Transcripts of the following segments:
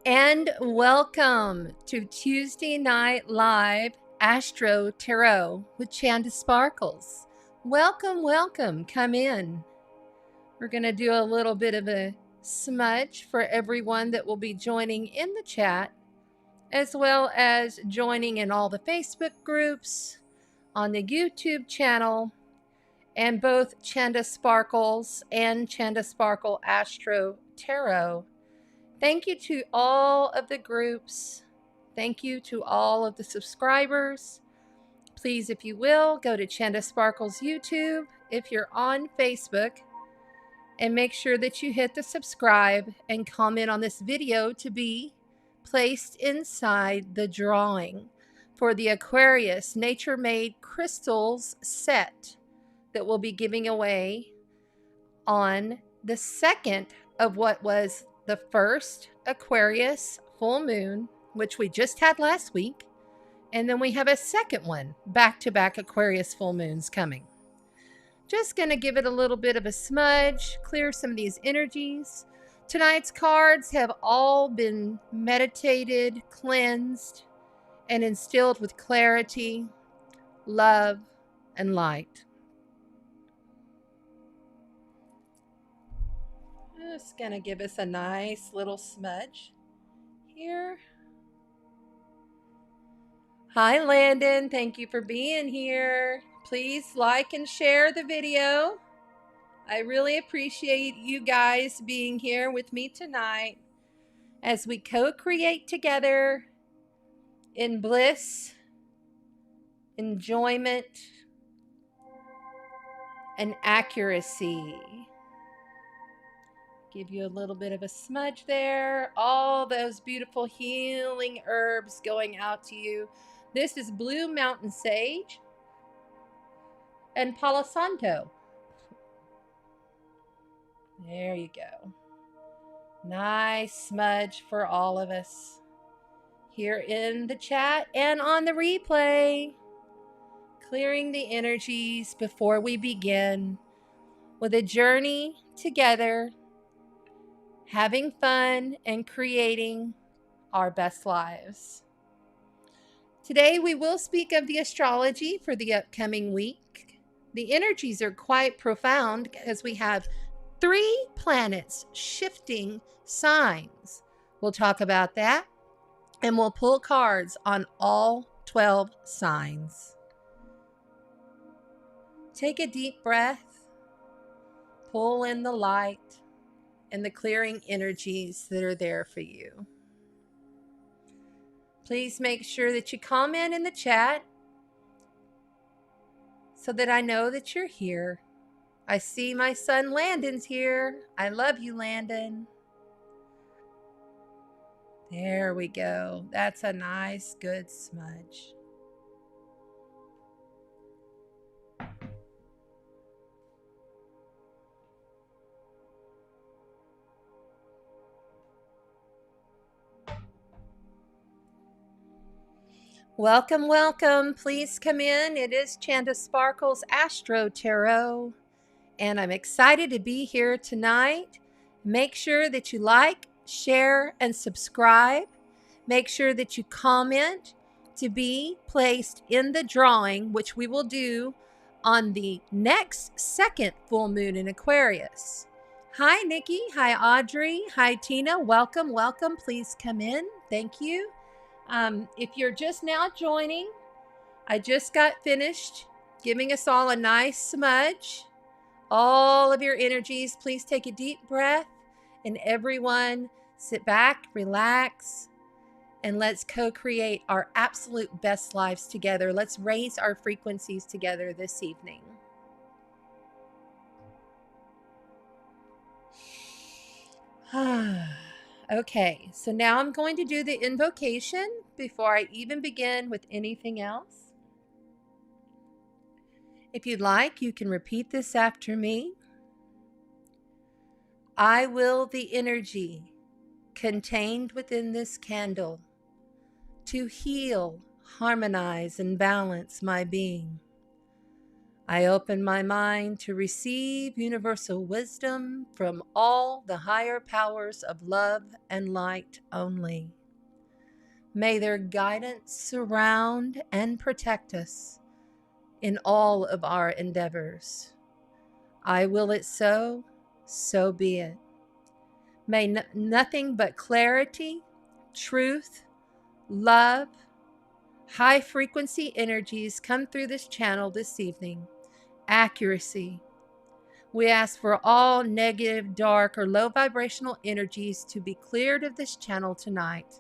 And welcome to Tuesday Night Live AstroTarot with Chanda Sparkles. Welcome, welcome. Come in. We're going to do a little bit of a smudge for everyone that will be joining in the chat, as well as joining in all the Facebook groups, on the YouTube channel, and both Chanda Sparkles and Chanda Sparkle AstroTarot. Thank you to all of the groups. Thank you to all of the subscribers. Please, if you will, go to Chanda Sparkles YouTube if you're on Facebook, and make sure that you hit the subscribe and comment on this video to be placed inside the drawing for the Aquarius Nature Made Crystals set that we'll be giving away on the second of what was the first Aquarius full moon, which we just had last week. And then we have a second one, back-to-back Aquarius full moons coming. Just going to give it a little bit of a smudge, clear some of these energies. Tonight's cards have all been meditated, cleansed, and instilled with clarity, love, and light. Just going to give us a nice little smudge here. Hi, Landon. Thank you for being here. Please like and share the video. I really appreciate you guys being here with me tonight as we co-create together in bliss, enjoyment, and accuracy. Give you a little bit of a smudge there. All those beautiful healing herbs going out to you. This is Blue Mountain Sage and Palo Santo. There you go. Nice smudge for all of us here in the chat and on the replay. Clearing the energies before we begin with a journey together, having fun and creating our best lives. Today we will speak of the astrology for the upcoming week. The energies are quite profound because we have 3 planets shifting signs. We'll talk about that, and we'll pull cards on all 12 signs. Take a deep breath, pull in the light and the clearing energies that are there for you. Please make sure that you comment in the chat so that I know that you're here. I see my son Landon's here. I love you, Landon. There we go. That's a nice, good smudge. Welcome, welcome. Please come in. It is Chanda Sparkles AstroTarot, and I'm excited to be here tonight. Make sure that you like, share, and subscribe. Make sure that you comment to be placed in the drawing, which we will do on the next second full moon in Aquarius. Hi, Nikki. Hi, Audrey. Hi, Tina. Welcome, welcome. Please come in. Thank you. If you're just now joining, I just got finished giving us all a nice smudge. All of your energies, please take a deep breath, and everyone sit back, relax, and let's co-create our absolute best lives together. Let's raise our frequencies together this evening. Okay, so now I'm going to do the invocation before I even begin with anything else. If you'd like, you can repeat this after me. I will the energy contained within this candle to heal, harmonize, and balance my being. I open my mind to receive universal wisdom from all the higher powers of love and light only. May their guidance surround and protect us in all of our endeavors. I will it so, so be it. May nothing but clarity, truth, love, high frequency energies come through this channel this evening. Accuracy. We ask for all negative, dark, or low vibrational energies to be cleared of this channel tonight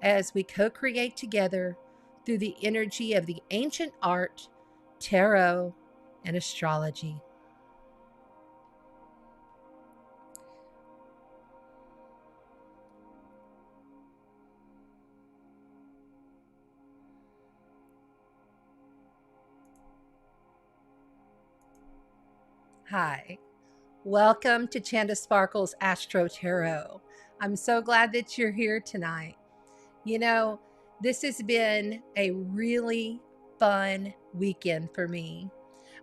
as we co-create together through the energy of the ancient art, tarot, and astrology. Hi, welcome to Chanda Sparkle's Astro Tarot. I'm so glad that you're here tonight. You know, this has been a really fun weekend for me.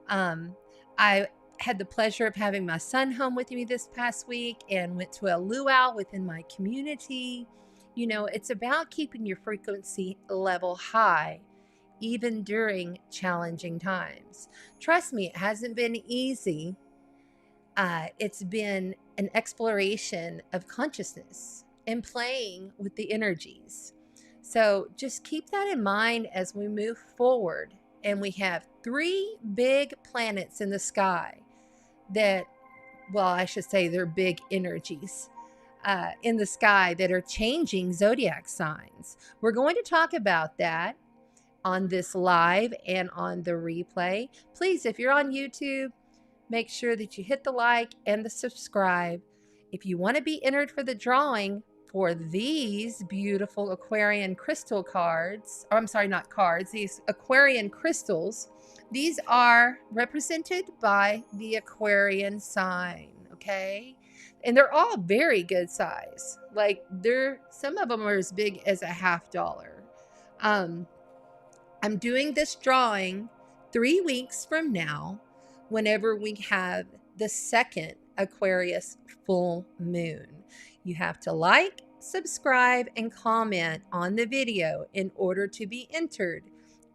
I had the pleasure of having my son home with me this past week and went to a luau within my community. You know, it's about keeping your frequency level high, even during challenging times. Trust me, it hasn't been easy. It's been an exploration of consciousness and playing with the energies. So just keep that in mind as we move forward. And we have 3 big planets in the sky that, well, I should say they're big energies in the sky that are changing zodiac signs. We're going to talk about that on this live and on the replay. Please, if you're on YouTube, make sure that you hit the like and the subscribe. If you want to be entered for the drawing for these beautiful Aquarian crystal cards, or I'm sorry, not cards, these Aquarian crystals, these are represented by the Aquarian sign, okay? And they're all very good size. Like some of them are as big as a $50. I'm doing this drawing 3 weeks from now, whenever we have the second Aquarius full moon. You have to like, subscribe, and comment on the video in order to be entered.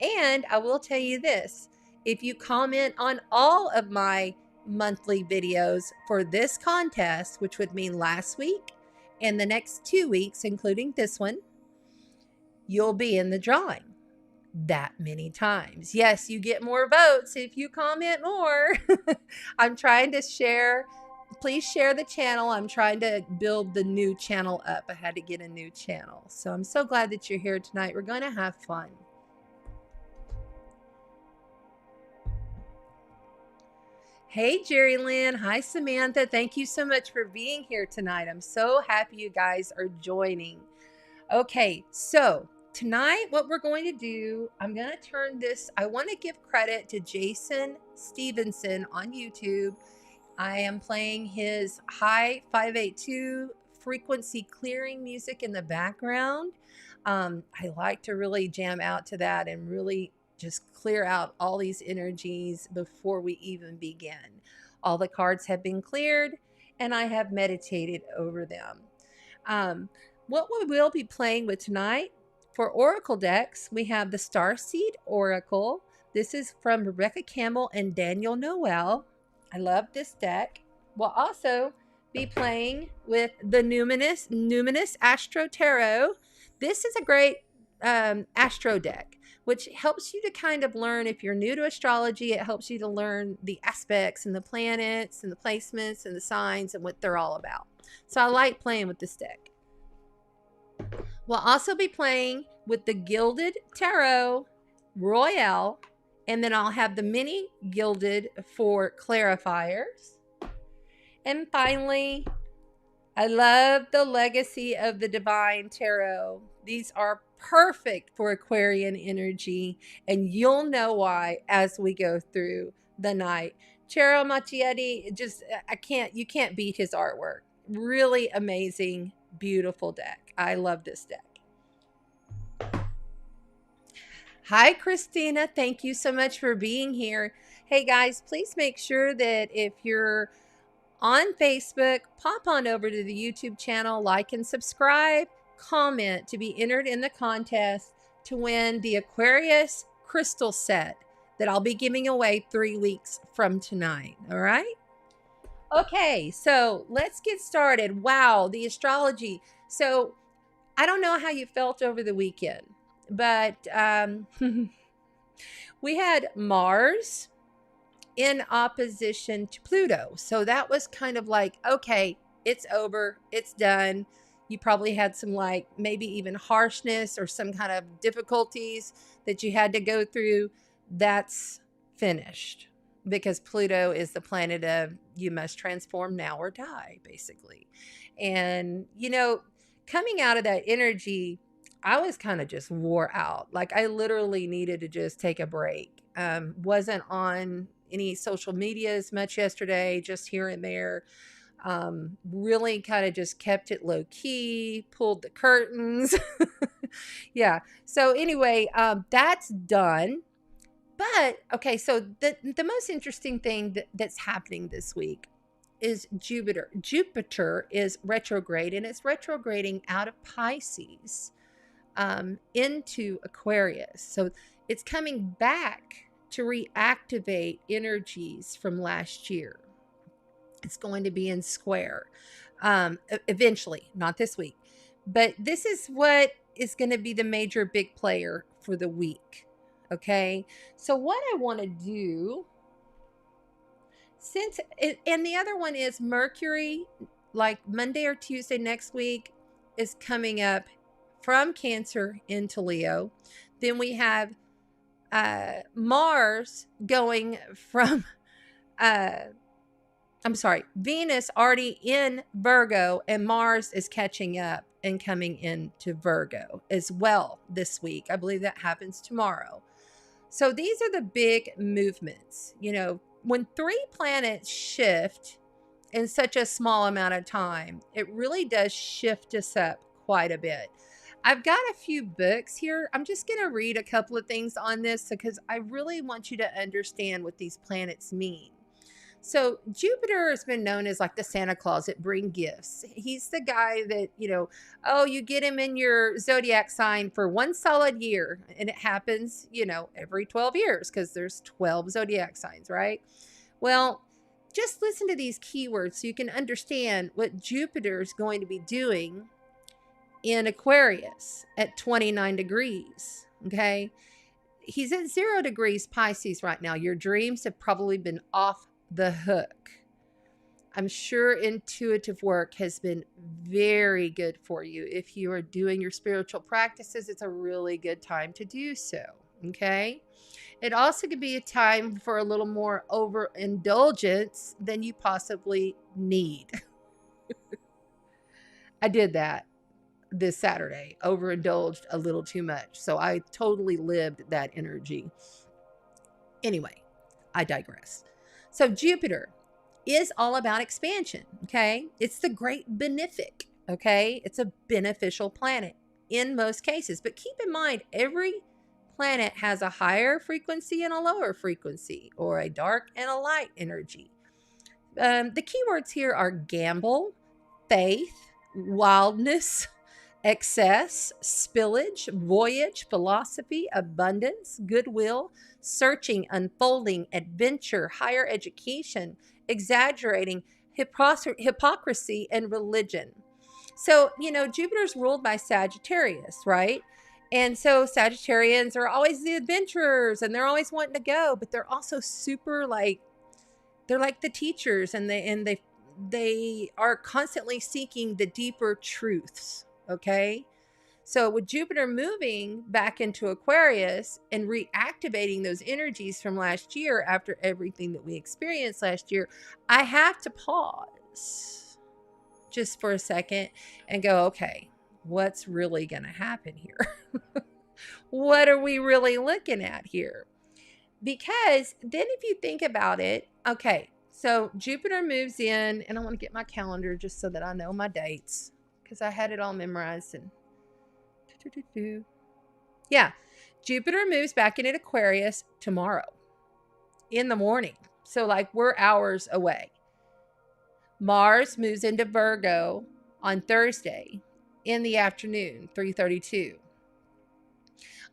And I will tell you this, if you comment on all of my monthly videos for this contest, which would mean last week and the next 2 weeks, including this one, you'll be in the drawing that many times. Yes, you get more votes if you comment more. I'm trying to share. Please share the channel. I'm trying to build the new channel up. I had to get a new channel. So I'm so glad that you're here tonight. We're going to have fun. Hey, Jerry Lynn. Hi, Samantha. Thank you so much for being here tonight. I'm so happy you guys are joining. Okay, so tonight, what we're going to do, I'm going to turn this, I want to give credit to Jason Stevenson on YouTube. I am playing his high 582 frequency clearing music in the background. I like to really jam out to that and really just clear out all these energies before we even begin. All the cards have been cleared and I have meditated over them. What we will be playing with tonight for Oracle decks, we have the Starseed Oracle. This is from Rebecca Campbell and Daniel Noel. I love this deck. We'll also be playing with the Numinous Astro Tarot. This is a great astro deck, which helps you to kind of learn, if you're new to astrology, it helps you to learn the aspects and the planets and the placements and the signs and what they're all about. So I like playing with this deck. We'll also be playing with the Gilded Tarot Royale, and then I'll have the mini Gilded for clarifiers. And finally, I love the Legacy of the Divine Tarot. These are perfect for Aquarian energy, and you'll know why as we go through the night. Chero Macchietti, you can't beat his artwork. Really amazing, beautiful deck. I love this deck. Hi, Christina. Thank you so much for being here. Hey guys, please make sure that if you're on Facebook, pop on over to the YouTube channel, like and subscribe, comment to be entered in the contest to win the Aquarius crystal set that I'll be giving away 3 weeks from tonight. All right? Okay, so let's get started. Wow, the astrology. So I don't know how you felt over the weekend, but we had Mars in opposition to Pluto. So that was kind of like, okay, it's over, it's done. You probably had some, like, maybe even harshness or some kind of difficulties that you had to go through. That's finished because Pluto is the planet of you must transform now or die, basically. And, coming out of that energy, I was kind of just wore out. Like, I literally needed to just take a break. Wasn't on any social media as much yesterday, just here and there. Really kind of just kept it low key, pulled the curtains. Yeah. So anyway, that's done. But okay, so the most interesting thing that's happening this week is Jupiter. Jupiter is retrograde, and it's retrograding out of Pisces into Aquarius. So it's coming back to reactivate energies from last year. It's going to be in square eventually, not this week. But this is what is going to be the major big player for the week. Okay. So what I want to do, and the other one is Mercury, like Monday or Tuesday next week, is coming up from Cancer into Leo. Then we have Mars going from Venus already in Virgo, and Mars is catching up and coming into Virgo as well this week. I believe that happens tomorrow. So these are the big movements. When 3 planets shift in such a small amount of time, it really does shift us up quite a bit. I've got a few books here. I'm just going to read a couple of things on this because I really want you to understand what these planets mean. So Jupiter has been known as like the Santa Claus that bring gifts. He's the guy that, you get him in your Zodiac sign for 1 solid year. And it happens, every 12 years because there's 12 Zodiac signs, right? Well, just listen to these keywords so you can understand what Jupiter is going to be doing in Aquarius at 29 degrees. Okay. He's at 0 degrees Pisces right now. Your dreams have probably been off the hook. I'm sure intuitive work has been very good for you. If you are doing your spiritual practices, it's a really good time to do so. Okay. It also could be a time for a little more overindulgence than you possibly need. I did that this Saturday, overindulged a little too much. So I totally lived that energy. Anyway, I digress. So Jupiter is all about expansion, okay? It's the great benefic, okay? It's a beneficial planet in most cases. But keep in mind, every planet has a higher frequency and a lower frequency, or a dark and a light energy. The keywords here are gamble, faith, wildness, excess, spillage, voyage, philosophy, abundance, goodwill, searching, unfolding, adventure, higher education, exaggerating, hypocrisy, and religion. So, Jupiter's ruled by Sagittarius, right? And so Sagittarians are always the adventurers and they're always wanting to go, but they're also super they're like the teachers, and they are constantly seeking the deeper truths. Okay. So with Jupiter moving back into Aquarius and reactivating those energies from last year after everything that we experienced last year, I have to pause just for a second and go, okay, what's really going to happen here? What are we really looking at here? Because then if you think about it, okay, so Jupiter moves in, and I want to get my calendar just so that I know my dates because I had it all memorized. And yeah, Jupiter moves back into Aquarius tomorrow. in the morning. So like we're hours away. Mars moves into Virgo on Thursday in the afternoon, 3:32.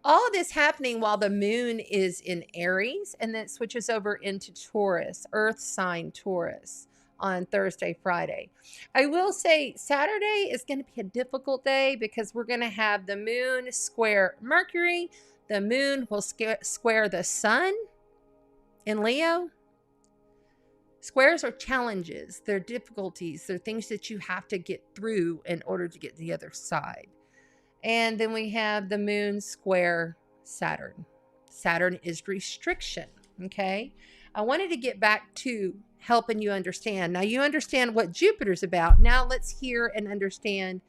All of this happening while the moon is in Aries, and then it switches over into Taurus, earth sign Taurus, on Thursday, Friday. I will say Saturday is going to be a difficult day because we're going to have the moon square Mercury. The moon will square the sun in Leo. Squares are challenges, they're difficulties, they're things that you have to get through in order to get to the other side. And then we have the moon square Saturn. Saturn is restriction, okay? I wanted to get back to helping you understand. Now you understand what Jupiter's about. Now let's hear and understand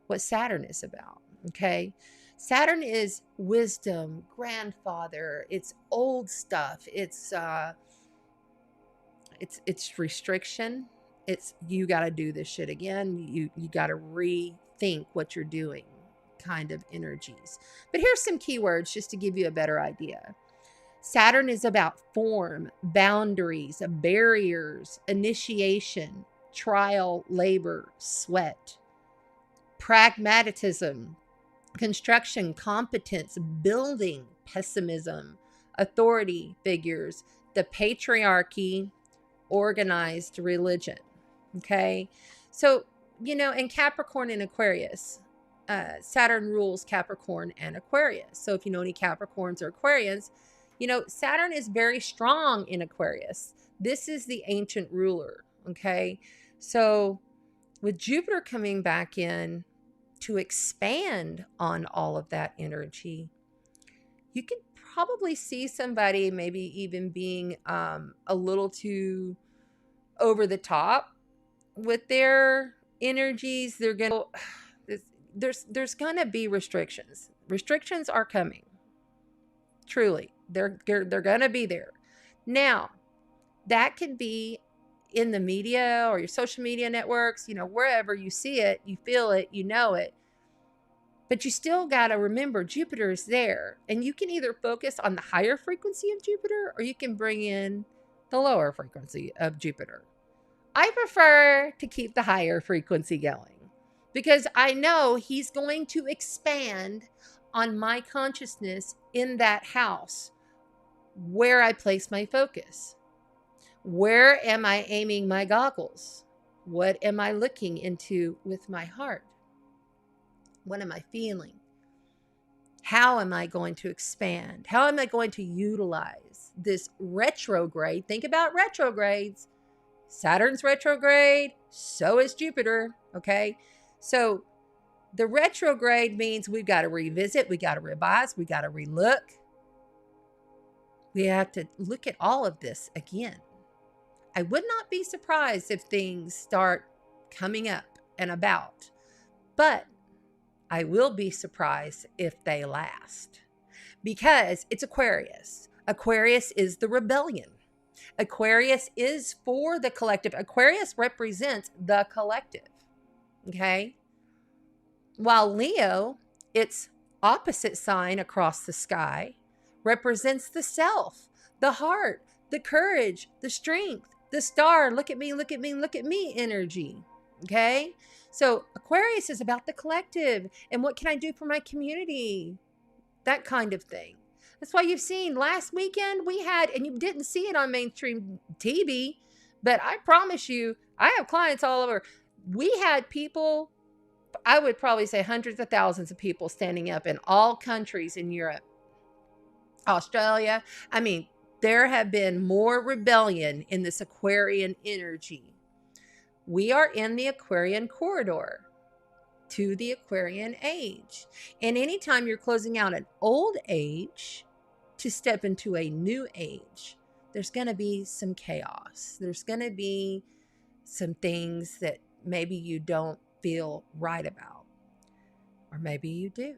what Saturn is about, okay? Saturn is wisdom, grandfather, it's old stuff, it's restriction. It's you got to do this shit again. You got to rethink what you're doing kind of energies. But here's some keywords just to give you a better idea. Saturn is about form, boundaries, barriers, initiation, trial, labor, sweat, pragmatism, construction, competence, building, pessimism, authority figures, the patriarchy, organized religion. Okay. So, in Capricorn and Aquarius, Saturn rules Capricorn and Aquarius. So if you know any Capricorns or Aquarians, Saturn is very strong in Aquarius. This is the ancient ruler. Okay. So with Jupiter coming back in to expand on all of that energy, you could probably see somebody maybe even being a little too over the top with their energies. They're gonna there's gonna be restrictions. Restrictions are coming. Truly, they're gonna be there. Now, that could be in the media or your social media networks. Wherever you see it, you feel it, you know it. But you still got to remember Jupiter is there, and you can either focus on the higher frequency of Jupiter or you can bring in the lower frequency of Jupiter. I prefer to keep the higher frequency going because I know he's going to expand on my consciousness in that house where I place my focus. Where am I aiming my goggles? What am I looking into with my heart? What am I feeling? How am I going to expand? How am I going to utilize this retrograde? Think about retrogrades. Saturn's retrograde, so is Jupiter, okay? So the retrograde means we've got to revisit, we got to revise, we got to relook. We have to look at all of this again. I would not be surprised if things start coming up and about, but I will be surprised if they last because it's Aquarius. Aquarius is the rebellion. Aquarius is for the collective. Aquarius represents the collective. Okay. While Leo, its opposite sign across the sky, represents the self, the heart, the courage, the strength, the star, look at me, look at me, look at me energy. Okay. So Aquarius is about the collective and what can I do for my community? That kind of thing. That's why you've seen last weekend we had, and you didn't see it on mainstream TV, but I promise you, I have clients all over. We had people, I would probably say hundreds of thousands of people standing up in all countries in Europe, Australia. I mean, there have been more rebellion in this Aquarian energy. We are in the Aquarian corridor to the Aquarian age. And anytime you're closing out an old age to step into a new age, there's going to be some chaos. There's going to be some things that maybe you don't feel right about, or maybe you do.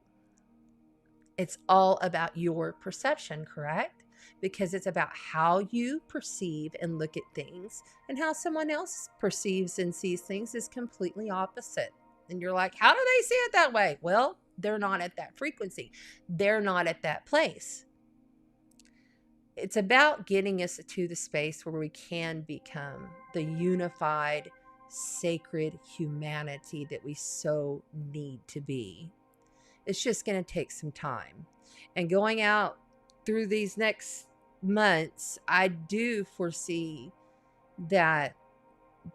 It's all about your perception, correct? Because it's about how you perceive and look at things, and how someone else perceives and sees things is completely opposite. And you're like, how do they see it that way? Well, they're not at that frequency. They're not at that place. It's about getting us to the space where we can become the unified, sacred humanity that we so need to be. It's just going to take some time. And going out through these next months, I do foresee that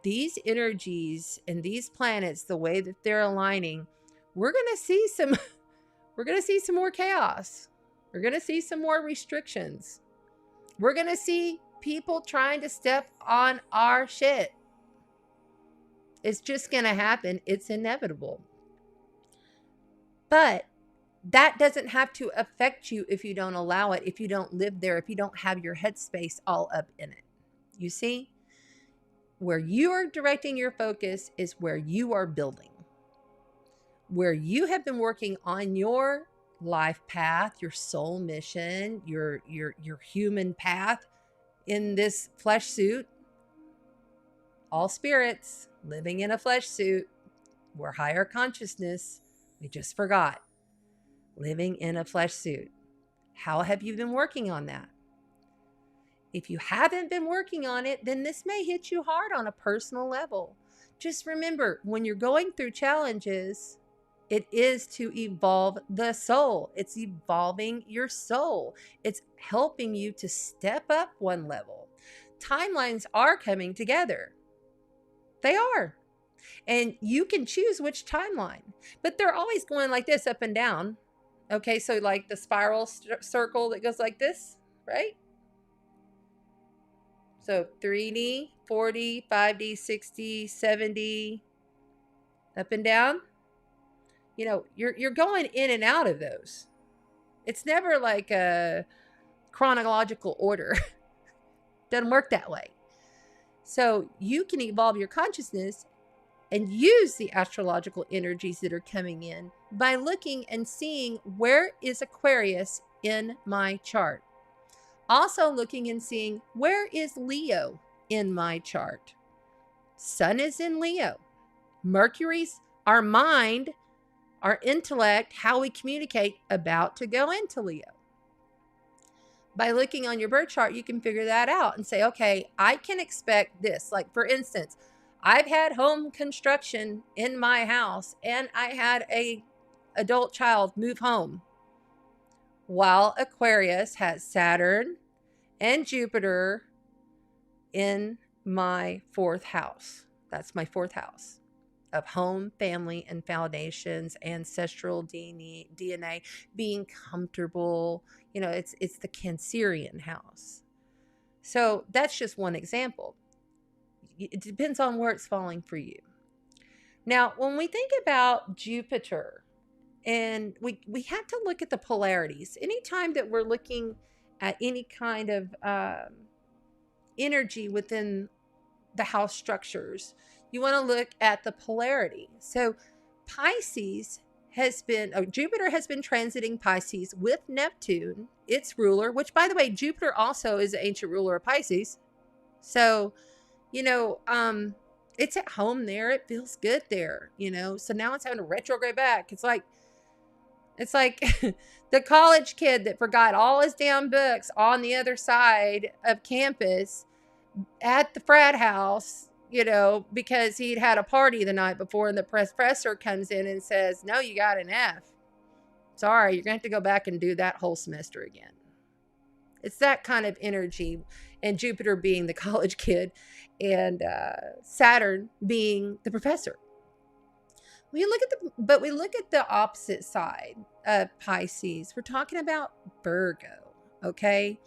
these energies and these planets, the way that they're aligning, we're going to see some more chaos. We're going to see some more restrictions. We're going to see people trying to step on our shit. It's just going to happen. It's inevitable. But that doesn't have to affect you if you don't allow it, if you don't live there, if you don't have your headspace all up in it. You see? Where you are directing your focus is where you are building. Where you have been working on your life path, your soul mission, your human path in this flesh suit. All spirits living in a flesh suit. We're higher consciousness. We just forgot. Living in a flesh suit. How have you been working on that? If you haven't been working on it, then this may hit you hard on a personal level. Just remember, when you're going through challenges, it is to evolve the soul. It's evolving your soul. It's helping you to step up one level. Timelines are coming together. They are. And you can choose which timeline. But they're always going like this, up and down. Okay, so like the spiral circle that goes like this, right? So 3D, 4D, 5D, 6D, 7D, up and down. You know, you're going in and out of those. It's never like a chronological order. Doesn't work that way. So you can evolve your consciousness and use the astrological energies that are coming in by looking and seeing, where is Aquarius in my chart? Also looking and seeing, where is Leo in my chart? Sun is in Leo. Mercury's our mind, our intellect, how we communicate, about to go into Leo. By looking on your birth chart, you can figure that out and say, okay, I can expect this. Like, for instance, I've had home construction in my house, and I had a adult child move home, while Aquarius has Saturn and Jupiter in my fourth house. That's my fourth house of home, family, and foundations, ancestral DNA, being comfortable. You know, it's the Cancerian house. So that's just one example. It depends on where it's falling for you. Now, when we think about Jupiter, and we have to look at the polarities. Anytime that we're looking at any kind of energy within the house structures, you want to look at the polarity. So Pisces has been, Jupiter has been transiting Pisces with Neptune, its ruler, which, by the way, Jupiter also is the ancient ruler of Pisces. So, you know, it's at home there. It feels good there, you know. So now it's having to retrograde back. It's like the college kid that forgot all his damn books on the other side of campus at the frat house, you know, because he'd had a party the night before, and the professor comes in and says, no, you got an F. Sorry, you're going to have to go back and do that whole semester again. It's that kind of energy, and Jupiter being the college kid, and Saturn being the professor. We look at the opposite side of Pisces. We're talking about Virgo, okay?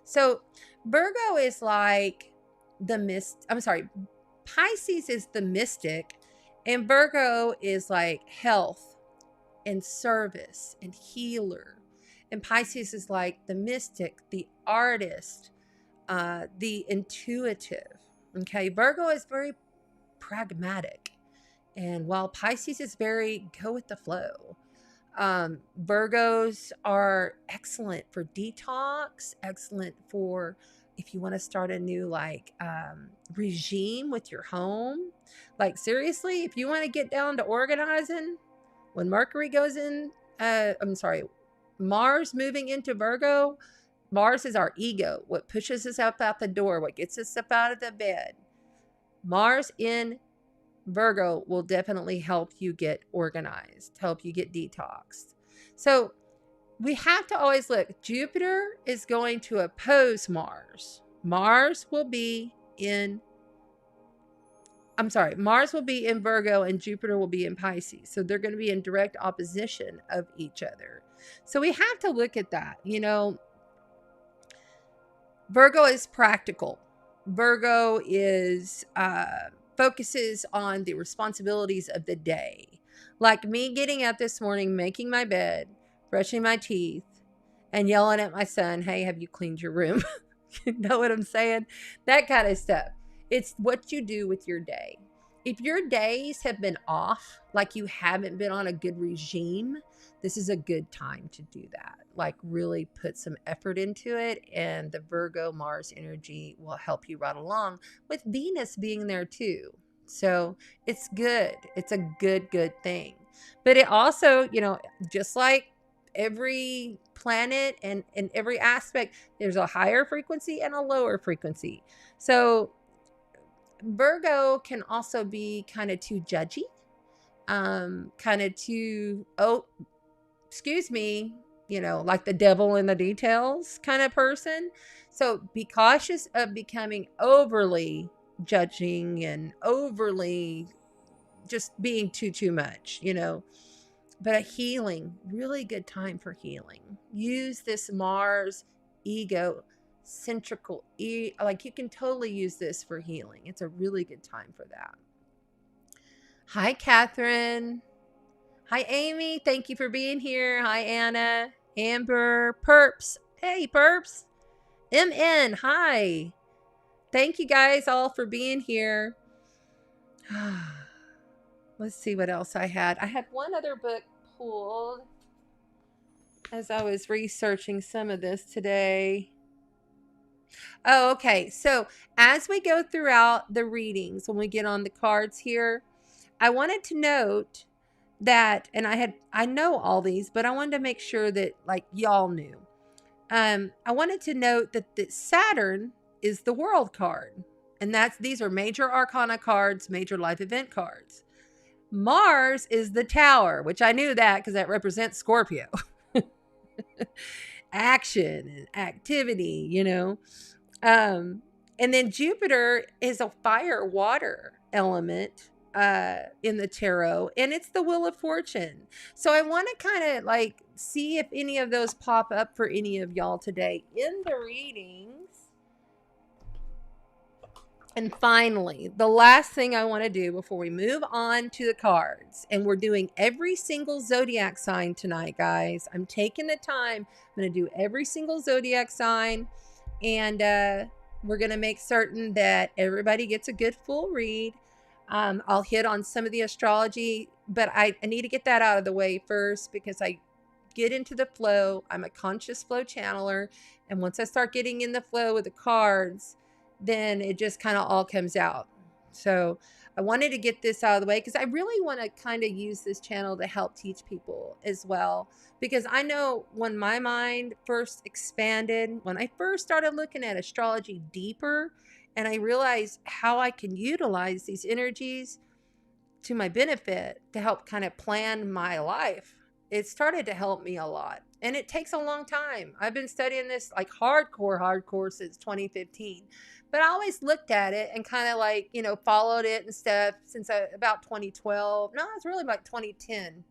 So Virgo is like Pisces is the mystic, and Virgo is like health and service and healer. And Pisces is like the mystic, the artist, the intuitive, okay? Virgo is very pragmatic. And while Pisces is very go with the flow, Virgos are excellent for detox, excellent for if you want to start a new regime with your home. Like, seriously, if you want to get down to organizing, when Mercury goes in, Mars moving into Virgo, Mars is our ego, what pushes us up out the door, what gets us up out of the bed. Mars in Virgo will definitely help you get organized, help you get detoxed. So we have to always look. Jupiter is going to oppose Mars. Mars will be in Virgo and Jupiter will be in Pisces. So they're going to be in direct opposition of each other. So we have to look at that. You know, Virgo is practical. Virgo is focuses on the responsibilities of the day. Like me getting up this morning, making my bed, brushing my teeth, and yelling at my son, hey, have you cleaned your room? You know what I'm saying? That kind of stuff. It's what you do with your day. If your days have been off, like you haven't been on a good regime, this is a good time to do that. Like really put some effort into it, and the Virgo Mars energy will help you right along, with Venus being there too. So it's good. It's a good thing. But it also, you know, just like every planet and in every aspect, there's a higher frequency and a lower frequency. So Virgo can also be kind of too judgy, kind of too, oh, excuse me, you know, like the devil in the details kind of person. So be cautious of becoming overly judging and overly just being too much, you know. But a healing, really good time for healing. Use this Mars ego centrical, like you can totally use this for healing. It's a really good time for that. Hi, Catherine. Hi, Amy. Thank you for being here. Hi, Anna, Amber, Perps. Hey, Perps. MN. Hi. Thank you guys all for being here. Let's see what else I had. I had one other book pulled as I was researching some of this today. Oh, okay. So as we go throughout the readings, when we get on the cards here, I wanted to note that, and I know all these, but I wanted to make sure that like y'all knew. I wanted to note that Saturn is the world card, and these are major arcana cards, major life event cards. Mars is the tower, which I knew that because that represents Scorpio. Action and activity, you know. And then Jupiter is a fire water element in the tarot, and it's the Wheel of Fortune. So I want to kind of like see if any of those pop up for any of y'all today in the readings. And finally, the last thing I want to do before we move on to the cards, and we're doing every single zodiac sign tonight, guys. I'm taking the time. I'm going to do every single zodiac sign, and we're going to make certain that everybody gets a good full read. I'll hit on some of the astrology, but I need to get that out of the way first because I get into the flow. I'm a conscious flow channeler, and once I start getting in the flow with the cards, then it just kind of all comes out. So I wanted to get this out of the way because I really want to kind of use this channel to help teach people as well. Because I know when my mind first expanded, when I first started looking at astrology deeper, and I realized how I can utilize these energies to my benefit to help kind of plan my life, it started to help me a lot. And it takes a long time. I've been studying this like hardcore since 2015. But I always looked at it and kind of like, you know, followed it and stuff since about 2012. No, it's really like 2010.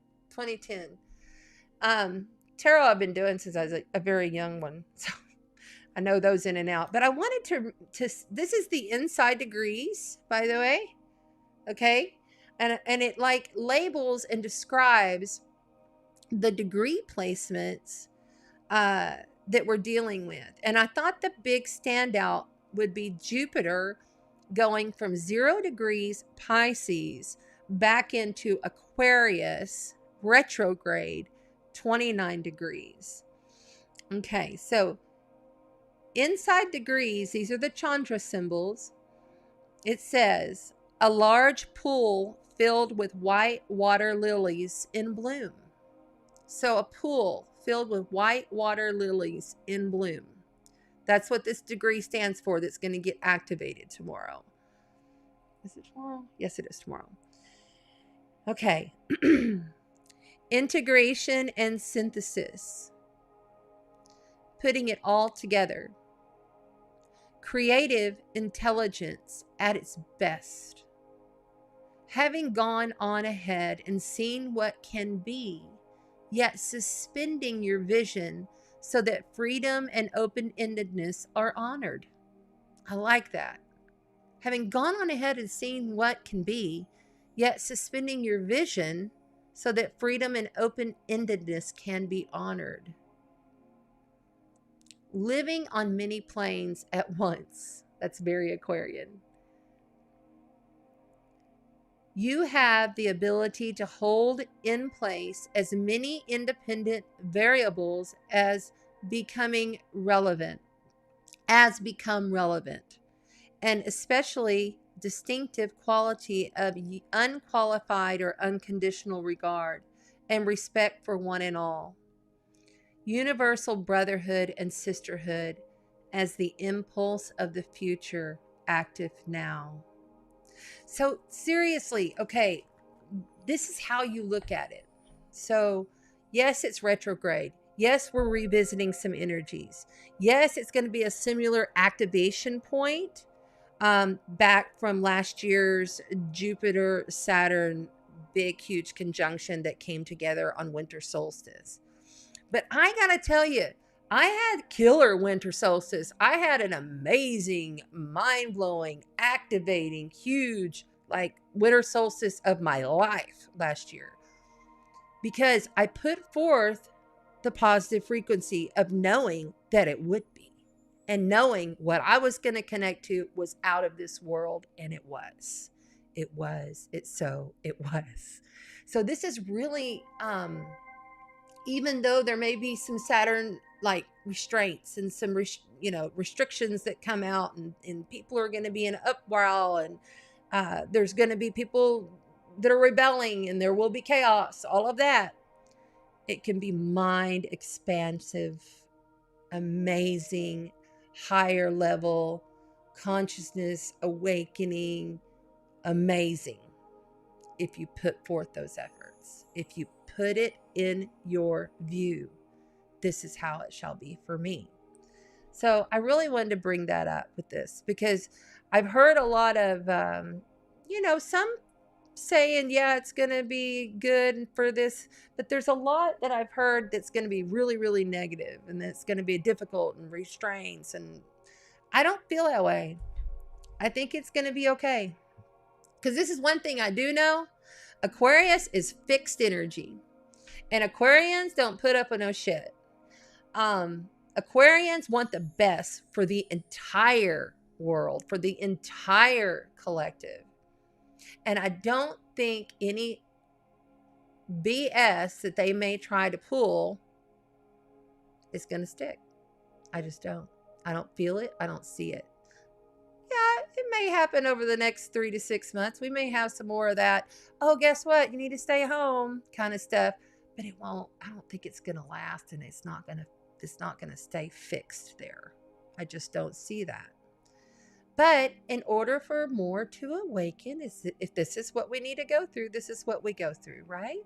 Tarot I've been doing since I was a very young one. So I know those in and out. But I wanted to this is the inside degrees, by the way. Okay? And it like labels and describes the degree placements that we're dealing with. And I thought the big standout would be Jupiter going from 0 degrees Pisces back into Aquarius retrograde 29 degrees. Okay, so inside degrees, these are the Chandra symbols. It says a large pool filled with white water lilies in bloom. So a pool filled with white water lilies in bloom. That's what this degree stands for that's going to get activated tomorrow. Is it tomorrow? Yes, it is tomorrow. Okay. Integration and synthesis. Putting it all together. Creative intelligence at its best. Having gone on ahead and seen what can be, yet suspending your vision so that freedom and open-endedness are honored. I like that. Having gone on ahead and seen what can be, yet suspending your vision so that freedom and open-endedness can be honored. Living on many planes at once. That's very Aquarian. You have the ability to hold in place as many independent variables as become relevant, and especially distinctive quality of unqualified or unconditional regard and respect for one and all. Universal brotherhood and sisterhood as the impulse of the future, active now. So seriously, okay, this is how you look at it. So yes, it's retrograde. Yes, we're revisiting some energies. Yes, it's going to be a similar activation point back from last year's Jupiter, Saturn, big, huge conjunction that came together on winter solstice. But I got to tell you, I had killer winter solstice. I had an amazing, mind-blowing, activating, huge, like winter solstice of my life last year. Because I put forth the positive frequency of knowing that it would be. And knowing what I was going to connect to was out of this world. And it was. It was. It was. So this is really, even though there may be some Saturn like restraints and some restrictions that come out, and people are going to be in uproar, and there's going to be people that are rebelling, and there will be chaos, all of that. It can be mind expansive, amazing, higher level consciousness awakening, amazing, if you put forth those efforts, if you put it in your view. This is how it shall be for me. So I really wanted to bring that up with this, because I've heard a lot of, some saying, yeah, it's going to be good for this, but there's a lot that I've heard that's going to be really, really negative, and that's going to be difficult and restraints. And I don't feel that way. I think it's going to be okay. Because this is one thing I do know. Aquarius is fixed energy. And Aquarians don't put up with no shit. Aquarians want the best for the entire world, for the entire collective. And I don't think any BS that they may try to pull is going to stick. I just don't. I don't feel it. I don't see it. Yeah, it may happen over the next 3 to 6 months. We may have some more of that, oh, guess what? You need to stay home kind of stuff. But it won't. I don't think it's going to last, and it's not going to stay fixed there. I just don't see that. But in order for more to awaken, if this is what we need to go through, this is what we go through, right?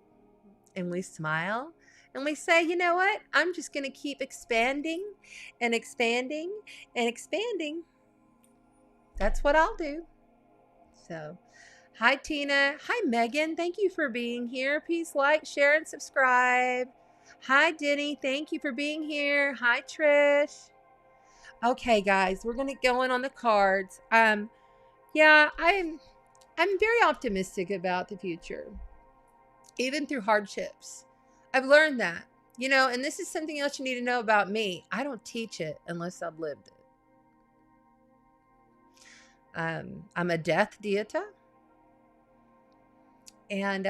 And we smile and we say, you know what? I'm just going to keep expanding and expanding and expanding. That's what I'll do. So, hi, Tina. Hi, Megan. Thank you for being here. Please like, share, and subscribe. Hi, Denny. Thank you for being here. Hi, Trish. Okay, guys, we're gonna go in on the cards. Yeah, I'm very optimistic about the future, even through hardships. I've learned that, and this is something else you need to know about me. I don't teach it unless I've lived it. I'm a death dieta, and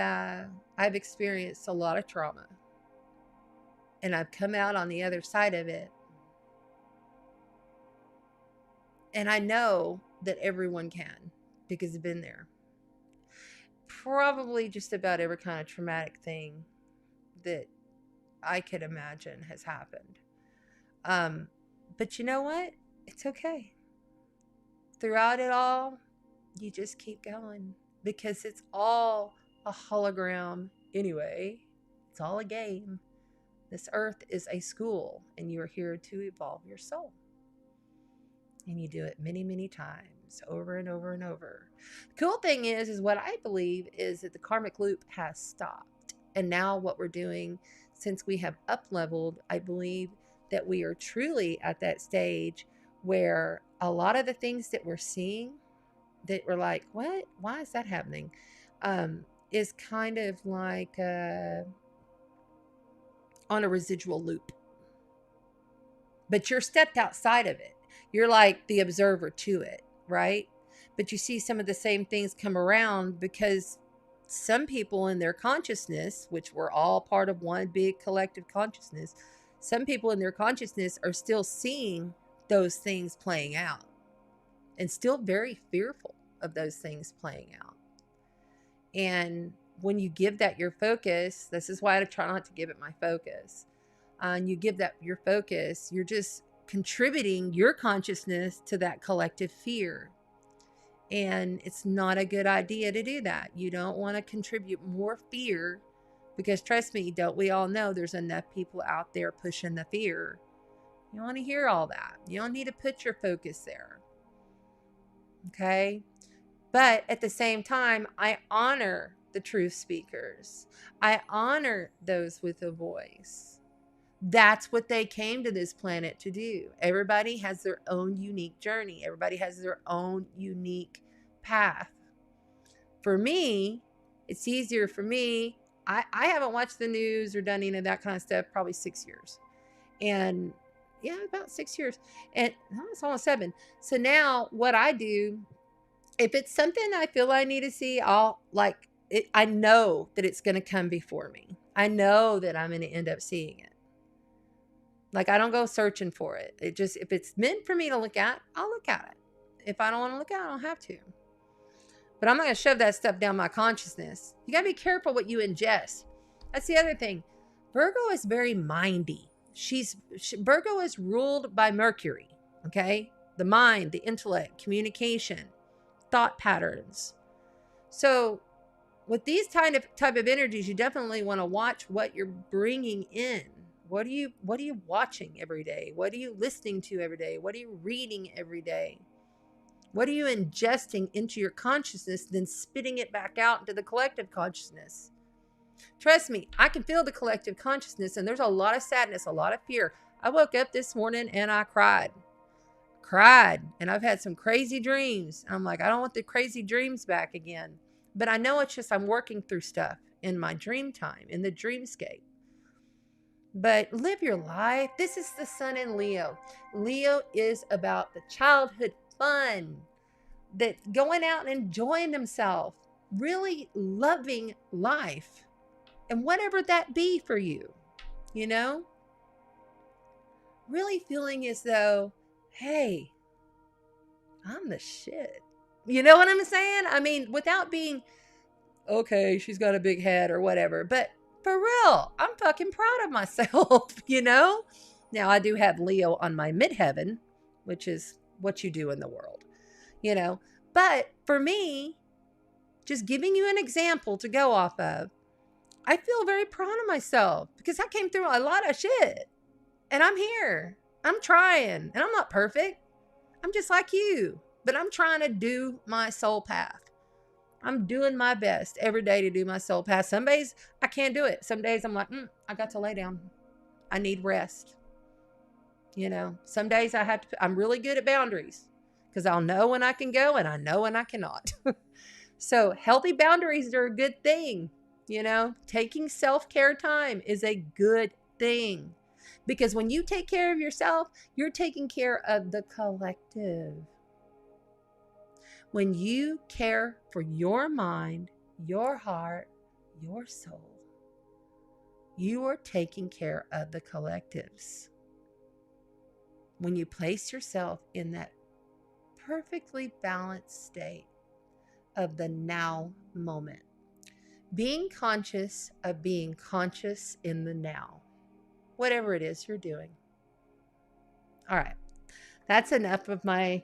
I've experienced a lot of trauma, and I've come out on the other side of it. And I know that everyone can, because I've been there. Probably just about every kind of traumatic thing that I could imagine has happened. But you know what? it's okay. Throughout it all, you just keep going because it's all a hologram anyway. It's all a game. This earth is a school, and you're here to evolve your soul. And you do it many, many times, over and over and over. The cool thing is what I believe is that the karmic loop has stopped. And now what we're doing, since we have up-leveled, I believe that we are truly at that stage where a lot of the things that we're seeing that we're like, what? Why is that happening? Is kind of like on a residual loop. But you're stepped outside of it. You're like the observer to it, right? But you see some of the same things come around because some people in their consciousness, which we're all part of one big collective consciousness, some people in their consciousness are still seeing those things playing out and still very fearful of those things playing out. And when you give that your focus, this is why I try not to give it my focus. And you give that your focus, you're just contributing your consciousness to that collective fear. And it's not a good idea to do that. You don't want to contribute more fear because trust me, don't we all know there's enough people out there pushing the fear. You don't want to hear all that. You don't need to put your focus there. Okay? But at the same time, I honor the truth speakers. I honor those with a voice. That's what they came to this planet to do. Everybody has their own unique journey. Everybody has their own unique path. For me, it's easier for me. I haven't watched the news or done any of that kind of stuff probably 6 years. And yeah, about 6 years. And no, it's almost 7. So now what I do, if it's something I feel I need to see, I'll like it. I know that it's going to come before me. I know that I'm going to end up seeing it. Like I don't go searching for it. It just, if it's meant for me to look at, I'll look at it. If I don't want to look at it, I don't have to. But I'm not going to shove that stuff down my consciousness. You got to be careful what you ingest. That's the other thing. Virgo is very mindy. Virgo is ruled by Mercury. Okay. The mind, the intellect, communication, thought patterns. So with these type of energies, you definitely want to watch what you're bringing in. What are you watching every day? What are you listening to every day? What are you reading every day? What are you ingesting into your consciousness, then spitting it back out into the collective consciousness? Trust me, I can feel the collective consciousness, and there's a lot of sadness, a lot of fear. I woke up this morning and I cried, and I've had some crazy dreams. I'm like, I don't want the crazy dreams back again. But I know it's just I'm working through stuff in my dream time, in the dreamscape. But live your life. This is the sun in Leo. Leo is about the childhood fun, that going out and enjoying himself, really loving life, and whatever that be for you, you know, really feeling as though, hey, I'm the shit. You know what I'm saying? I mean, without being, okay, she's got a big head or whatever, but for real, I'm fucking proud of myself, you know? Now, I do have Leo on my midheaven, which is what you do in the world, you know? But for me, just giving you an example to go off of, I feel very proud of myself because I came through a lot of shit. And I'm here. I'm trying. And I'm not perfect. I'm just like you. But I'm trying to do my soul path. I'm doing my best every day to do my soul path. Some days I can't do it. Some days I'm like, I got to lay down. I need rest. You know, some days I have to, I'm really good at boundaries because I'll know when I can go and I know when I cannot. So healthy boundaries are a good thing. You know, taking self-care time is a good thing because when you take care of yourself, you're taking care of the collective. When you care for your mind, your heart, your soul, you are taking care of the collectives. When you place yourself in that perfectly balanced state of the now moment, being conscious of being conscious in the now, whatever it is you're doing. All right. That's enough of my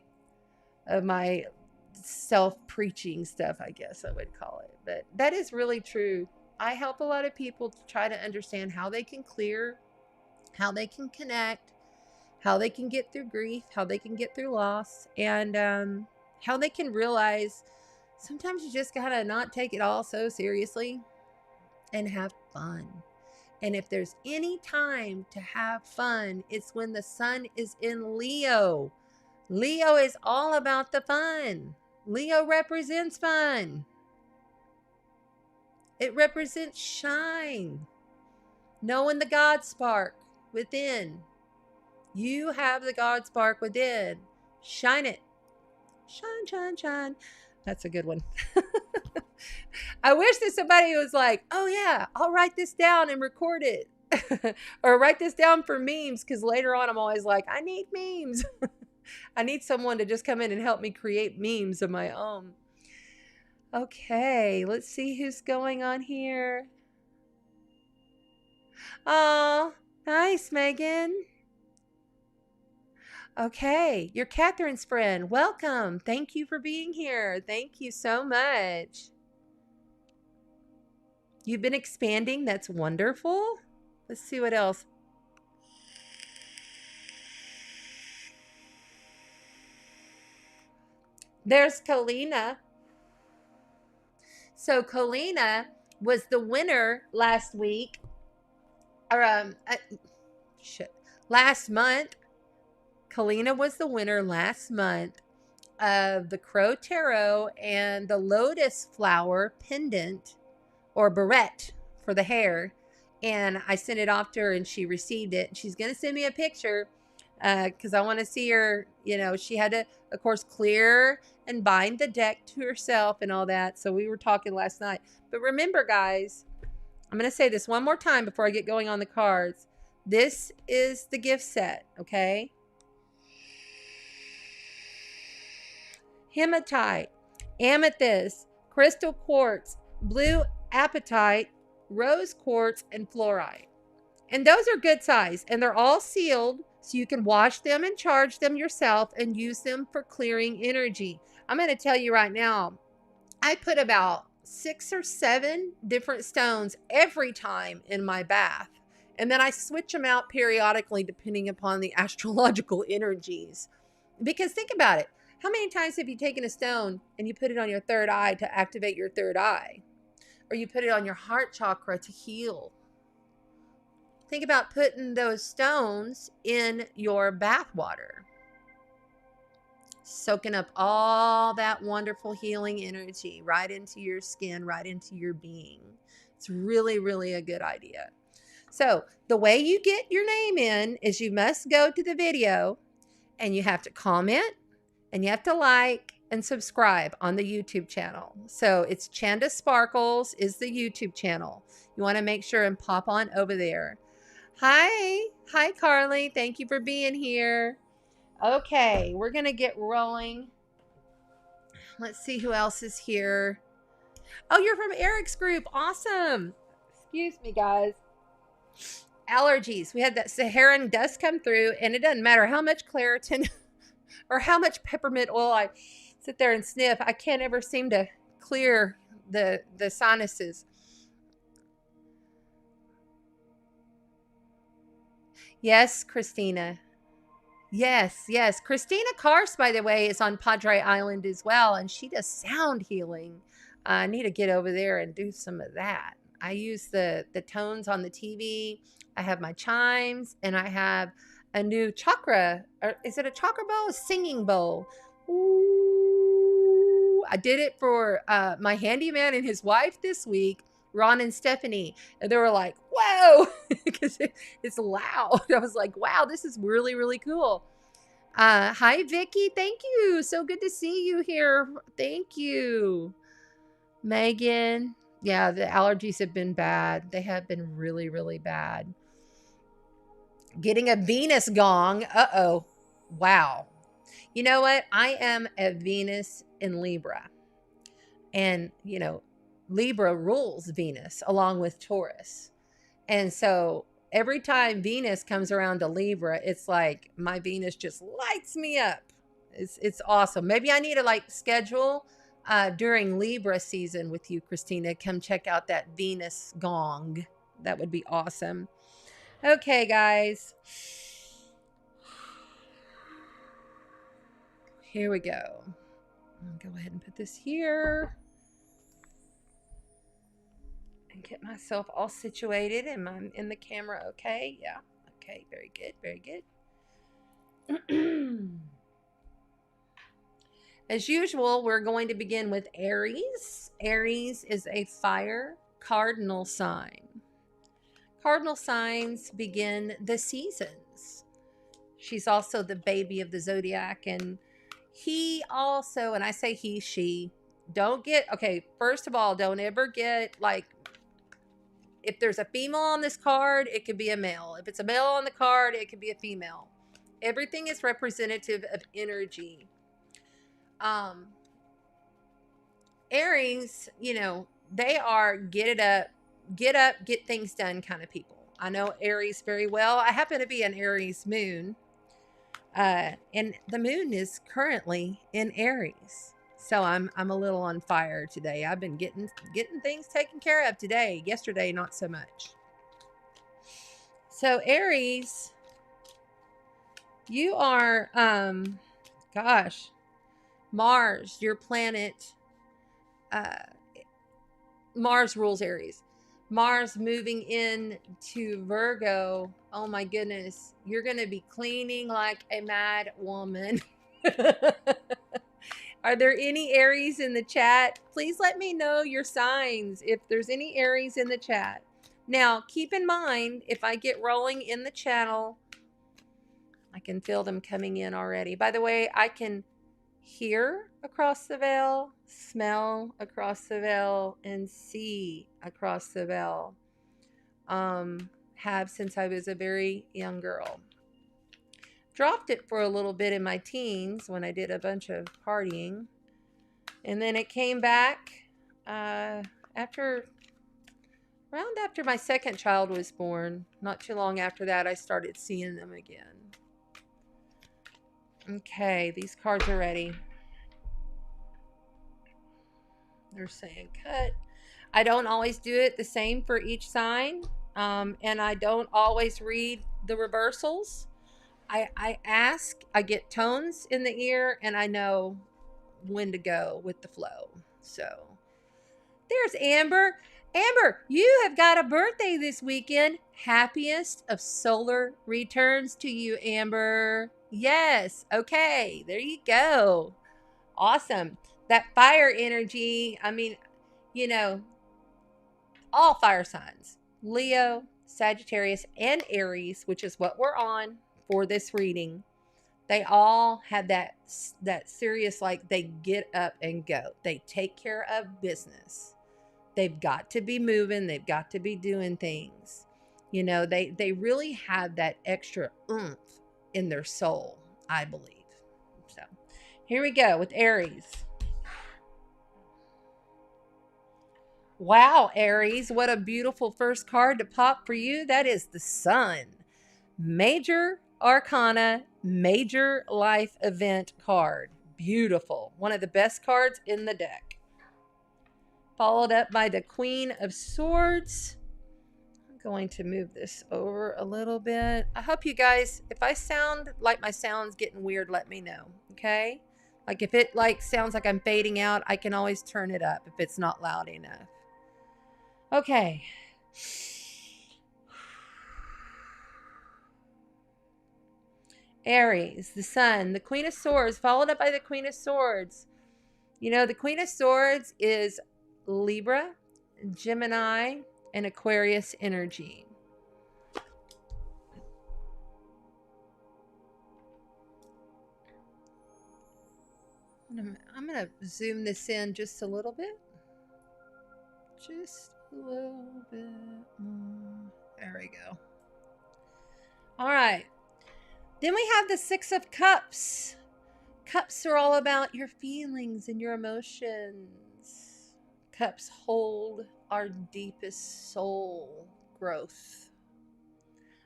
self-preaching stuff, I guess I would call it. But that is really true. I help a lot of people to try to understand how they can clear, how they can connect, how they can get through grief, how they can get through loss, and how they can realize sometimes you just gotta not take it all so seriously and have fun. And if there's any time to have fun, it's when the sun is in Leo. Leo is all about the fun. Leo represents fun. It represents shine. Knowing the God spark within. You have the God spark within. Shine it. Shine, shine, shine. That's a good one. I wish that somebody was like, oh yeah, I'll write this down and record it. Or write this down for memes, because later on I'm always like, I need memes. I need someone to just come in and help me create memes of my own. Okay, let's see who's going on here. Oh, nice, Megan. Okay, you're Catherine's friend. Welcome. Thank you for being here. Thank you so much. You've been expanding. That's wonderful. Let's see what else. There's Kalina. So Kalina was the winner last week, or last month. Kalina was the winner last month of the Crow Tarot and the Lotus Flower pendant, or barrette for the hair. And I sent it off to her and she received it. She's going to send me a picture because I want to see her. You know, she had to, of course, clear and bind the deck to herself and all that. So we were talking last night. But remember, guys, I'm going to say this one more time before I get going on the cards. This is the gift set, okay? Hematite, amethyst, crystal quartz, blue apatite, rose quartz, and fluorite. And those are good size, and they're all sealed, so you can wash them and charge them yourself and use them for clearing energy. I'm going to tell you right now, I put about 6 or 7 different stones every time in my bath. And then I switch them out periodically depending upon the astrological energies. Because think about it. How many times have you taken a stone and you put it on your third eye to activate your third eye? Or you put it on your heart chakra to heal? Think about putting those stones in your bath water. Soaking up all that wonderful healing energy right into your skin, right into your being. It's really, really a good idea. So the way you get your name in is you must go to the video and you have to comment and you have to like and subscribe on the YouTube channel. So it's Chanda Sparkles is the YouTube channel. You want to make sure and pop on over there. Hi, Carly. Thank you for being here. Okay, we're going to get rolling. Let's see who else is here. Oh, you're from Eric's group. Awesome. Excuse me, guys. Allergies. We had that Saharan dust come through, and it doesn't matter how much Claritin or how much peppermint oil I sit there and sniff. I can't ever seem to clear the sinuses. Yes, Christina. Yes. Christina Karst, by the way, is on Padre Island as well, and she does sound healing. I need to get over there and do some of that. I use the tones on the TV. I have my chimes, and I have a new chakra. Or is it a chakra bowl? A singing bowl. Ooh. I did it for my handyman and his wife this week, Ron and Stephanie, and they were like, whoa, because it's loud. I was like, wow, this is really, really cool. Hi, Vicky. Thank you. So good to see you here. Thank you. Megan. Yeah, the allergies have been bad. They have been really, really bad. Getting a Venus gong. Uh-oh. Wow. You know what? I am a Venus in Libra. And, you know, Libra rules Venus along with Taurus. And so every time Venus comes around to Libra, it's like my Venus just lights me up. It's awesome. Maybe I need to like schedule during Libra season with you, Christina. Come check out that Venus gong. That would be awesome. Okay, guys. Here we go. I'll go ahead and put this here and get myself all situated. Am I in the camera okay? Yeah. Okay, very good, very good. As usual, we're going to begin with Aries. Aries is a fire cardinal sign. Cardinal signs begin the seasons. She's also the baby of the Zodiac, and he also, and I say he, she, don't get, okay, first of all, don't ever get like, if there's a female on this card, it could be a male. If it's a male on the card, it could be a female. Everything is representative of energy. Aries, you know, they are get up, get things done kind of people. I know Aries very well. I happen to be an Aries moon. And the moon is currently in Aries. So I'm a little on fire today. I've been getting things taken care of today. Yesterday, not so much. So Aries, you are, gosh, Mars, your planet, Mars rules Aries. Mars moving in to Virgo. Oh my goodness. You're going to be cleaning like a mad woman. Are there any Aries in the chat? Please let me know your signs if there's any Aries in the chat. Now, keep in mind, if I get rolling in the channel, I can feel them coming in already. By the way, I can hear across the veil, smell across the veil, and see across the veil. Have since I was a very young girl. Dropped it for a little bit in my teens when I did a bunch of partying. And then it came back after my second child was born. Not too long after that, I started seeing them again. Okay, these cards are ready. They're saying cut. I don't always do it the same for each sign. And I don't always read the reversals. I ask, I get tones in the ear, and I know when to go with the flow. So there's Amber. Amber, you have got a birthday this weekend. Happiest of solar returns to you, Amber. Yes. Okay. There you go. Awesome. That fire energy. I mean, you know, all fire signs, Leo, Sagittarius, and Aries, which is what we're on for this reading. They all have that serious, like, they get up and go. They take care of business. They've got to be moving. They've got to be doing things. You know, they really have that extra oomph in their soul, I believe. So here we go with Aries. Wow, Aries, what a beautiful first card to pop for you. That is the Sun. Major Arcana, major life event card. Beautiful. One of the best cards in the deck. Followed up by the Queen of Swords. I'm going to move this over a little bit. I hope you guys, if I sound like my sound's getting weird, let me know, okay? Like if it like sounds like I'm fading out, I can always turn it up if it's not loud enough. Okay. Aries, the Sun, the Queen of Swords, followed up by the Queen of Swords. You know, the Queen of Swords is Libra, Gemini, and Aquarius energy. I'm going to zoom this in just a little bit. Just a little bit more. There we go. All right. Then we have the Six of Cups. Cups are all about your feelings and your emotions. Cups hold our deepest soul growth.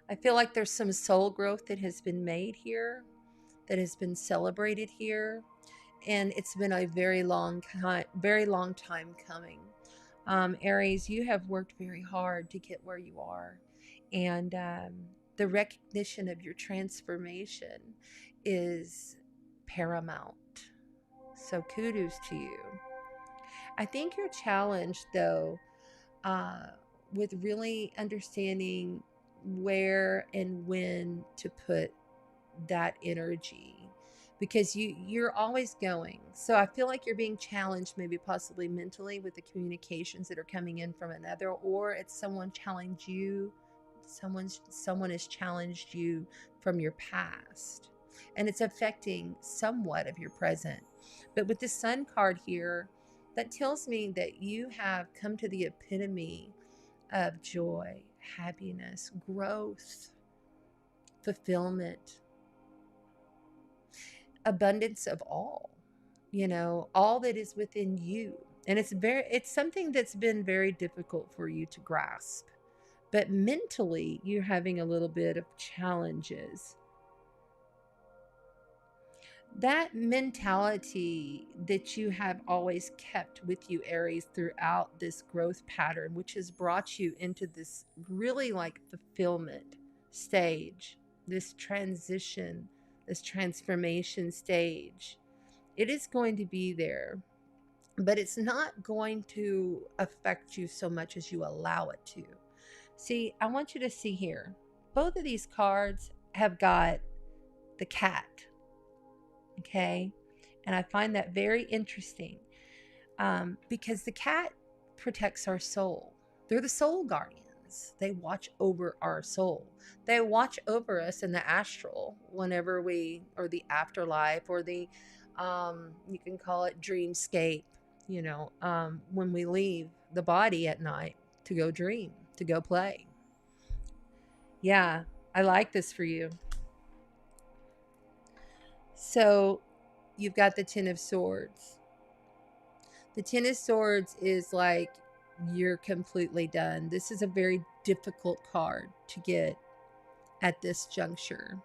I feel like there's some soul growth that has been made here, that has been celebrated here, and it's been a very long time coming. Aries, you have worked very hard to get where you are, and the recognition of your transformation is paramount. So kudos to you. I think you're challenged though, uh, with really understanding where and when to put that energy, because you're always going. So I feel like you're being challenged, maybe possibly mentally, with the communications that are coming in from another, or it's someone challenged you, someone has challenged you from your past, and it's affecting somewhat of your present. But with the Sun card here, that tells me that you have come to the epitome of joy, happiness, growth, fulfillment, abundance of all that is within you. And it's something that's been very difficult for you to grasp. But mentally, you're having a little bit of challenges. That mentality that you have always kept with you, Aries, throughout this growth pattern, which has brought you into this really like fulfillment stage, this transition, this transformation stage, it is going to be there, but it's not going to affect you so much as you allow it to. See, I want you to see here, both of these cards have got the cat. Okay. And I find that very interesting, because the cat protects our soul. They're the soul guardians. They watch over our soul. They watch over us in the astral whenever or the afterlife, or you can call it dreamscape, when we leave the body at night to go dream, to go play. Yeah, I like this for you. So you've got the Ten of Swords. The Ten of Swords is like you're completely done. This is a very difficult card to get at this juncture.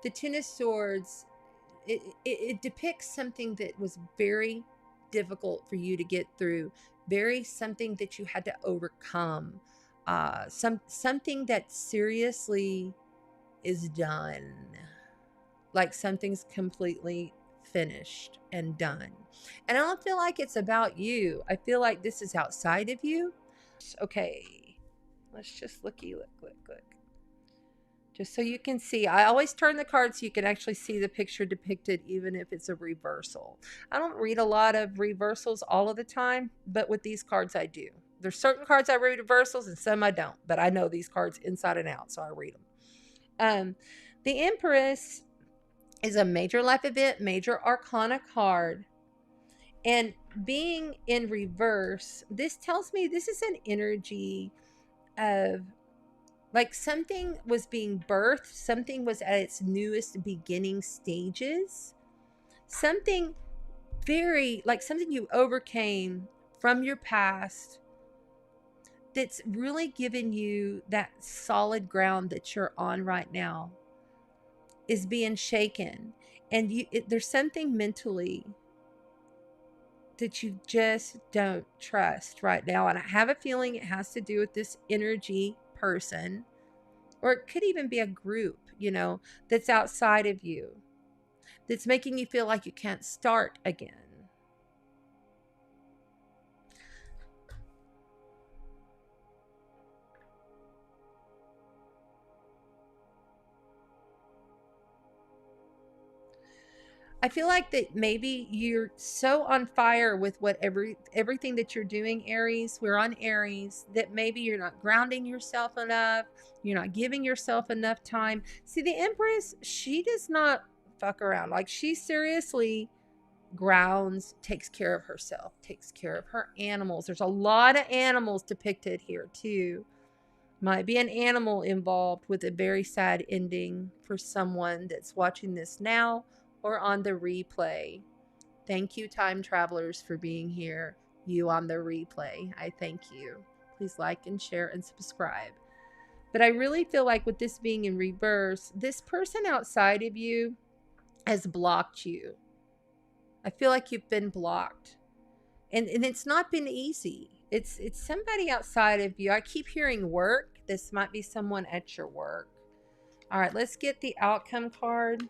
The Ten of Swords, it depicts something that was very difficult for you to get through, something that you had to overcome, something that seriously is done, like something's completely finished and done. And I don't feel like it's about you. I feel like this is outside of you. Okay, let's just look. Just so you can see. I always turn the card so you can actually see the picture depicted, even if it's a reversal. I don't read a lot of reversals all of the time, but with these cards I do. There's certain cards I read reversals and some I don't, but I know these cards inside and out, so I read them. The Empress is a major life event, major arcana card. And being in reverse, this tells me this is an energy of like something was being birthed, something was at its newest beginning stages, something very like something you overcame from your past that's really given you that solid ground that you're on right now is being shaken. And there's something mentally that you just don't trust right now. And I have a feeling it has to do with this energy person, or it could even be a group, that's outside of you, that's making you feel like you can't start again. I feel like that maybe you're so on fire with everything that you're doing, Aries. We're on Aries, that maybe you're not grounding yourself enough. You're not giving yourself enough time. See, the Empress, she does not fuck around. Like, she seriously grounds, takes care of herself, takes care of her animals. There's a lot of animals depicted here too. Might be an animal involved with a very sad ending for someone that's watching this now or on the replay. Thank you, time travelers, for being here. You on the replay, I thank you. Please like and share and subscribe. But I really feel like with this being in reverse, this person outside of you has blocked you. I feel like you've been blocked. And it's not been easy. It's somebody outside of you. I keep hearing work. This might be someone at your work. All right, let's get the outcome card.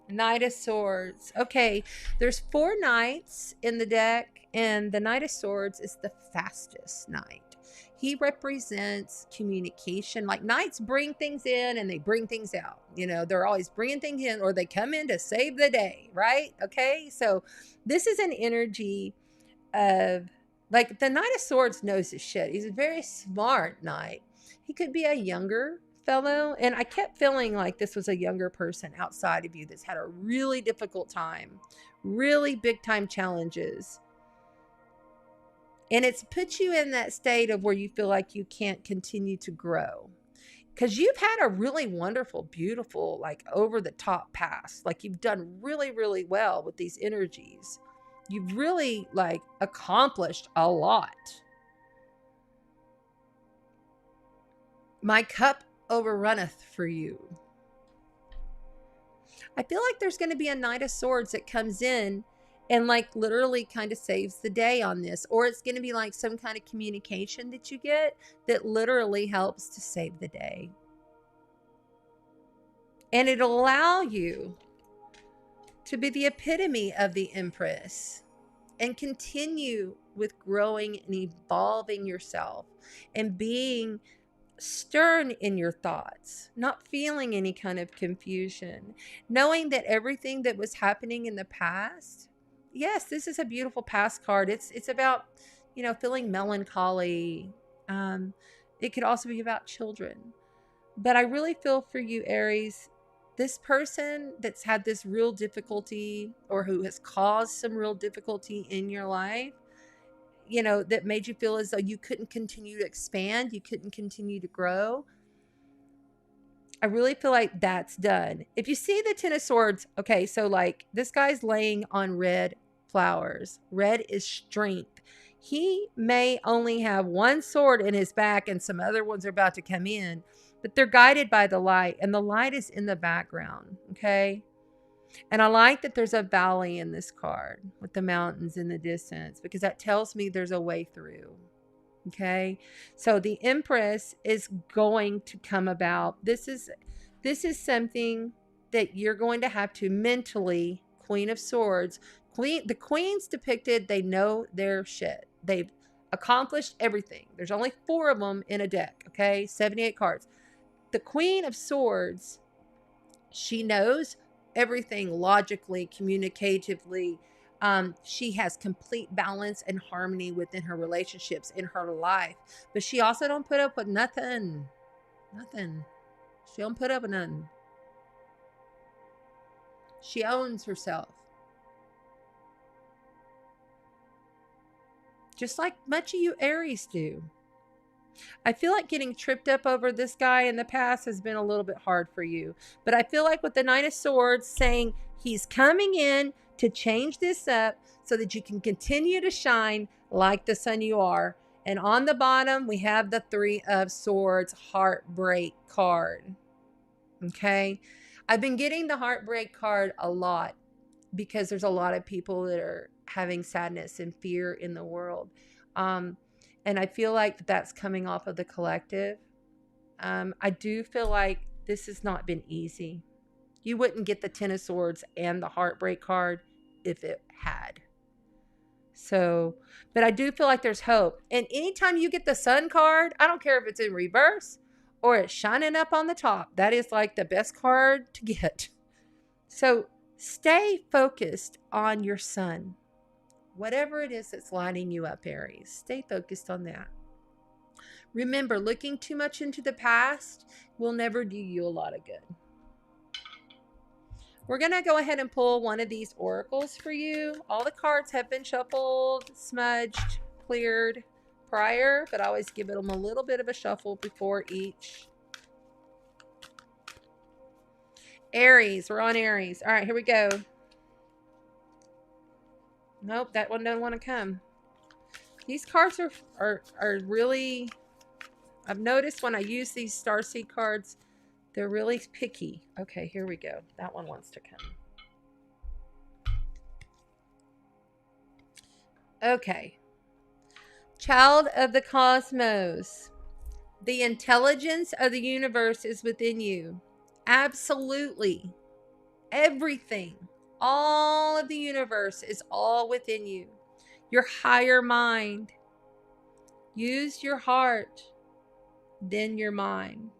Knight of Swords. Okay, there's 4 knights in the deck, and the Knight of Swords is the fastest knight. He represents communication. Like, knights bring things in and they bring things out. You know, they're always bringing things in, or they come in to save the day, right? Okay, so this is an energy of, like, the Knight of Swords knows his shit. He's a very smart knight. He could be a younger fellow, and I kept feeling like this was a younger person outside of you that's had a really difficult time, really big time challenges, and it's put you in that state of where you feel like you can't continue to grow, because you've had a really wonderful, beautiful, like, over the top past. Like, you've done really, really well with these energies. You've really, like, accomplished a lot. My cup overrunneth for you. I feel like there's going to be a Knight of Swords that comes in and, like, literally kind of saves the day on this. Or it's going to be like some kind of communication that you get that literally helps to save the day. And it'll allow you to be the epitome of the Empress and continue with growing and evolving yourself and being stern in your thoughts, not feeling any kind of confusion, knowing that everything that was happening in the past, yes, this is a beautiful past card. It's about, you know, feeling melancholy. It could also be about children. But I really feel for you, Aries. This person that's had this real difficulty, or who has caused some real difficulty in your life, you know, that made you feel as though you couldn't continue to expand, you couldn't continue to grow. I really feel like that's done. If you see the Ten of Swords, okay, so like this guy's laying on red flowers. Red is strength. He may only have one sword in his back and some other ones are about to come in, but they're guided by the light, and the light is in the background, okay? And I like that there's a valley in this card with the mountains in the distance, because that tells me there's a way through. Okay. So the Empress is going to come about. This is something that you're going to have to mentally, Queen of Swords, the Queen's depicted, they know their shit. They've accomplished everything. There's only 4 of them in a deck. Okay. 78 cards. The Queen of Swords, she knows everything logically, communicatively. She has complete balance and harmony within her relationships, in her life. But she also don't put up with nothing. Nothing. She don't put up with nothing. She owns herself. Just like much of you Aries do. I feel like getting tripped up over this guy in the past has been a little bit hard for you. But I feel like with the Knight of Swords saying he's coming in to change this up so that you can continue to shine like the sun you are. And on the bottom, we have the 3 of Swords heartbreak card. Okay. I've been getting the heartbreak card a lot because there's a lot of people that are having sadness and fear in the world. And I feel like that's coming off of the collective. I do feel like this has not been easy. You wouldn't get the Ten of Swords and the heartbreak card if it had. So, but I do feel like there's hope. And anytime you get the Sun card, I don't care if it's in reverse or it's shining up on the top. That is like the best card to get. So stay focused on your sun. Whatever it is that's lighting you up, Aries, stay focused on that. Remember, looking too much into the past will never do you a lot of good. We're going to go ahead and pull one of these oracles for you. All the cards have been shuffled, smudged, cleared prior, but I always give them a little bit of a shuffle before each. Aries, we're on Aries. All right, here we go. Nope, that one doesn't want to come. These cards are really, I've noticed when I use these starseed cards, they're really picky. Okay, here we go. That one wants to come. Okay. Child of the cosmos. The intelligence of the universe is within you. Absolutely. Everything. All of the universe is all within you. Your higher mind. Use your heart, then your mind.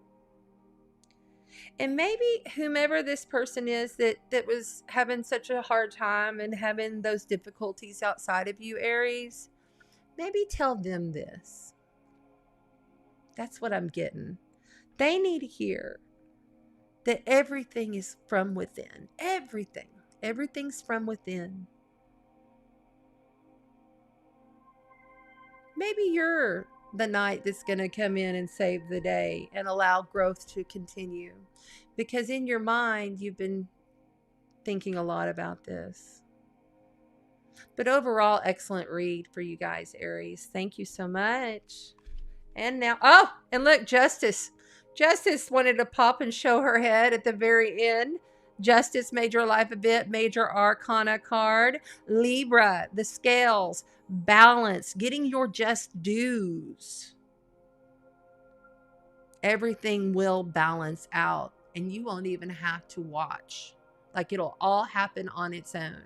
And maybe whomever this person is that was having such a hard time and having those difficulties outside of you, Aries, maybe tell them this. That's what I'm getting. They need to hear that everything is from within. Everything. Everything's from within. Maybe you're the knight that's going to come in and save the day and allow growth to continue. Because in your mind, you've been thinking a lot about this. But overall, excellent read for you guys, Aries. Thank you so much. And now, oh, and look, Justice. Justice wanted to pop and show her head at the very end. Justice, major life event, major arcana card. Libra, the scales, balance, getting your just dues. Everything will balance out, and you won't even have to watch. Like, it'll all happen on its own.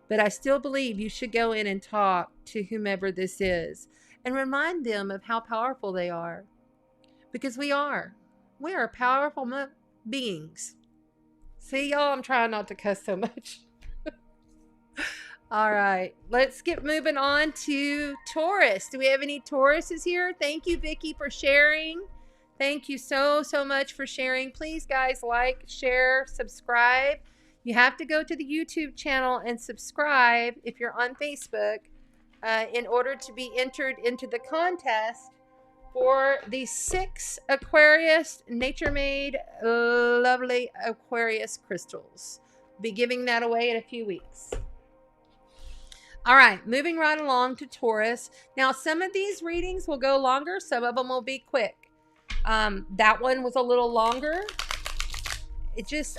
But I still believe you should go in and talk to whomever this is and remind them of how powerful they are. Because we are. We are powerful beings. See, y'all, I'm trying not to cuss so much. All right, let's get moving on to Taurus. Do we have any Tauruses here? Thank you, Vicky, for sharing. Thank you so much for sharing. Please, guys, like, share, subscribe. You have to go to the YouTube channel and subscribe if you're on Facebook in order to be entered into the contest for the 6 Aquarius nature-made lovely Aquarius crystals. Be giving that away in a few weeks. All right, moving right along to Taurus. Now, some of these readings will go longer. Some of them will be quick. That one was a little longer.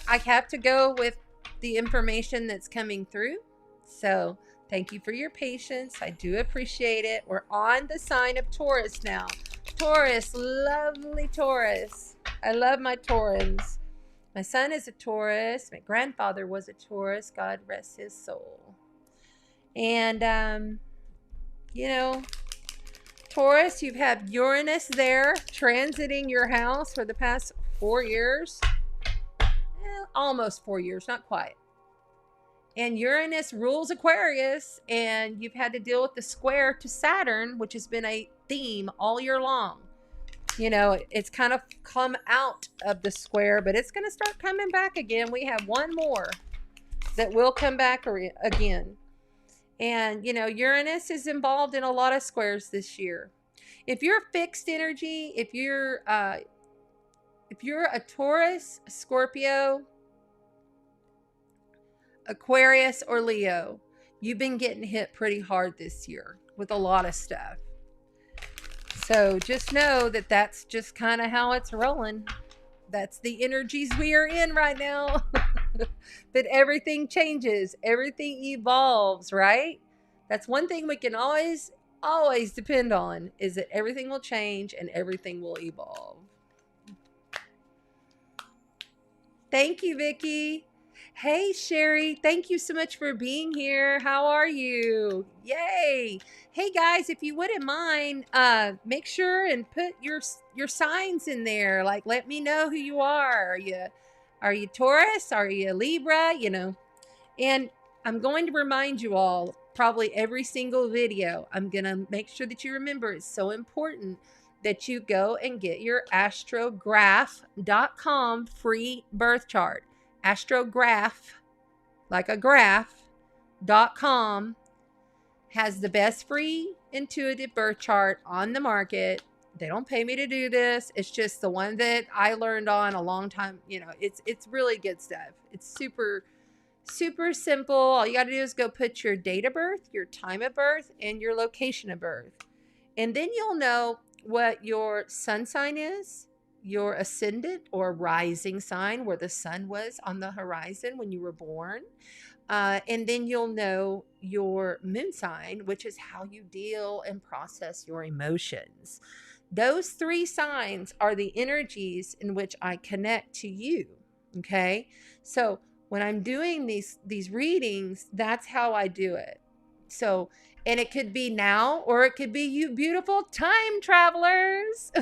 I have to go with the information that's coming through. So thank you for your patience. I do appreciate it. We're on the sign of Taurus now. Taurus, lovely Taurus. I love my Taurans. My son is a Taurus. My grandfather was a Taurus. God rest his soul. And, you know, Taurus, you've had Uranus there transiting your house for the past 4 years. Almost 4 years, not quite. And Uranus rules Aquarius, and you've had to deal with the square to Saturn, which has been a theme all year long. You know, it's kind of come out of the square, but it's going to start coming back again. We have one more that will come back again. And, you know, Uranus is involved in a lot of squares this year. If you're fixed energy, if you're a Taurus, Scorpio, Aquarius, or Leo, you've been getting hit pretty hard this year with a lot of stuff. So just know that that's just kind of how it's rolling. That's the energies we are in right now. But everything changes. Everything evolves, right? That's one thing we can always depend on, is that everything will change and everything will evolve. Thank you, Vicky. Hey, Sherry. Thank you so much for being here. How are you? Yay. Hey, guys, if you wouldn't mind, make sure and put your signs in there. Like, let me know who you are. Are you Taurus? Are you Libra? You know, and I'm going to remind you all, probably every single video, I'm going to make sure that you remember it's so important that you go and get your astrograph.com free birth chart. Astrograph, like a graph.com, has the best free intuitive birth chart on the market. They don't pay me to do this. It's just the one that I learned on a long time. You know, it's really good stuff. It's super, Super simple. All you got to do is go put your date of birth, your time of birth, and your location of birth. And then you'll know what your sun sign is, your ascendant or rising sign, where the sun was on the horizon when you were born. And then you'll know your moon sign, which is how you deal and process your emotions. Those three signs are the energies in which I connect to you. Okay. So when I'm doing these readings, that's how I do it. So, and it could be now, or it could be you beautiful time travelers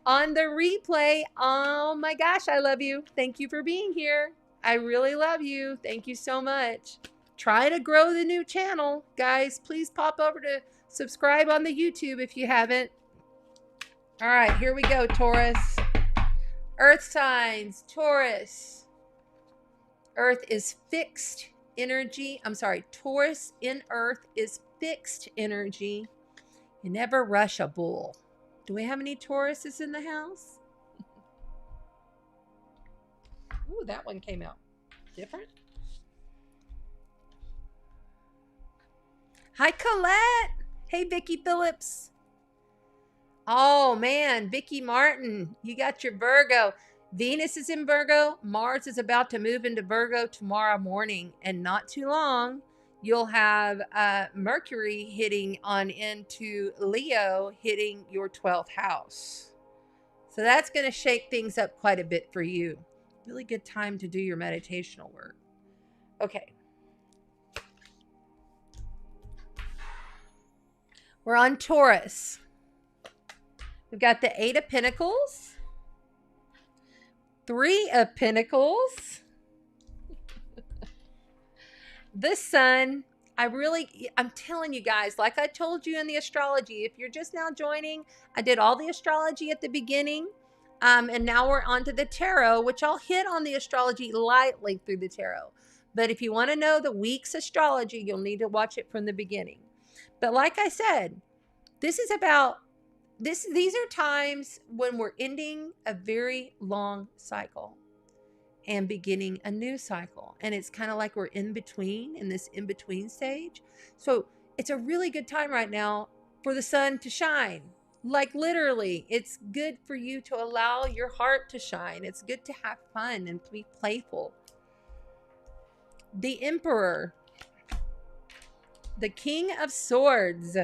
on the replay. Oh my gosh, I love you. Thank you for being here. I really love you. Thank you so much. Try to grow the new channel. Guys, please pop over to subscribe on the YouTube if you haven't. All right, here we go, Taurus. Earth signs, Taurus. Earth is fixed energy. I'm sorry, Taurus in Earth is fixed energy. You never rush a bull. Do we have any Tauruses in the house? Ooh, that one came out different. Hi, Colette. Hey, Vicki Phillips. Oh, man, Vicki Martin, you got your Virgo. Venus is in Virgo. Mars is about to move into Virgo tomorrow morning. And not too long, you'll have Mercury hitting on into Leo, hitting your 12th house. So that's going to shake things up quite a bit for you. Really good time to do your meditational work. Okay. We're on Taurus. We've got the 8 of Pentacles, 3 of Pentacles, the Sun. I'm telling you guys, like I told you in the astrology, if you're just now joining, I did all the astrology at the beginning. And now we're on to the tarot, which I'll hit on the astrology lightly through the tarot. But if you want to know the week's astrology, you'll need to watch it from the beginning. But like I said, this is about these are times when we're ending a very long cycle and beginning a new cycle. And it's kind of like we're in this in-between stage. So it's a really good time right now for the sun to shine. Like literally, it's good for you to allow your heart to shine. It's good to have fun and to be playful. The Emperor, the King of Swords.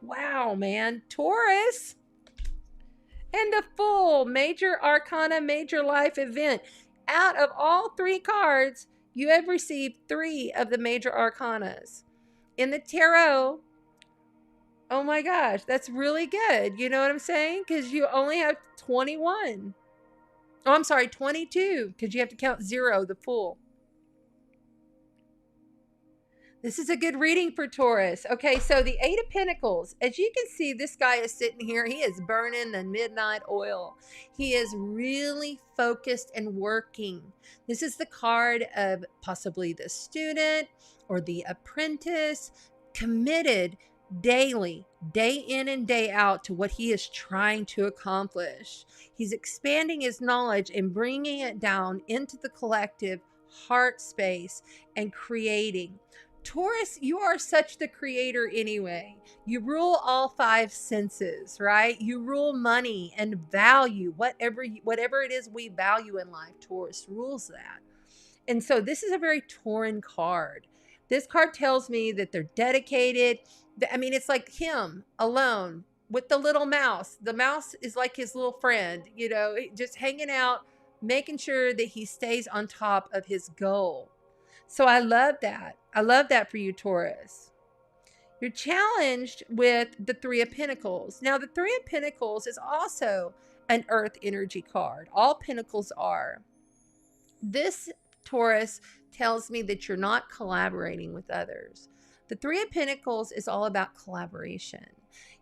Wow, man. Taurus. And the Fool, major arcana, major life event. Out of all 3 cards, you have received 3 of the major arcanas. In the tarot, oh my gosh, that's really good. You know what I'm saying? Because you only have 21. Oh, I'm sorry, 22, because you have to count 0, the Fool. This is a good reading for Taurus. Okay, so the 8 of Pentacles. As you can see, this guy is sitting here. He is burning the midnight oil. He is really focused and working. This is the card of possibly the student or the apprentice, committed daily, day in and day out, to what he is trying to accomplish. He's expanding his knowledge and bringing it down into the collective heart space and creating. Taurus, you are such the creator anyway. You rule all 5 senses, right? You rule money and value, whatever it is we value in life. Taurus rules that. And so this is a very Tauran card. This card tells me that they're dedicated. I mean, it's like him alone with the little mouse. The mouse is like his little friend, you know, just hanging out, making sure that he stays on top of his goal. So I love that. I love that for you, Taurus. You're challenged with the 3 of Pentacles. Now, the 3 of Pentacles is also an earth energy card. All Pentacles are. This, Taurus, tells me that you're not collaborating with others. The 3 of Pentacles is all about collaboration.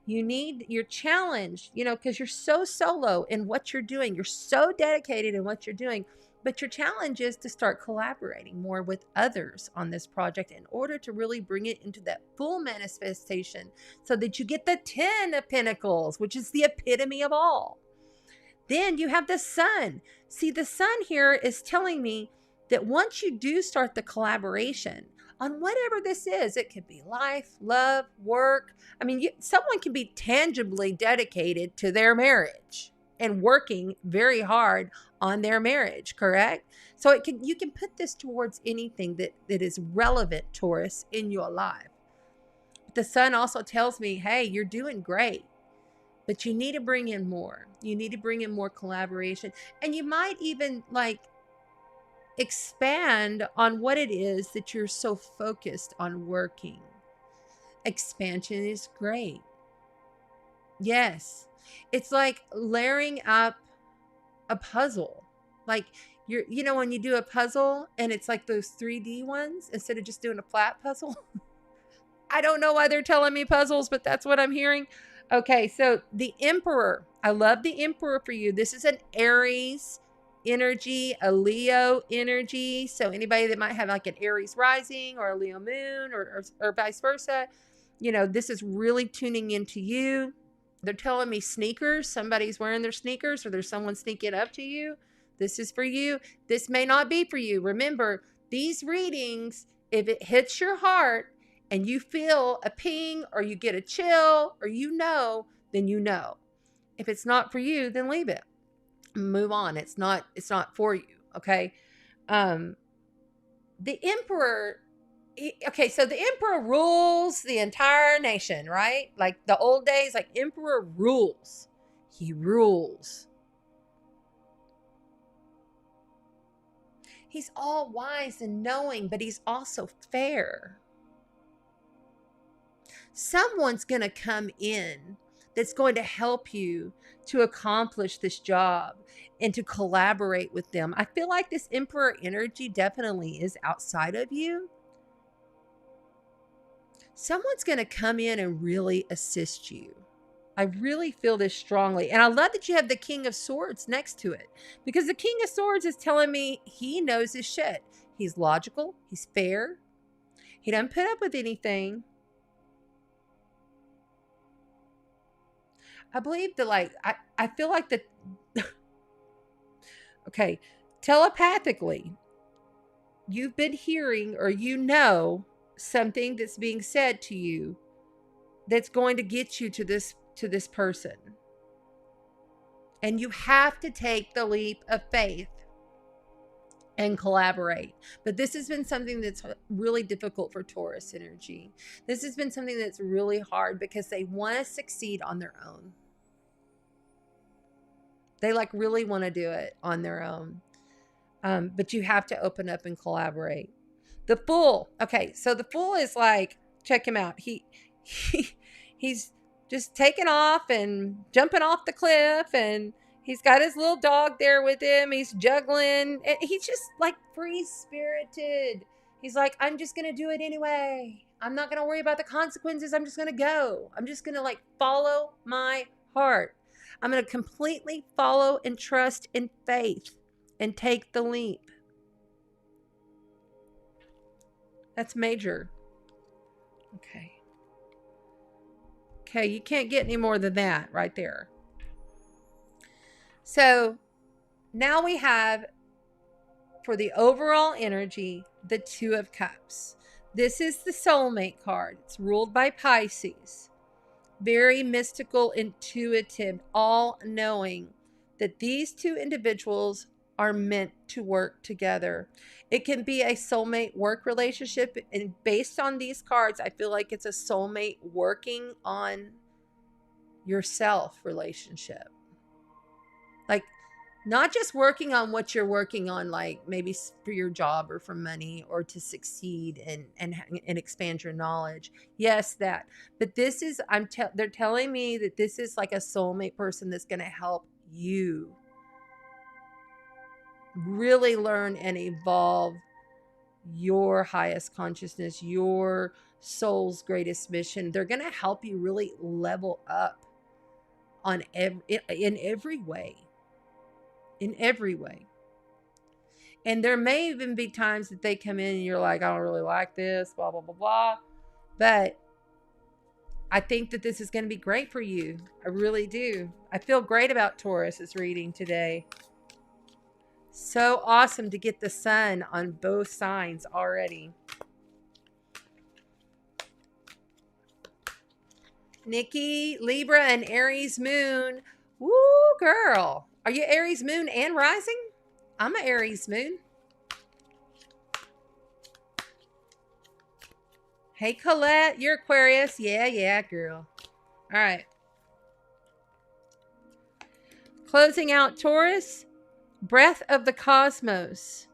You're challenged, you know, because you're so solo in what you're doing. You're so dedicated in what you're doing. But your challenge is to start collaborating more with others on this project in order to really bring it into that full manifestation so that you get the 10 of Pentacles, which is the epitome of all. Then you have the Sun. See, the Sun here is telling me that once you do start the collaboration on whatever this is, it could be life, love, work. I mean, someone can be tangibly dedicated to their marriage and working very hard on their marriage, correct? So you can put this towards anything that is relevant, Taurus, in your life. The sun also tells me, hey, you're doing great, but you need to bring in more. You need to bring in more collaboration. And you might even like expand on what it is that you're so focused on working. Expansion is great. Yes. It's like layering up a puzzle. Like you know, when you do a puzzle and it's like those 3D ones instead of just doing a flat puzzle. I don't know why they're telling me puzzles, but that's what I'm hearing. Okay, so the Emperor. I love the Emperor for you. This is an Aries energy, a Leo energy. So anybody that might have like an Aries rising or a Leo moon or vice versa, you know, this is really tuning into you. They're telling me sneakers. Somebody's wearing their sneakers or there's someone sneaking up to you. This is for you. This may not be for you. Remember, these readings, if it hits your heart, and you feel a ping or you get a chill or you know, then you know. If it's not for you, then leave it. Move on. It's not for you. Okay. The Emperor. Okay. So the Emperor rules the entire nation, right? Like the old days, like Emperor rules. He rules. He's all wise and knowing, but he's also fair. Someone's going to come in that's going to help you to accomplish this job and to collaborate with them. I feel like this Emperor energy definitely is outside of you. Someone's going to come in and really assist you. I really feel this strongly. And I love that you have the King of Swords next to it, because the King of Swords is telling me he knows his shit. He's logical. He's fair. He doesn't put up with anything. I believe that, like, I feel like that, okay, telepathically, you've been hearing or you know something that's being said to you that's going to get you to this person. And you have to take the leap of faith and collaborate. But this has been something that's really difficult for Taurus energy. This has been something that's really hard because they want to succeed on their own. They like really want to do it on their own. But you have to open up and collaborate. The Fool. Okay, so the Fool is like, check him out. He's just taking off and jumping off the cliff, and he's got his little dog there with him. He's juggling. And he's just like free-spirited. He's like, I'm just going to do it anyway. I'm not going to worry about the consequences. I'm just going to go. I'm just going to like follow my heart. I'm going to completely follow and trust in faith and take the leap. That's major. Okay. Okay, you can't get any more than that right there. So now we have, for the overall energy, the Two of Cups. This is the soulmate card. It's ruled by Pisces. Very mystical, intuitive, all-knowing, that these two individuals are meant to work together. It can be a soulmate work relationship, and based on these cards, I feel like it's a soulmate working on yourself relationship. Like, not just working on what you're working on, like maybe for your job or for money or to succeed and expand your knowledge. Yes, that. But this is, they're telling me that this is like a soulmate person that's going to help you really learn and evolve your highest consciousness, your soul's greatest mission. They're going to help you really level up in every way. In every way. And there may even be times that they come in and you're like, I don't really like this, blah, blah, blah, blah. But I think that this is going to be great for you. I really do. I feel great about Taurus's reading today. So awesome to get the sun on both signs already. Nikki, Libra and Aries moon. Woo, girl. Are you Aries moon and rising? I'm an Aries moon. Hey, Colette, you're Aquarius. Yeah, girl. All right. Closing out Taurus. Breath of the cosmos.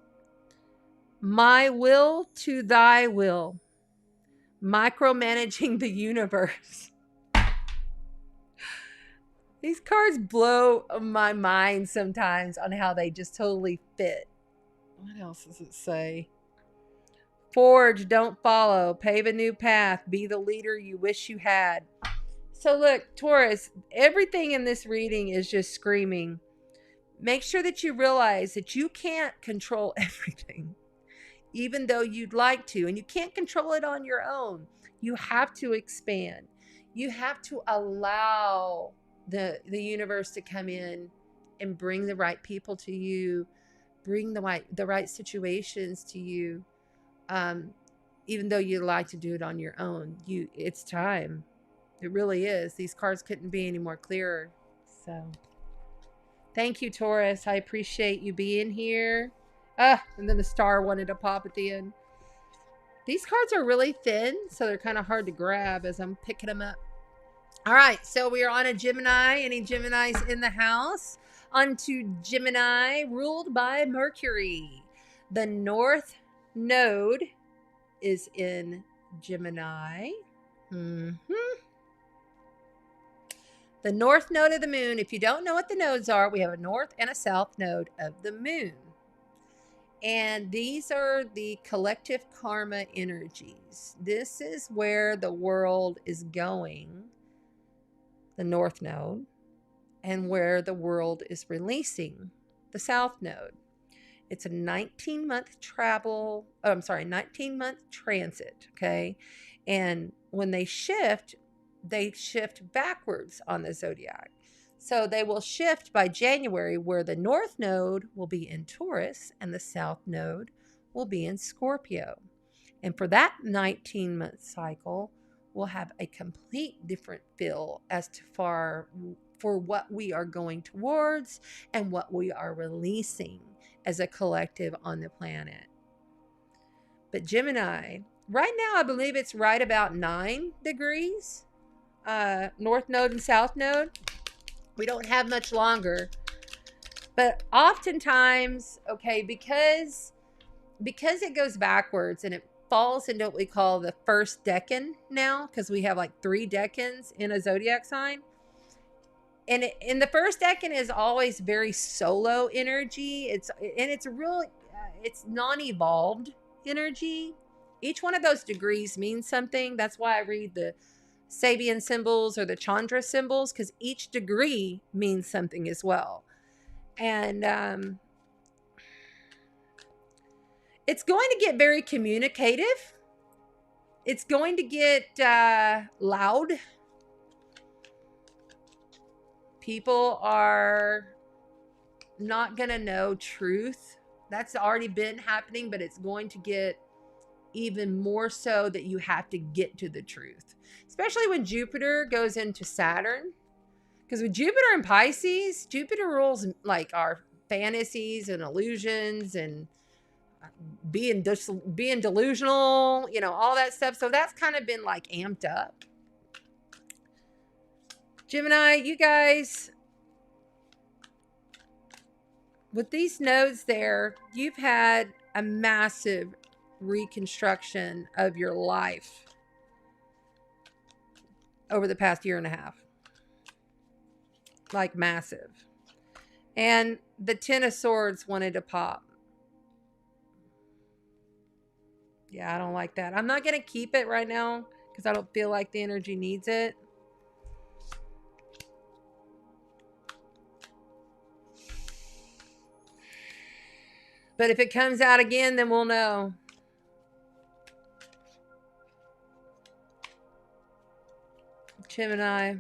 My will to thy will. Micromanaging the universe. These cards blow my mind sometimes on how they just totally fit. What else does it say? Forge, don't follow. Pave a new path. Be the leader you wish you had. So look, Taurus, everything in this reading is just screaming. Make sure that you realize that you can't control everything, even though you'd like to, and you can't control it on your own. You have to expand. You have to allow the universe to come in and bring the right people to you, bring the right situations to you. Even though you'd like to do it on your own, it's time. It really is. These cards couldn't be any more clearer. So thank you, Taurus. I appreciate you being here. And then the star wanted to pop at the end. These cards are really thin, so they're kind of hard to grab as I'm picking them up. All right, so we are on a Gemini. Any Geminis in the house? On to Gemini, ruled by Mercury. The North Node is in Gemini. The North Node of the Moon. If you don't know what the nodes are, we have a North and a South Node of the Moon. And these are the collective karma energies. This is where the world is going, the North Node, and where the world is releasing, the South Node. It's a 19-month 19-month transit, okay? And when they shift backwards on the zodiac. So they will shift by January, where the North Node will be in Taurus and the South Node will be in Scorpio. And for that 19-month cycle, we'll have a complete different feel as to for what we are going towards and what we are releasing as a collective on the planet. But Gemini, right now I believe it's right about 9 degrees, North Node and South Node. We don't have much longer. But oftentimes, okay, because it goes backwards and it falls into what we call the first decan now, because we have like 3 decans in a zodiac sign. And in the first decan is always very solo energy. It's non-evolved energy. Each one of those degrees means something. That's why I read the Sabian symbols or the Chandra symbols, because each degree means something as well. And it's going to get very communicative. It's going to get loud. People are not going to know truth. That's already been happening, but it's going to get even more so that you have to get to the truth. Especially when Jupiter goes into Saturn. Because with Jupiter in Pisces, Jupiter rules like our fantasies and illusions and being delusional, all that stuff. So that's kind of been like amped up. Gemini, you guys, with these nodes there, you've had a massive reconstruction of your life over the past year and a half. Like massive. And the Ten of Swords wanted to pop. Yeah, I don't like that. I'm not going to keep it right now because I don't feel like the energy needs it. But if it comes out again, then we'll know. Gemini.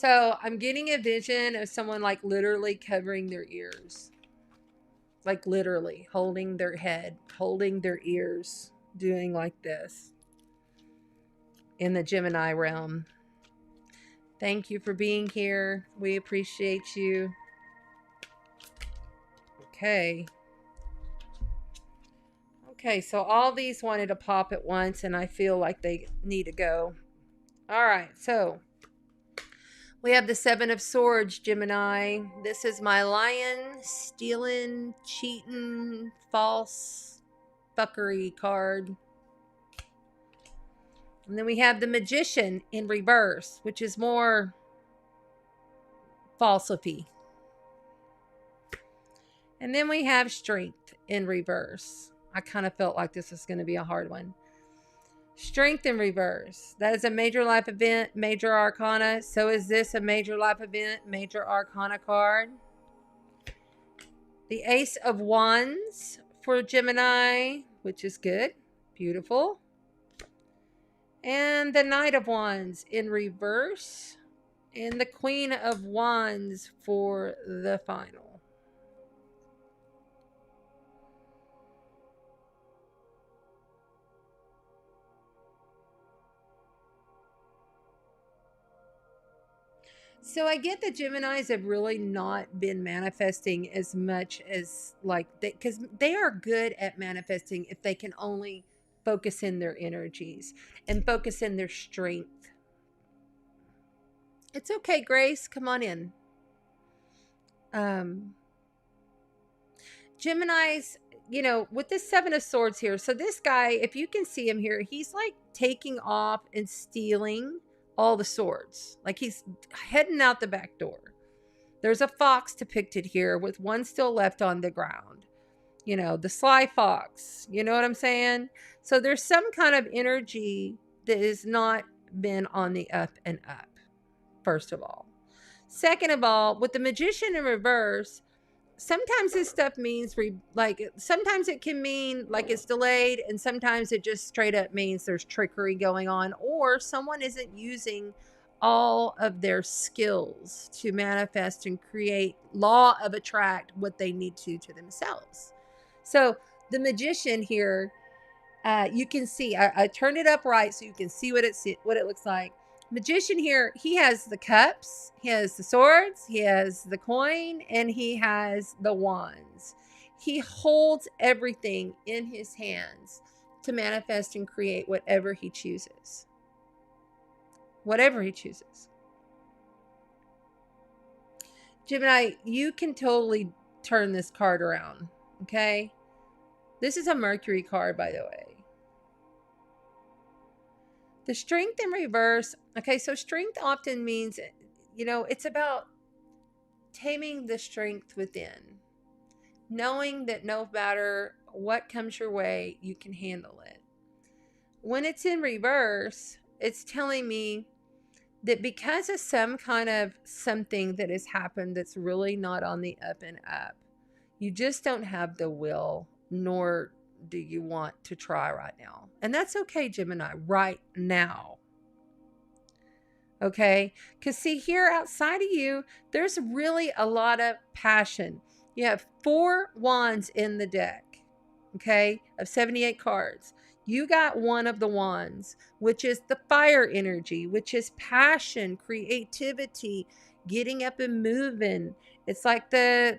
So I'm getting a vision of someone like literally covering their ears. Like literally holding their head, holding their ears, doing like this in the Gemini realm. Thank you for being here. We appreciate you. Okay. Okay, so all these wanted to pop at once, and I feel like they need to go. All right, so we have the Seven of Swords, Gemini. This is my lion, stealing, cheating, false, fuckery card. And then we have the Magician in reverse, which is more falsity. And then we have Strength in reverse. I kind of felt like this was going to be a hard one. Strength in reverse. That is a major life event, major arcana. So is this a major life event, major arcana card. The Ace of Wands for Gemini, which is good. Beautiful. And the Knight of Wands in reverse. And the Queen of Wands for the final. So I get that Geminis have really not been manifesting as much as like because they are good at manifesting if they can only focus in their energies and focus in their strength. It's okay, Grace. Come on in. Geminis, you know, with this Seven of Swords here. So this guy, if you can see him here, he's like taking off and stealing all the swords. Like he's heading out the back door. There's a fox depicted here with one still left on the ground. You know, the sly fox. You know what I'm saying? So there's some kind of energy that has not been on the up and up, first of all. Second of all, with the Magician in reverse, sometimes this stuff means sometimes it can mean like it's delayed, and sometimes it just straight up means there's trickery going on, or someone isn't using all of their skills to manifest and create law of attract what they need to themselves. So the Magician here, you can see I turned it up right so you can see what it looks like. Magician here, he has the cups, he has the swords, he has the coin, and he has the wands. He holds everything in his hands to manifest and create whatever he chooses. Whatever he chooses. Gemini, you can totally turn this card around, okay? This is a Mercury card, by the way. The Strength in reverse. Okay, so strength often means, you know, it's about taming the strength within. Knowing that no matter what comes your way, you can handle it. When it's in reverse, it's telling me that because of some kind of something that has happened that's really not on the up and up, you just don't have the will, nor do you want to try right now. And that's okay, Gemini, right now. Okay? Because see, here outside of you, there's really a lot of passion. You have 4 wands in the deck, okay, of 78 cards. You got one of the wands, which is the fire energy, which is passion, creativity, getting up and moving. It's like the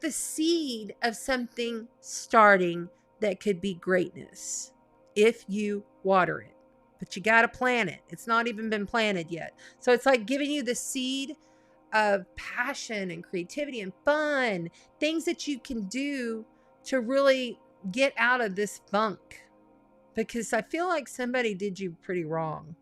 seed of something starting that could be greatness if you water it. But you got to plant it. It's not even been planted yet. So it's like giving you the seed of passion and creativity and fun, things that you can do to really get out of this funk. Because I feel like somebody did you pretty wrong.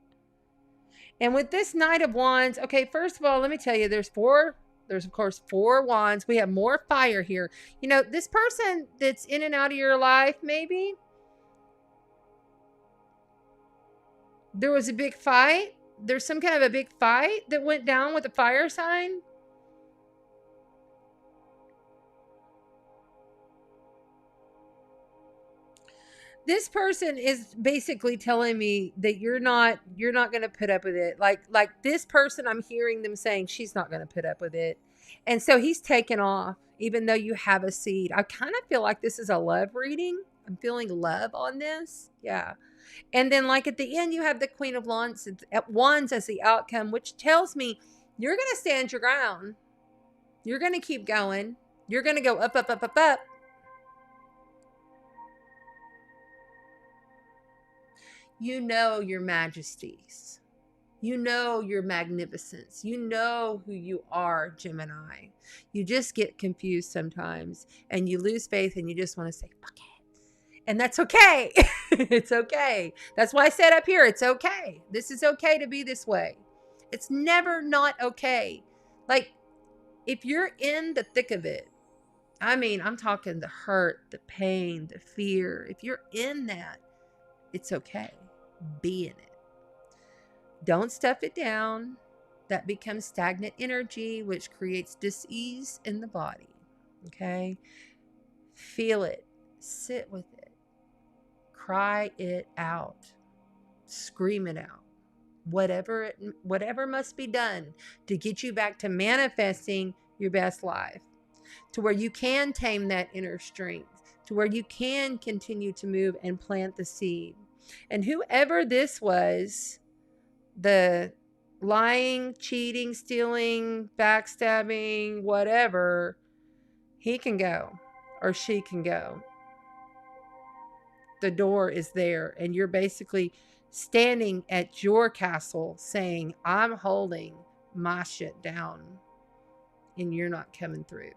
And with this Knight of Wands, okay, first of all, let me tell you, there's of course 4 wands. We have more fire here. You know, this person that's in and out of your life, maybe there was a big fight. There's some kind of a big fight that went down with a fire sign. This person is basically telling me that you're not going to put up with it. Like this person, I'm hearing them saying she's not going to put up with it. And so he's taken off, even though you have a seed. I kind of feel like this is a love reading. I'm feeling love on this. Yeah. And then like at the end, you have the Queen of Wands as the outcome, which tells me you're going to stand your ground. You're going to keep going. You're going to go up, up, up, up, up. You know your majesties. You know your magnificence. You know who you are, Gemini. You just get confused sometimes and you lose faith and you just want to say, fuck it. And that's okay. It's okay. That's why I said up here, it's okay. This is okay to be this way. It's never not okay. Like, if you're in the thick of it, I mean, I'm talking the hurt, the pain, the fear. If you're in that, it's okay. Be in it. Don't stuff it down. That becomes stagnant energy, which creates dis-ease in the body. Okay? Feel it. Sit with it. Cry it out. Scream it out. Whatever must be done to get you back to manifesting your best life, to where you can tame that inner strength, to where you can continue to move and plant the seed. And whoever this was, the lying, cheating, stealing, backstabbing, whatever, he can go or she can go. The door is there, and you're basically standing at your castle saying, I'm holding my shit down and you're not coming through.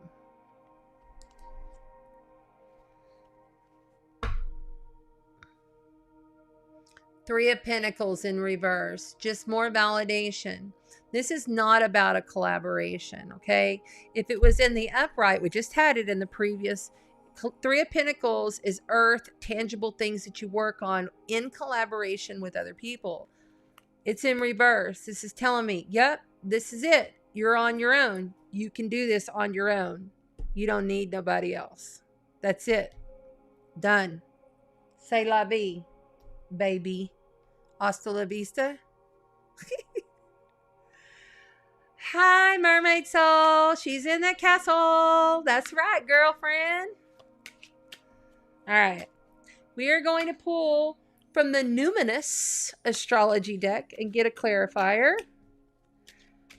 Three of Pentacles in reverse, just more validation. This is not about a collaboration, okay? If it was in the upright, we just had it in the previous. Three of Pentacles is earth, tangible things that you work on in collaboration with other people. It's in reverse. This is telling me, yep, this is it. You're on your own. You can do this on your own. You don't need nobody else. That's it. Done. C'est la vie, baby. Hasta la vista. Hi, mermaid soul. She's in that castle. That's right, girlfriend. All right. We are going to pull from the Numinous astrology deck and get a clarifier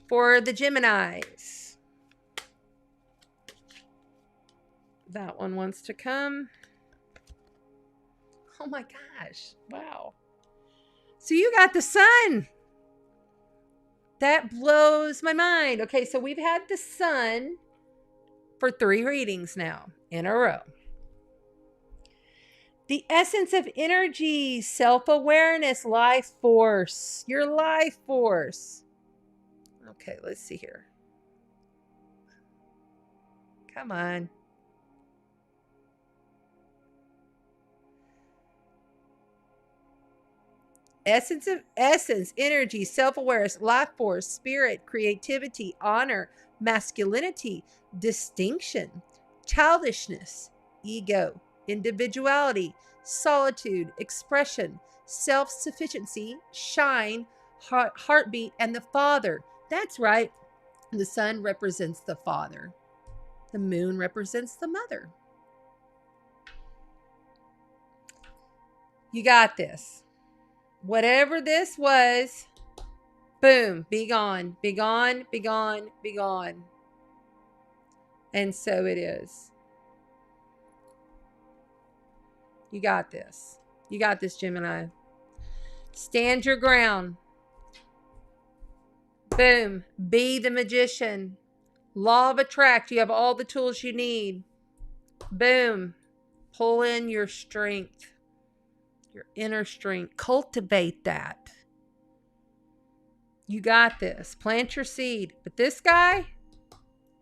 for the Geminis. That one wants to come. Oh my gosh. Wow. So you got the sun. That blows my mind. Okay, so we've had the sun for 3 readings now in a row. The essence of energy, self-awareness, life force. Your life force. Okay, let's see here. Come on. Essence, energy, self-awareness, life force, spirit, creativity, honor, masculinity, distinction, childishness, ego, individuality, solitude, expression, self-sufficiency, shine, heartbeat, and the Father. That's right. The sun represents the Father. The moon represents the Mother. You got this. Whatever this was, boom, be gone, be gone, be gone, be gone. And so it is. You got this. You got this, Gemini. Stand your ground. Boom. Be the magician. Law of attract. You have all the tools you need. Boom. Pull in your strength. Your inner strength. Cultivate that. You got this. Plant your seed. But this guy,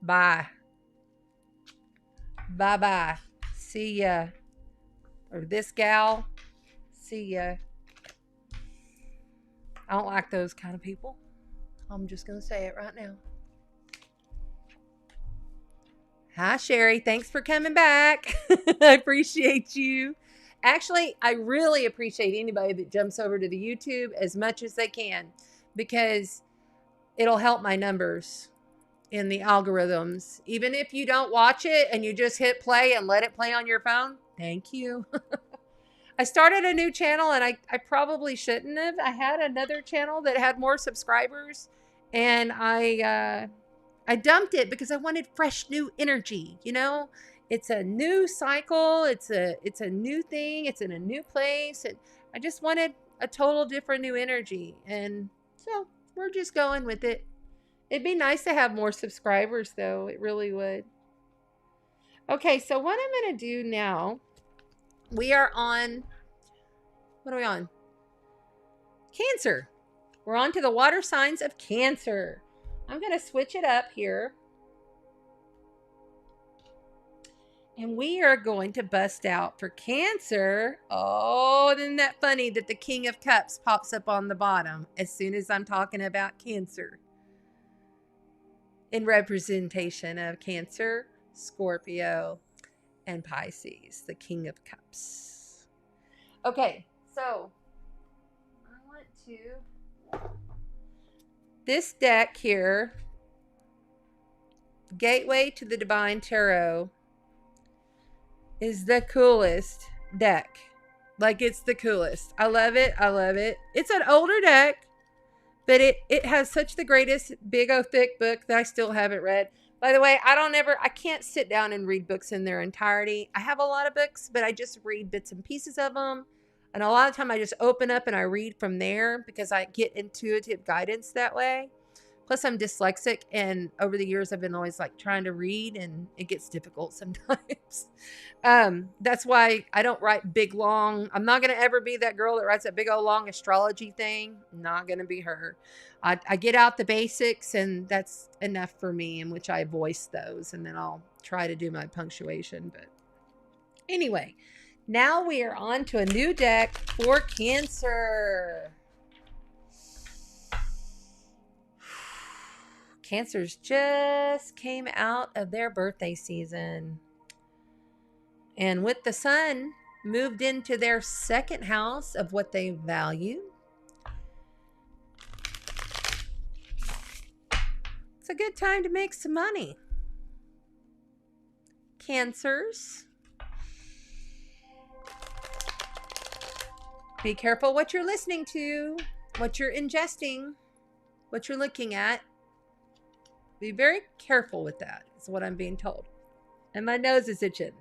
bye. Bye-bye. See ya. Or this gal, see ya. I don't like those kind of people. I'm just going to say it right now. Hi, Sherry. Thanks for coming back. I appreciate you. Actually, I really appreciate anybody that jumps over to the YouTube as much as they can, because it'll help my numbers in the algorithms. Even if you don't watch it and you just hit play and let it play on your phone, thank you. I started a new channel, and I probably shouldn't have. I had another channel that had more subscribers, and I dumped it because I wanted fresh new energy. You know, it's a new cycle. It's a new thing. It's in a new place, and I just wanted a total different new energy. And so we're just going with it. It'd be nice to have more subscribers, though. It really would. Okay, so what I'm going to do now, we are on, what are we on? Cancer. We're on to the water signs of Cancer. I'm going to switch it up here. And we are going to bust out for Cancer. Oh, isn't that funny that the King of Cups pops up on the bottom as soon as I'm talking about Cancer? In representation of Cancer, Scorpio, and Pisces, the King of Cups. Okay, so I want to... This deck here, Gateway to the Divine Tarot, is the coolest deck. Like, it's the coolest. I love it. I love it. It's an older deck, but it has such the greatest big old thick book that I still haven't read. By the way, I can't sit down and read books in their entirety. I have a lot of books, but I just read bits and pieces of them. And a lot of time I just open up and I read from there because I get intuitive guidance that way. Plus I'm dyslexic, and over the years I've been always like trying to read, and it gets difficult sometimes. That's why I don't write big, long. I'm not going to ever be that girl that writes that big old long astrology thing. Not going to be her. I get out the basics, and that's enough for me, in which I voice those, and then I'll try to do my punctuation. But anyway, now we are on to a new deck for Cancer. Cancers just came out of their birthday season. And with the sun, moved into their second house of what they value. It's a good time to make some money. Cancers. Be careful what you're listening to, what you're ingesting, what you're looking at. Be very careful with that, is what I'm being told. And my nose is itching.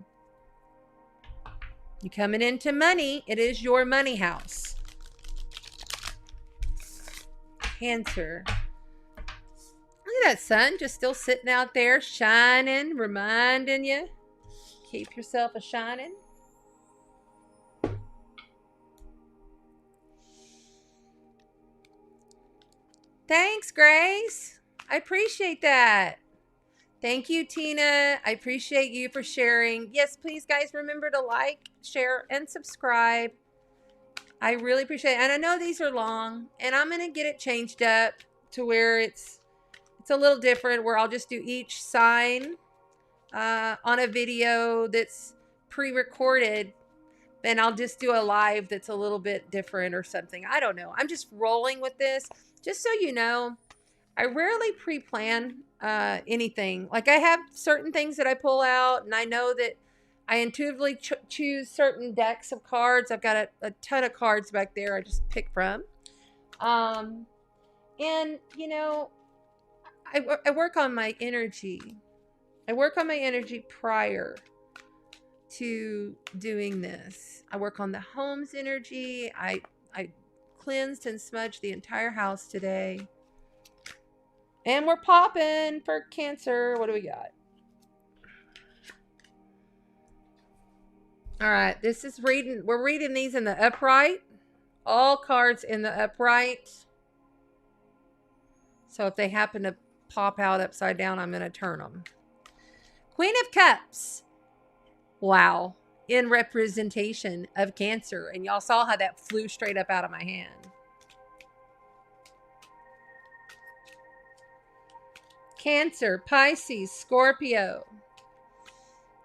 You coming into money, it is your money house. Cancer. Look at that sun, just still sitting out there, shining, reminding you. Keep yourself a shining. Thanks, Grace. I appreciate that. Thank you, Tina. I appreciate you for sharing. Yes, please, guys, remember to like, share, and subscribe. I really appreciate it. And I know these are long, and I'm going to get it changed up to where it's a little different, where I'll just do each sign on a video that's pre-recorded, and I'll just do a live that's a little bit different or something. I don't know. I'm just rolling with this. Just so you know, I rarely pre-plan anything. Like, I have certain things that I pull out, and I know that I intuitively choose certain decks of cards. I've got a ton of cards back there I just pick from. And, you know, I work on my energy. I work on my energy prior to doing this. I work on the home's energy. I cleansed and smudged the entire house today. And we're popping for Cancer. What do we got? All right, this is reading. We're reading these in the upright. All cards in the upright. So if they happen to pop out upside down, I'm going to turn them. Queen of Cups. Wow. In representation of Cancer. And y'all saw how that flew straight up out of my hand. Cancer, Pisces, Scorpio.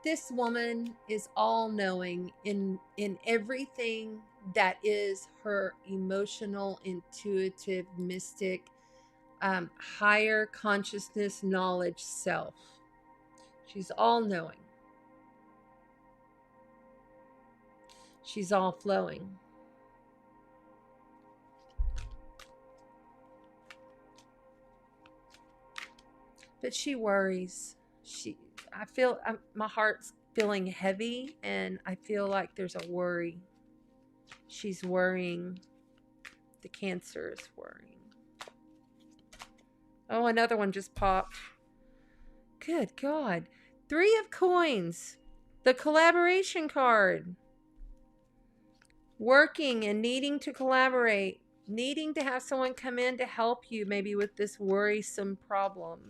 This woman is all-knowing in everything that is her emotional, intuitive, mystic, higher consciousness, knowledge self. She's all-knowing. She's all-flowing. But she worries. I feel my heart's feeling heavy, and I feel like there's a worry. She's worrying. The Cancer is worrying. Oh, another one just popped. Good God. 3 of Coins. The collaboration card. Working and needing to collaborate. Needing to have someone come in to help you maybe with this worrisome problem.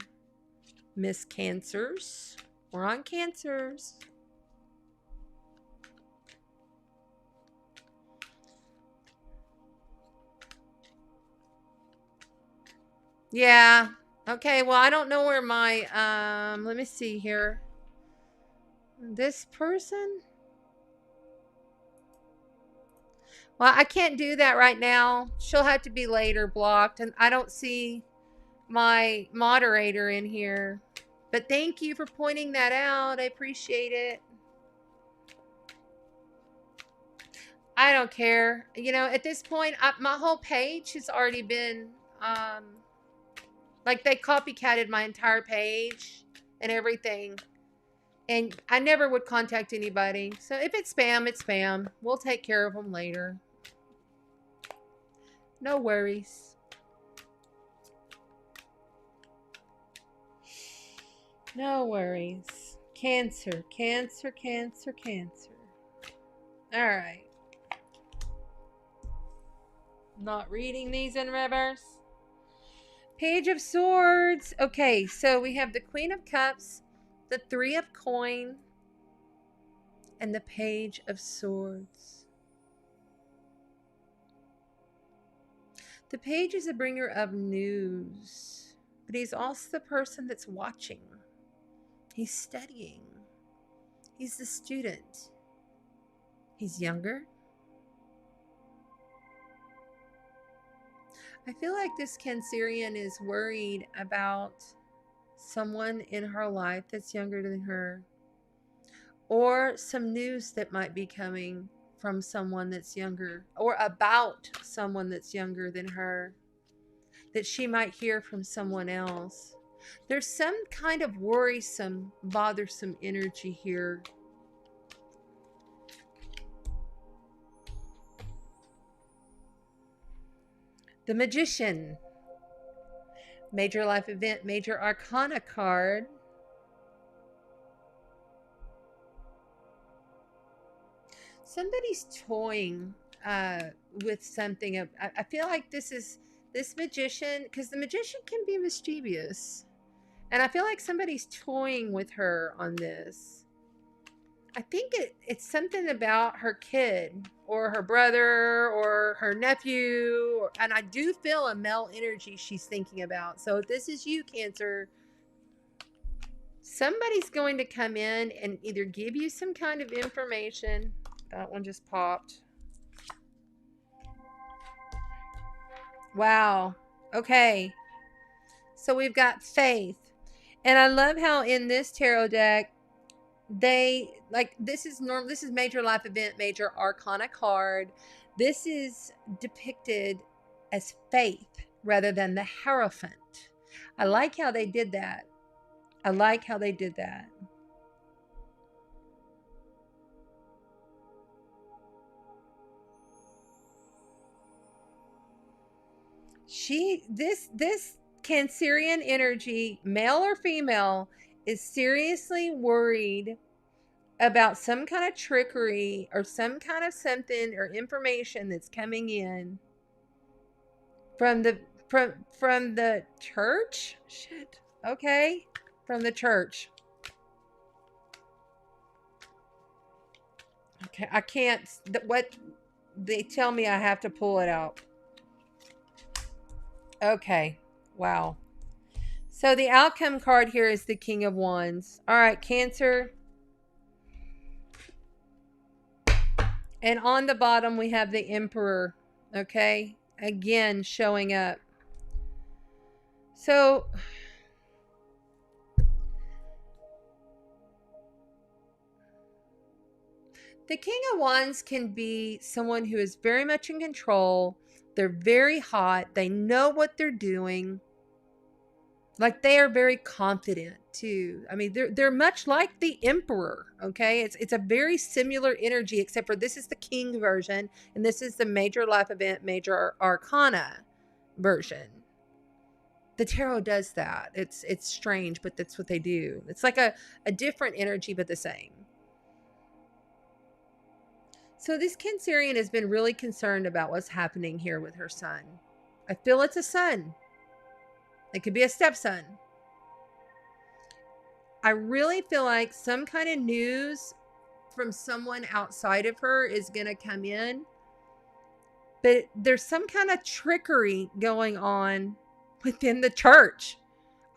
Miss Cancers. We're on Cancers. Yeah. Okay, well, I don't know where my, let me see here. This person? Well, I can't do that right now. She'll have to be later blocked, and I don't see my moderator in here. But thank you for pointing that out. I appreciate it. I don't care. You know, at this point, my whole page has already been, like, they copycatted my entire page and everything. And I never would contact anybody. So if it's spam, it's spam. We'll take care of them later. No worries. No worries. Cancer, Cancer, Cancer, Cancer. All right. Not reading these in reverse. Page of Swords. Okay, so we have the Queen of Cups, the 3 of Coins, and the Page of Swords. The Page is a bringer of news, but he's also the person that's watching. He's studying. He's the student. He's younger. I feel like this Cancerian is worried about someone in her life that's younger than her, or some news that might be coming from someone that's younger, or about someone that's younger than her, that she might hear from someone else. There's some kind of worrisome, bothersome energy here. The Magician. Major life event, major arcana card. Somebody's toying with something. I feel like this magician, because the magician can be mischievous. And I feel like somebody's toying with her on this. I think it's something about her kid or her brother or her nephew. And I do feel a male energy she's thinking about. So if this is you, Cancer, somebody's going to come in and either give you some kind of information. That one just popped. Wow. Okay. So we've got faith. And I love how in this tarot deck, they, like, this is major life event, major arcana card. This is depicted as faith rather than the Hierophant. I like how they did that. I like how they did that. This Cancerian energy, male or female, is seriously worried about some kind of trickery or some kind of something or information that's coming in from the church. Shit. Okay. From the church. Okay, I can't. What they tell me, I have to pull it out. Okay. Wow. So the outcome card here is the King of Wands. All right, Cancer. And on the bottom, we have the Emperor, okay? Again, showing up. So, the King of Wands can be someone who is very much in control. They're very hot. They know what they're doing. Like, they are very confident too. I mean, they're much like the Emperor, okay? It's a very similar energy, except for this is the King version, and this is the major life event, major arcana version. The tarot does that. It's strange, but that's what they do. It's like a different energy, but the same. So this Cancerian has been really concerned about what's happening here with her son. I feel it's a son. It could be a stepson. I really feel like some kind of news from someone outside of her is going to come in. But there's some kind of trickery going on within the church.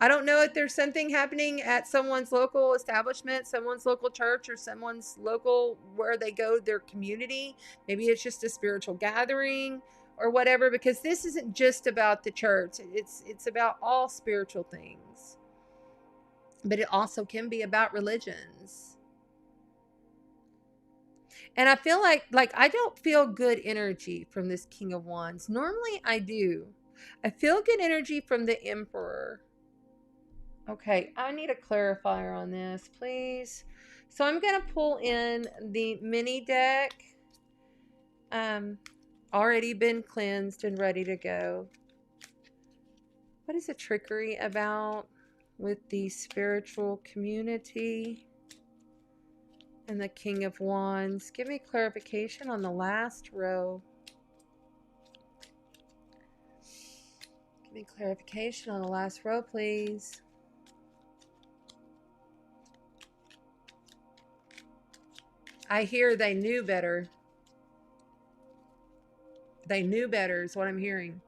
I don't know if there's something happening at someone's local establishment, someone's local church, or someone's local where they go, their community. Maybe it's just a spiritual gathering or whatever, because this isn't just about the church. It's about all spiritual things. But it also can be about religions. And I feel like I don't feel good energy from this King of Wands. Normally I do. I feel good energy from the Emperor. Okay, I need a clarifier on this, please. So I'm going to pull in the mini deck. Already been cleansed and ready to go. What is the trickery about with the spiritual community and the King of Wands? Give me clarification on the last row. Give me clarification on the last row, please. I hear they knew better. They knew better is what I'm hearing.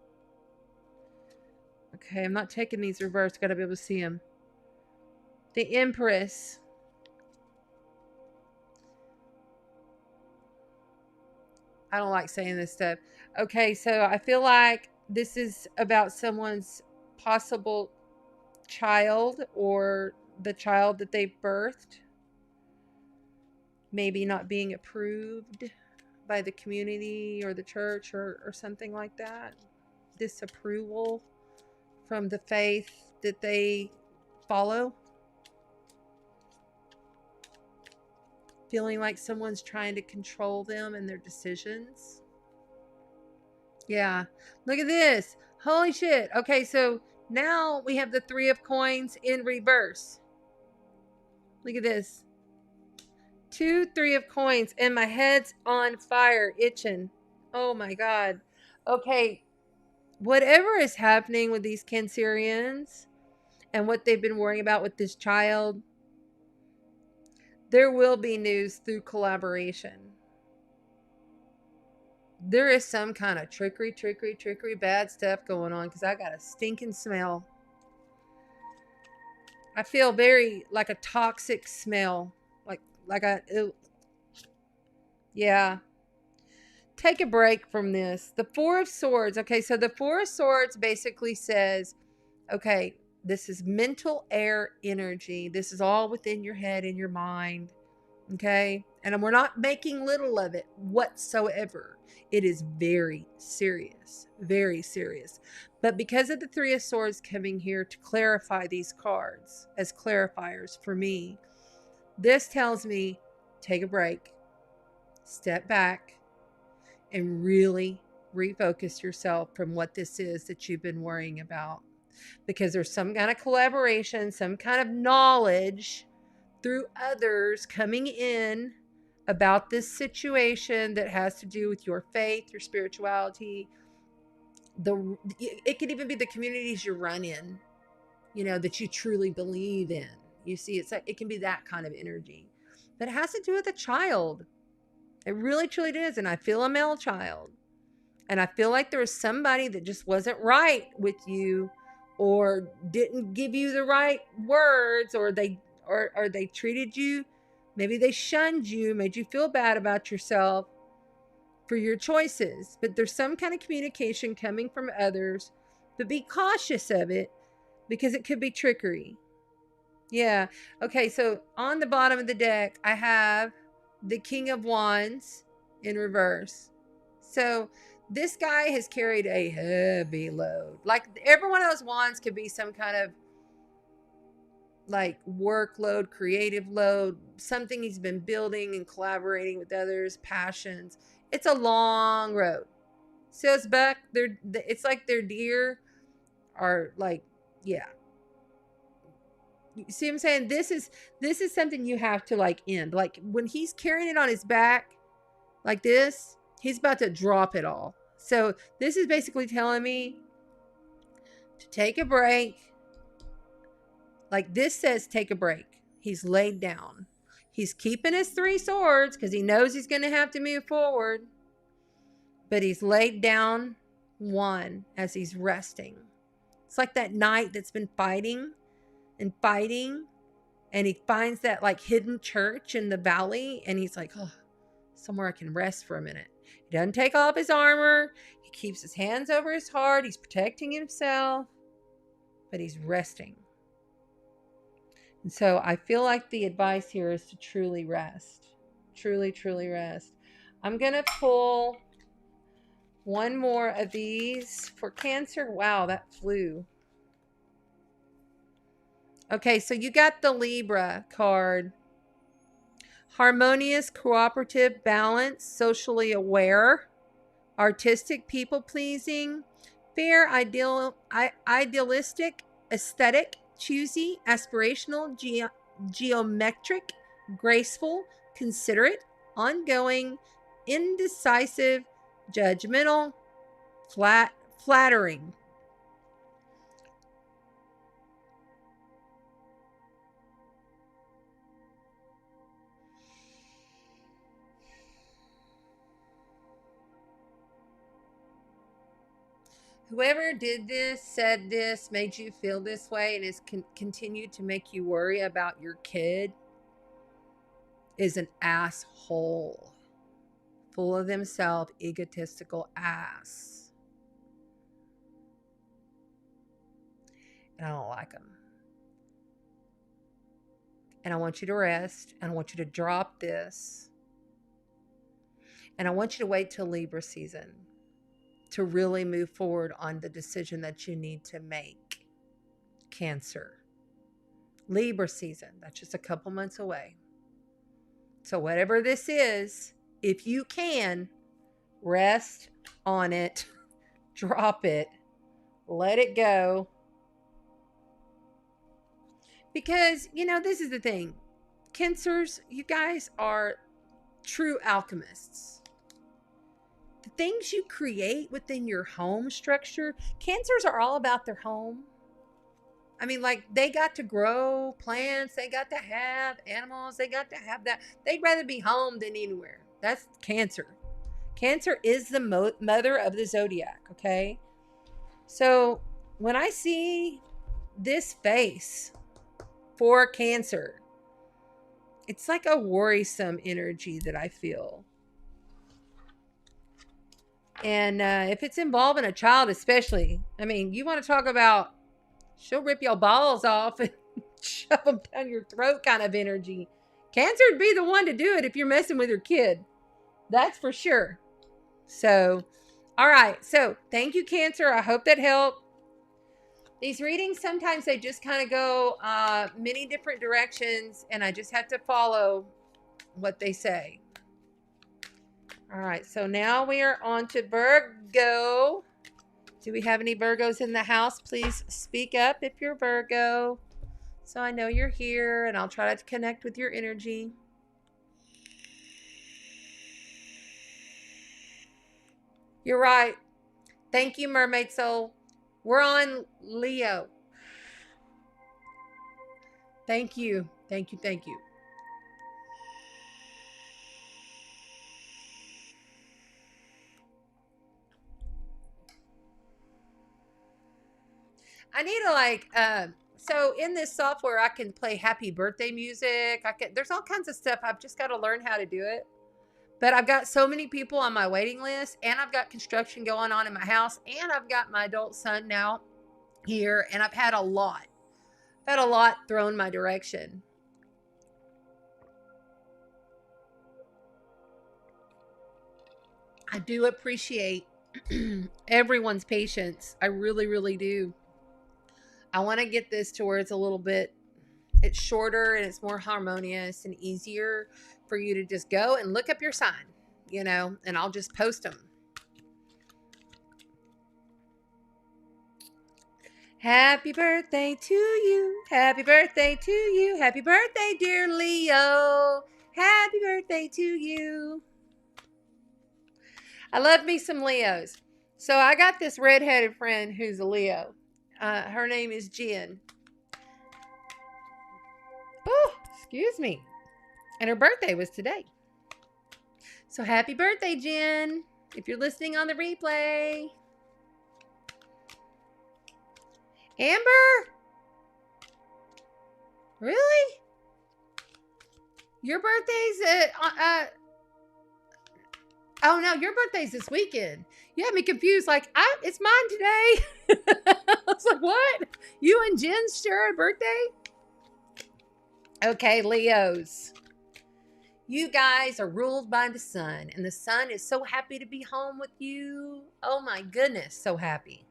Okay, I'm not taking these reverse. Got to be able to see them. The Empress. I don't like saying this stuff. Okay, so I feel like this is about someone's possible child or the child that they birthed. Maybe not being approved by the community or the church or something like that. Disapproval from the faith that they follow. Feeling like someone's trying to control them and their decisions. Yeah, look at this. Holy shit. Okay, so now we have the Three of Coins in reverse. Look at this. 2, 3 of Coins, and my head's on fire, itching. Oh my God. Okay, whatever is happening with these Cancerians and what they've been worrying about with this child, there will be news through collaboration. There is some kind of trickery, bad stuff going on, because I got a stinking smell. I feel very like a toxic smell. Yeah. Take a break from this. The Four of Swords. Okay, so the Four of Swords basically says, okay, this is mental air energy. This is all within your head and your mind. Okay? And we're not making little of it whatsoever. It is very serious. Very serious. But because of the Three of Swords coming here to clarify these cards as clarifiers for me, this tells me take a break, step back, and really refocus yourself from what this is that you've been worrying about. Because there's some kind of collaboration, some kind of knowledge through others coming in about this situation that has to do with your faith, your spirituality. It could even be the communities you run in, that you truly believe in. You see, it's like it can be that kind of energy. But it has to do with a child. It really, truly does. And I feel a male child. And I feel like there was somebody that just wasn't right with you, or didn't give you the right words, or they treated you, maybe they shunned you, made you feel bad about yourself. for your choices, but there's some kind of communication coming from others, but be cautious of it because it could be trickery. Yeah. Okay, so on the bottom of the deck, I have the King of Wands in reverse. So this guy has carried a heavy load. Like every one of those wands could be some kind of like workload, creative load, something he's been building and collaborating with others, passions. It's a long road. Says Buck, it's like their deer are like, yeah. You see what I'm saying? This is something you have to like end. Like when he's carrying it on his back like this, he's about to drop it all. So this is basically telling me to take a break. Like this says take a break. He's laid down. He's keeping his 3 swords because he knows he's going to have to move forward. But he's laid down 1 as he's resting. It's like that knight that's been fighting and fighting. And he finds that like hidden church in the valley. And he's like, oh, somewhere I can rest for a minute. He doesn't take off his armor. He keeps his hands over his heart. He's protecting himself. But he's resting. And so I feel like the advice here is to truly rest. Truly, truly rest. I'm going to pull one more of these for Cancer. Wow, that flew. Okay, so you got the Libra card. Harmonious, cooperative, balanced, socially aware, artistic, people-pleasing, fair, idealistic, aesthetic, choosy, aspirational, geometric, graceful, considerate, ongoing, indecisive, judgmental, flattering. Whoever did this, said this, made you feel this way, and has continued to make you worry about your kid is an asshole. Full of themselves, egotistical ass. And I don't like them. And I want you to rest. And I want you to drop this. And I want you to wait till Libra season to really move forward on the decision that you need to make. Cancer. Libra season. That's just a couple months away. So whatever this is, if you can, rest on it. Drop it. Let it go. Because, you know, this is the thing. Cancers, you guys are true alchemists. The things you create within your home structure, Cancers are all about their home. I mean, like, they got to grow plants. They got to have animals. They got to have that. They'd rather be home than anywhere. That's Cancer. Cancer is the mother of the zodiac, okay? So when I see this face for Cancer, it's like a worrisome energy that I feel. And if it's involving a child especially, I mean, you want to talk about she'll rip your balls off and shove them down your throat kind of energy. Cancer would be the one to do it if you're messing with your kid. That's for sure. So, all right. So, thank you, Cancer. I hope that helped. These readings, sometimes they just kind of go many different directions, and I just have to follow what they say. All right, so now we are on to Virgo. Do we have any Virgos in the house? Please speak up if you're Virgo, so I know you're here, and I'll try to connect with your energy. You're right. Thank you, Mermaid Soul. We're on Leo. Thank you. Thank you. Thank you. I need to so in this software I can play happy birthday music. There's all kinds of stuff. I've just got to learn how to do it. But I've got so many people on my waiting list, and I've got construction going on in my house, and I've got my adult son now here, and I've had a lot thrown my direction. I do appreciate everyone's patience. I really, really do. I want to get this to where it's a little bit, it's shorter and it's more harmonious and easier for you to just go and look up your sign, you know, and I'll just post them. Happy birthday to you. Happy birthday to you. Happy birthday, dear Leo. Happy birthday to you. I love me some Leos. So I got this redheaded friend who's a Leo. Her name is Jen. Oh, excuse me. And her birthday was today. So happy birthday, Jen. If you're listening on the replay. Amber? Really? Your birthday's oh no, your birthday's this weekend. You had me confused. Like, it's mine today. I was like, what? You and Jen share a birthday? Okay, Leos. You guys are ruled by the sun, and the sun is so happy to be home with you. Oh my goodness, so happy.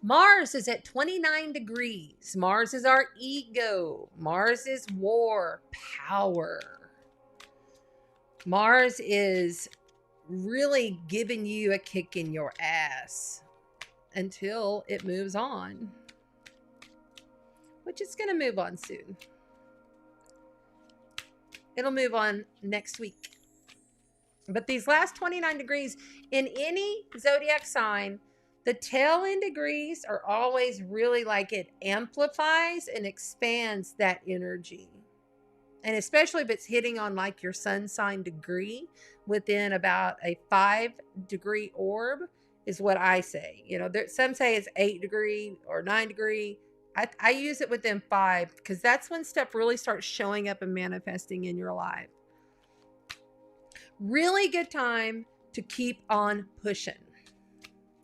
Mars is at 29 degrees. Mars is our ego. Mars is war, power. Mars is really giving you a kick in your ass until it moves on, which it's going to move on soon. It'll move on next week. But these last 29 degrees in any zodiac sign, the tail end degrees are always really like it amplifies and expands that energy. And especially if it's hitting on like your sun sign degree within about a 5-degree orb is what I say. You know, some say it's 8-degree or 9-degree. I use it within 5 because that's when stuff really starts showing up and manifesting in your life. Really good time to keep on pushing.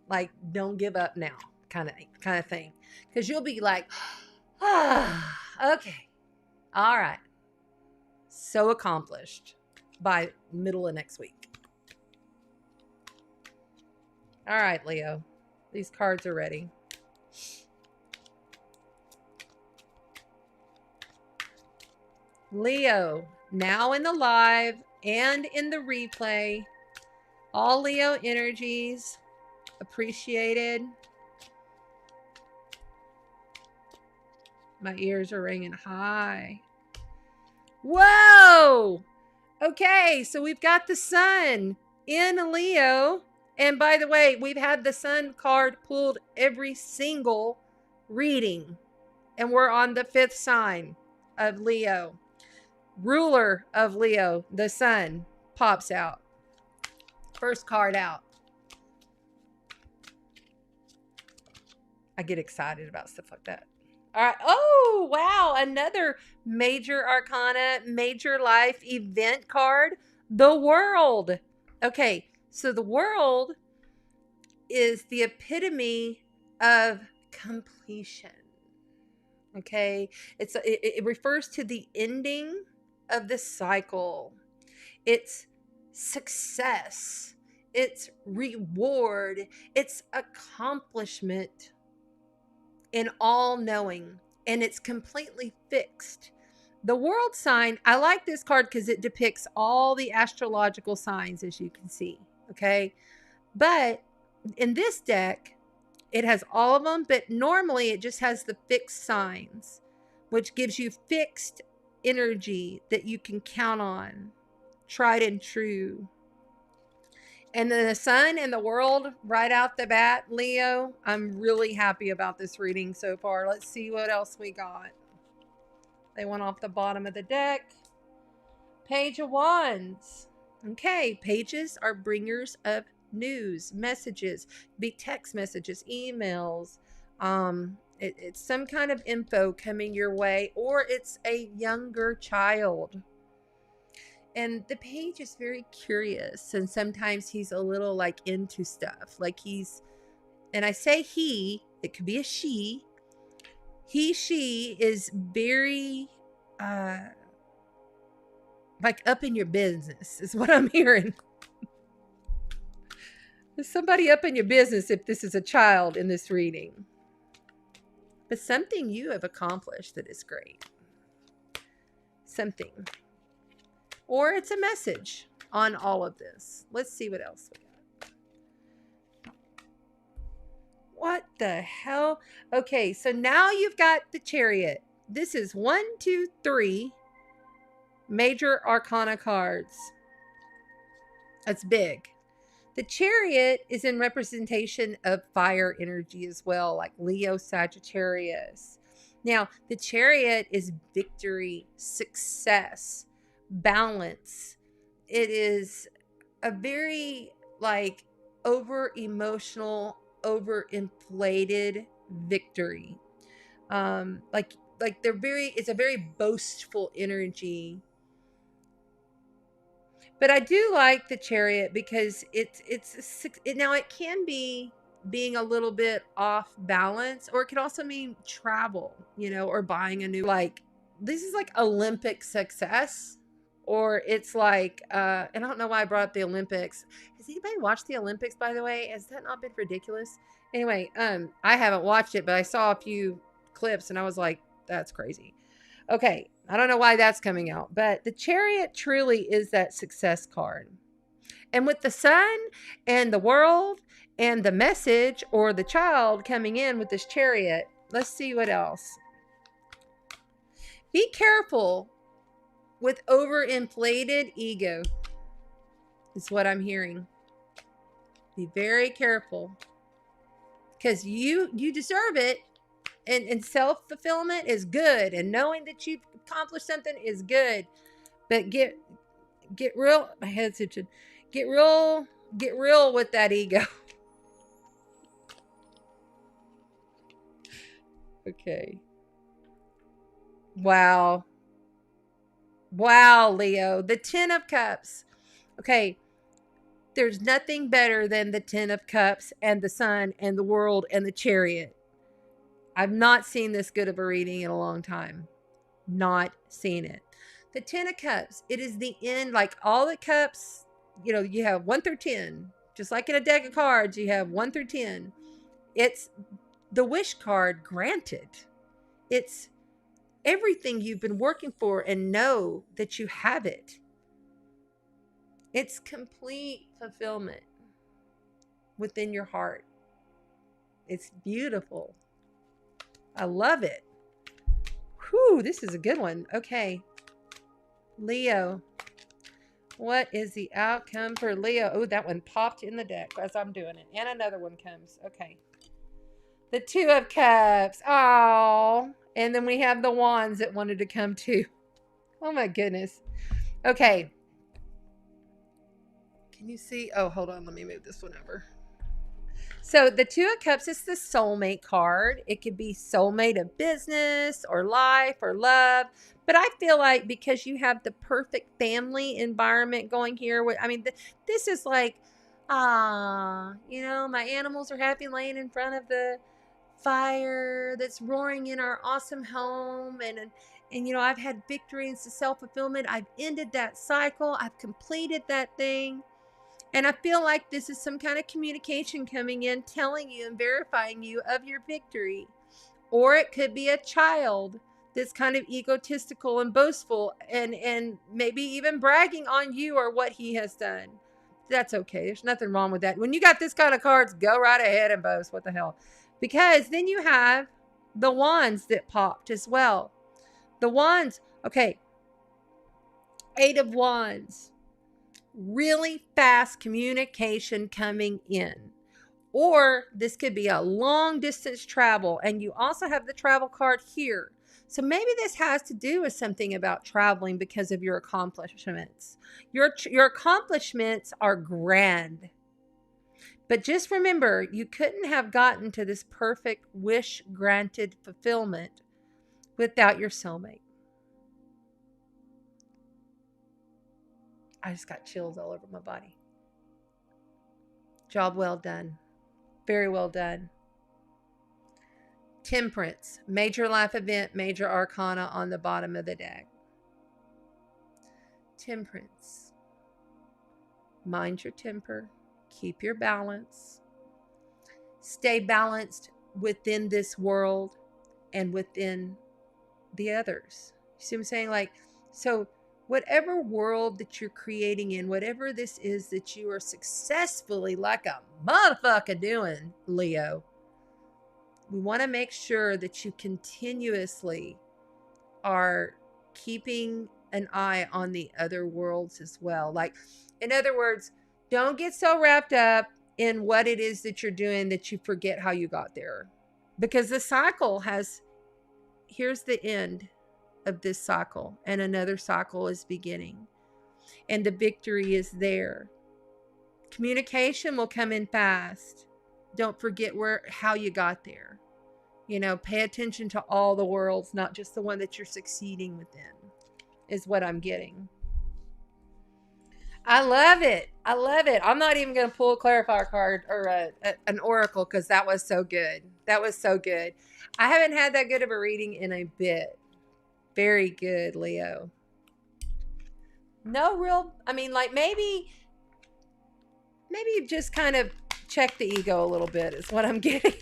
Like, don't give up now kind of thing. Because you'll be like, okay, all right. So accomplished by middle of next week. All right, Leo. These cards are ready. Leo, now in the live and in the replay, all Leo energies appreciated. My ears are ringing high. Whoa! Okay, so we've got the sun in Leo. And by the way, we've had the sun card pulled every single reading. And we're on the 5th sign of Leo. Ruler of Leo, the sun, pops out. First card out. I get excited about stuff like that. All right. Oh, wow. Another major arcana, major life event card. The World. Okay. So the World is the epitome of completion. Okay. It refers to the ending of the cycle. It's success. It's reward. It's accomplishment. In all knowing, and it's completely fixed. The World sign, I like this card because it depicts all the astrological signs, as you can see. Okay. But in this deck, it has all of them, but normally it just has the fixed signs, which gives you fixed energy that you can count on, tried and true. And then the sun and the World right out the bat, Leo, I'm really happy about this reading so far. Let's see what else we got. They went off the bottom of the deck. Page of Wands. Okay, pages are bringers of news, messages, be text messages, emails. It's some kind of info coming your way, or it's a younger child. And the page is very curious, and sometimes he's a little like into stuff. Like and I say he, it could be a she. She is very like up in your business is what I'm hearing. There's somebody up in your business if this is a child in this reading. But something you have accomplished that is great. Something. Or it's a message on all of this. Let's see what else we got. What the hell? Okay, so now you've got the Chariot. This is 1, 2, 3 major arcana cards. That's big. The Chariot is in representation of fire energy as well, like Leo, Sagittarius. Now, the Chariot is victory, success, balance. It is a very like over emotional, over inflated victory. Like it's a very boastful energy. But I do like the Chariot because now it can be being a little bit off balance, or it could also mean travel, or buying a new, like, this is like Olympic success, or it's like, and I don't know why I brought up the Olympics. Has anybody watched the Olympics, by the way? Has that not been ridiculous? Anyway, I haven't watched it, but I saw a few clips and I was like, that's crazy. Okay, I don't know why that's coming out, but the Chariot truly is that success card. And with the sun and the world and the message or the child coming in with this Chariot, let's see what else. Be careful with overinflated ego, is what I'm hearing. Be very careful, because you deserve it. And self-fulfillment is good, and knowing that you've accomplished something is good. But get real, my head's itching. Get real with that ego. Okay. Wow, Leo. The 10 of Cups. Okay. There's nothing better than the 10 of Cups and the sun and the world and the Chariot. I've not seen this good of a reading in a long time. Not seen it. The 10 of Cups, it is the end, like all the cups, you have 1 through 10. Just like in a deck of cards, you have 1 through 10. It's the wish card granted. It's everything you've been working for and know that you have it. It's complete fulfillment within your heart. It's beautiful. I love it. Whew, this is a good one. Okay. Leo. What is the outcome for Leo? Oh, that one popped in the deck as I'm doing it. And another one comes. Okay. The 2 of Cups. Oh. And then we have the Wands that wanted to come too. Oh my goodness. Okay. Can you see? Oh, hold on. Let me move this one over. So the 2 of Cups is the soulmate card. It could be soulmate of business or life or love. But I feel like because you have the perfect family environment going here, this is like, my animals are happy laying in front of the fire that's roaring in our awesome home. And I've had victory and self-fulfillment. I've ended that cycle. I've completed that thing. And I feel like this is some kind of communication coming in, telling you and verifying you of your victory. Or it could be a child that's kind of egotistical and boastful and maybe even bragging on you or what he has done. That's okay. There's nothing wrong with that. When you got this kind of cards, go right ahead and boast. What the hell? Because then you have the Wands that popped as well. The Wands, okay. 8 of Wands. Really fast communication coming in. Or this could be a long distance travel, and you also have the travel card here. So maybe this has to do with something about traveling because of your accomplishments. Your accomplishments are grand. But just remember, you couldn't have gotten to this perfect wish granted fulfillment without your soulmate. I just got chills all over my body. Job well done. Very well done. Temperance, major life event, major arcana on the bottom of the deck. Temperance. Mind your temper. Keep your balance. Stay balanced within this world and within the others. You see what I'm saying? Like, so whatever world that you're creating in, whatever this is that you are successfully like a motherfucker doing, Leo, we want to make sure that you continuously are keeping an eye on the other worlds as well. Like, in other words, don't get so wrapped up in what it is that you're doing that you forget how you got there. Because the cycle has, here's the end of this cycle, and another cycle is beginning, and the victory is there. Communication will come in fast. Don't forget how you got there. You know, pay attention to all the worlds, not just the one that you're succeeding within, is what I'm getting. I love it. I love it. I'm not even going to pull a clarifier card or an oracle because that was so good. That was so good. I haven't had that good of a reading in a bit. Very good, Leo. No real, I mean, like maybe you just kind of check the ego a little bit is what I'm getting.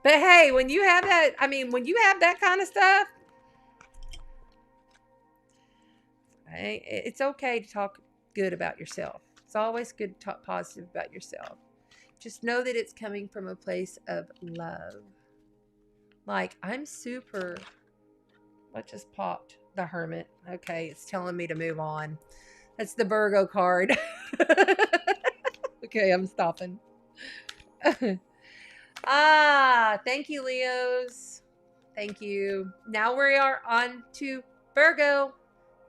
But hey, when you have that, I mean, when you have that kind of stuff, it's okay to talk good about yourself. It's always good to talk positive about yourself. Just know that it's coming from a place of love. Like, I'm super, what just popped? The Hermit. Okay, it's telling me to move on. That's the Virgo card. Okay, I'm stopping. Thank you, Leos. Thank you. Now we are on to Virgo.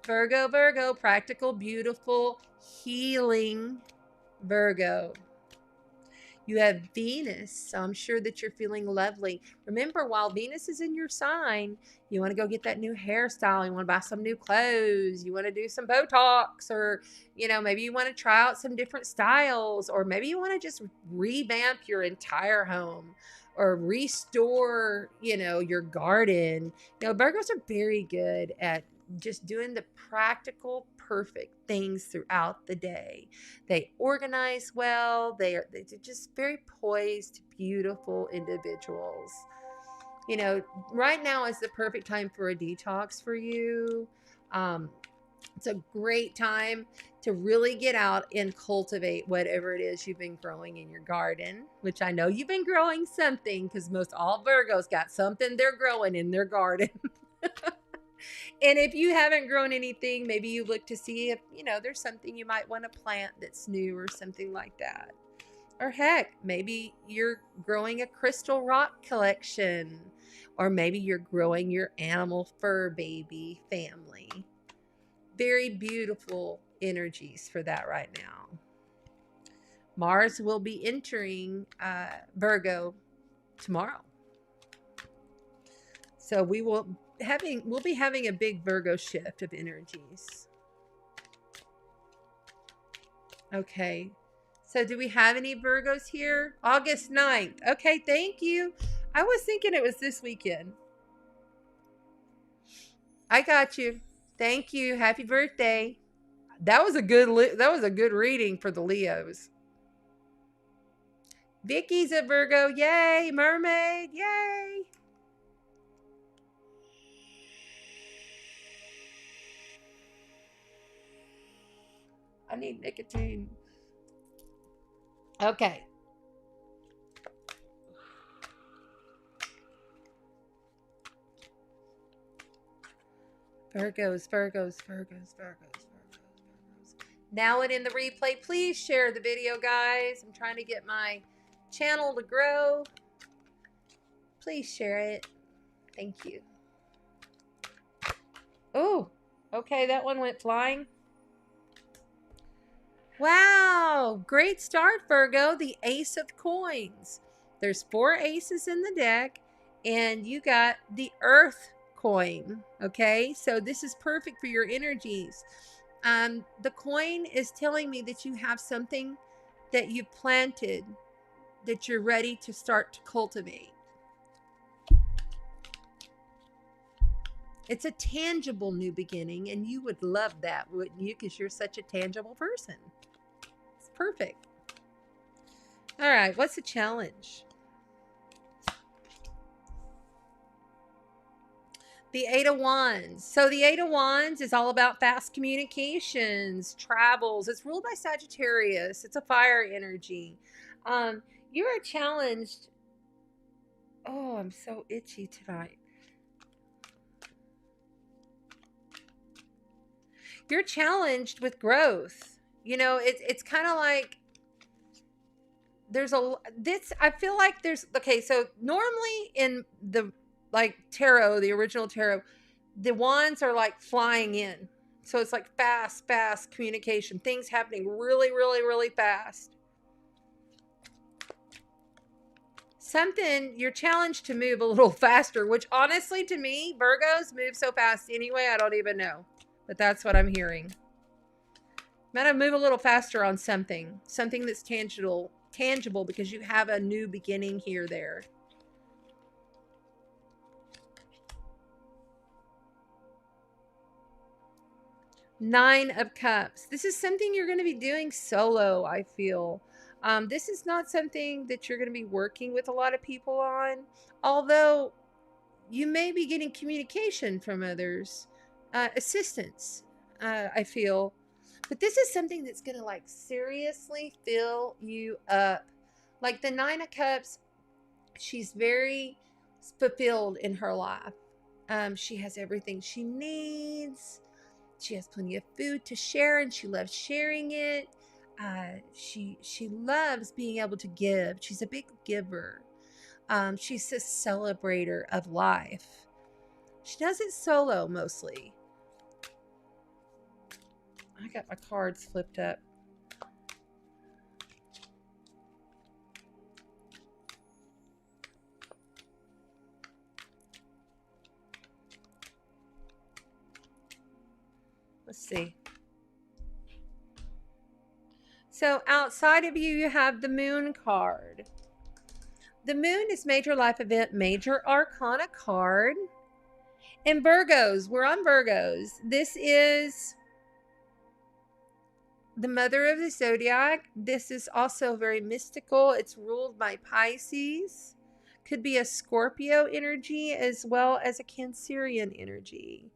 Virgo, practical, beautiful, healing Virgo. You have Venus, so I'm sure that you're feeling lovely. Remember, while Venus is in your sign, you want to go get that new hairstyle. You want to buy some new clothes. You want to do some Botox, or, you know, maybe you want to try out some different styles, or maybe you want to just revamp your entire home or restore, you know, your garden. You know, Virgos are very good at just doing the practical, perfect things throughout the day. They organize well. They're just very poised, beautiful individuals. You know, right now is the perfect time for a detox for you. It's a great time to really get out and cultivate whatever it is you've been growing in your garden, which I know you've been growing something, because most all Virgos got something they're growing in their garden. And if you haven't grown anything, maybe you look to see if, you know, there's something you might want to plant that's new or something like that. Or heck, maybe you're growing a crystal rock collection, or maybe you're growing your animal fur baby family. Very beautiful energies for that right now. Mars will be entering Virgo tomorrow. So we'll be having a big Virgo shift of energies. Okay. So do we have any Virgos here? August 9th. Okay, thank you. I was thinking it was this weekend. I got you. Thank you. Happy birthday. That was a good reading for the Leos. Vicky's a Virgo. Yay, mermaid. Yay. I need nicotine. Okay. Virgos. Now and in the replay, please share the video, guys. I'm trying to get my channel to grow. Please share it. Thank you. Oh, okay, that one went flying. Wow, great start, Virgo. The Ace of Coins. There's 4 aces in the deck, and you got the Earth coin. Okay, so this is perfect for your energies. The coin is telling me that you have something that you planted that you're ready to start to cultivate. It's a tangible new beginning, and you would love that, wouldn't you? Because you're such a tangible person. It's perfect. All right, what's the challenge? The Eight of Wands. So the Eight of Wands is all about fast communications, travels. It's ruled by Sagittarius. It's a fire energy. You are challenged. Oh, I'm so itchy tonight. You're challenged with growth. You know, it's kind of like I feel like okay, so normally in the like tarot, the original tarot, the wands are like flying in. So it's like fast communication, things happening really, really, really fast. You're challenged to move a little faster, which honestly to me, Virgos move so fast anyway, I don't even know. But that's what I'm hearing. I'm gonna move a little faster on something that's tangible because you have a new beginning here, there. Nine of Cups. This is something you're going to be doing solo, I feel. This is not something that you're going to be working with a lot of people on, although you may be getting communication from others, assistance, I feel. But this is something that's going to like seriously fill you up. Like the Nine of Cups, she's very fulfilled in her life. She has everything she needs. She has plenty of food to share, and she loves sharing it. She loves being able to give. She's a big giver. She's a celebrator of life. She does it solo mostly. I got my cards flipped up. Let's see. So outside of you, you have the Moon card. The Moon is major life event, major arcana card. And Virgos, we're on Virgos. This is the mother of the Zodiac. This is also very mystical. It's ruled by Pisces. Could be a Scorpio energy as well as a Cancerian energy.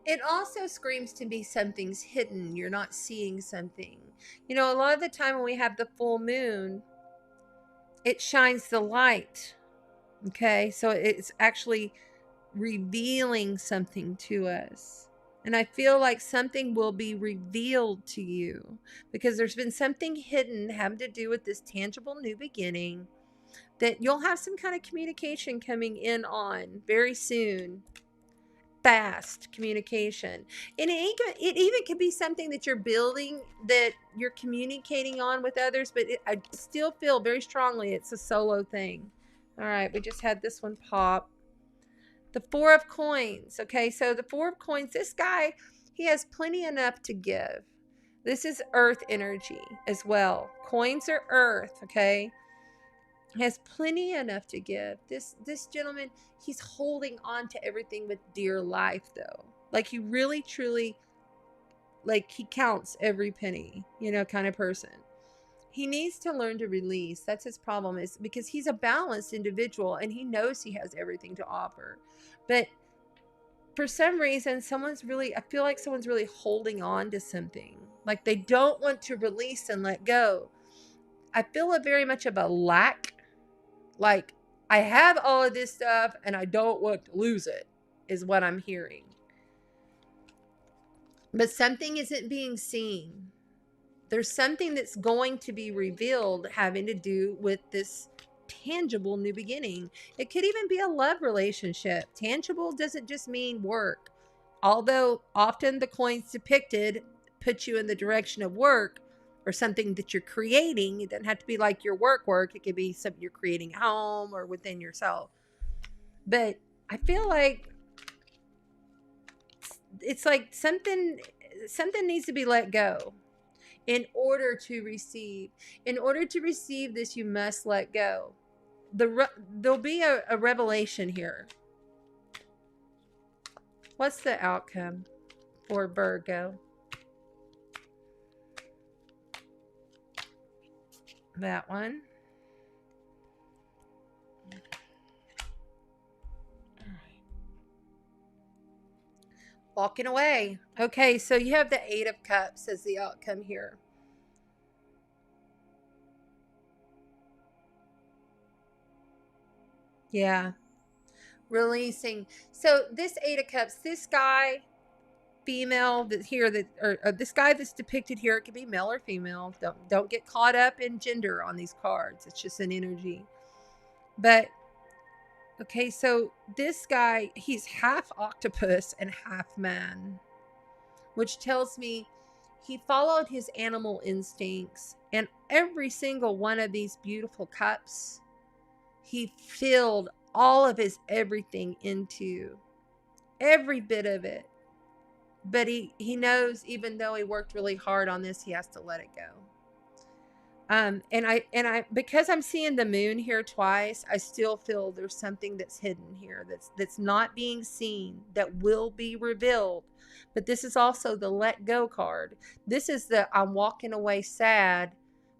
It also screams to me something's hidden. You're not seeing something. You know, a lot of the time when we have the full moon, it shines the light. Okay, so it's actually revealing something to us. And I feel like something will be revealed to you because there's been something hidden having to do with this tangible new beginning that you'll have some kind of communication coming in on very soon. Fast communication. And it even could be something that you're building, that you're communicating on with others, but I still feel very strongly it's a solo thing. All right, we just had this one pop. The Four of Coins. Okay, so the Four of Coins, this guy, he has plenty enough to give. This is earth energy as well. Coins are earth, okay? Has plenty enough to give. This gentleman, he's holding on to everything with dear life, though. Like he really truly, like he counts every penny, you know, kind of person. He needs to learn to release. That's his problem, is because he's a balanced individual and he knows he has everything to offer. But for some reason, I feel like someone's really holding on to something. Like they don't want to release and let go. I feel very much of a lack. Like, I have all of this stuff and I don't want to lose it, is what I'm hearing. But something isn't being seen. There's something that's going to be revealed having to do with this tangible new beginning. It could even be a love relationship. Tangible doesn't just mean work. Although often the coins depicted put you in the direction of work, or something that you're creating. It doesn't have to be like your work. It could be something you're creating at home or within yourself. But I feel like it's like something needs to be let go in order to receive. In order to receive this, you must let go. There'll be a revelation here. What's the outcome for Virgo? That one. All right. Walking away. Okay, so you have the Eight of Cups as the outcome here. Yeah. Releasing. So this Eight of Cups, this guy, female that here that or this guy that's depicted here, it could be male or female. Don't get caught up in gender on these cards. It's just an energy. But okay, so this guy, he's half octopus and half man, which tells me he followed his animal instincts, and every single one of these beautiful cups, he filled all of his everything into, every bit of it. But he knows, even though he worked really hard on this, he has to let it go. And I because I'm seeing the moon here twice, I still feel there's something that's hidden here that's not being seen, that will be revealed. But this is also the let go card. This is the I'm walking away sad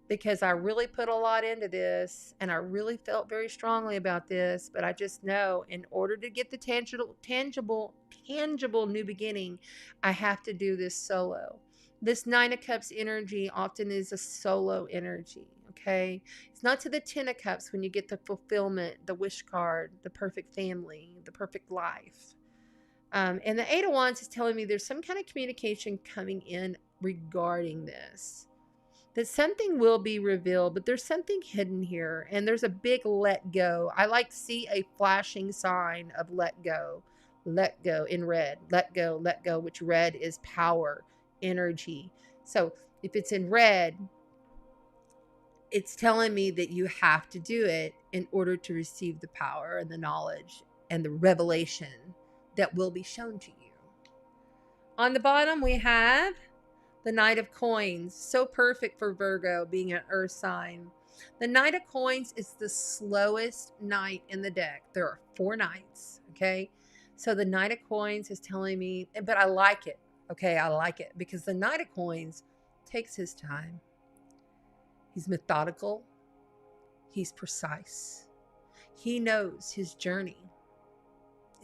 because I really put a lot into this and I really felt very strongly about this, but I just know in order to get the tangible new beginning, I have to do this solo. This Nine of Cups energy often is a solo energy, okay? It's not to the Ten of Cups when you get the fulfillment, the wish card, the perfect family, the perfect life. And the Eight of Wands is telling me there's some kind of communication coming in regarding this. That something will be revealed, but there's something hidden here, and there's a big let go. I like see a flashing sign of let go in red, let go, which red is power, energy. So if it's in red, it's telling me that you have to do it in order to receive the power and the knowledge and the revelation that will be shown to you. On the bottom, we have the Knight of Coins, so perfect for Virgo, being an earth sign. The Knight of Coins is the slowest knight in the deck. There are 4 knights, okay? So the Knight of Coins is telling me, but I like it, okay? I like it because the Knight of Coins takes his time. He's methodical. He's precise. He knows his journey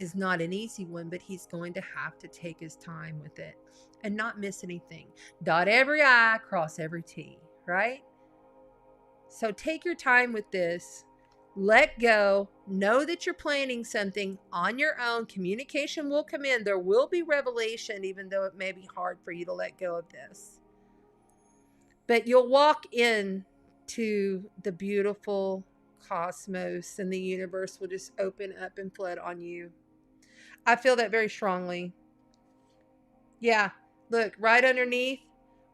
is not an easy one, but he's going to have to take his time with it and not miss anything. Dot every I, cross every T, right? So take your time with this. Let go. Know that you're planning something on your own. Communication will come in. There will be revelation, even though it may be hard for you to let go of this. But you'll walk in to the beautiful cosmos, and the universe will just open up and flood on you. I feel that very strongly. Yeah, look, right underneath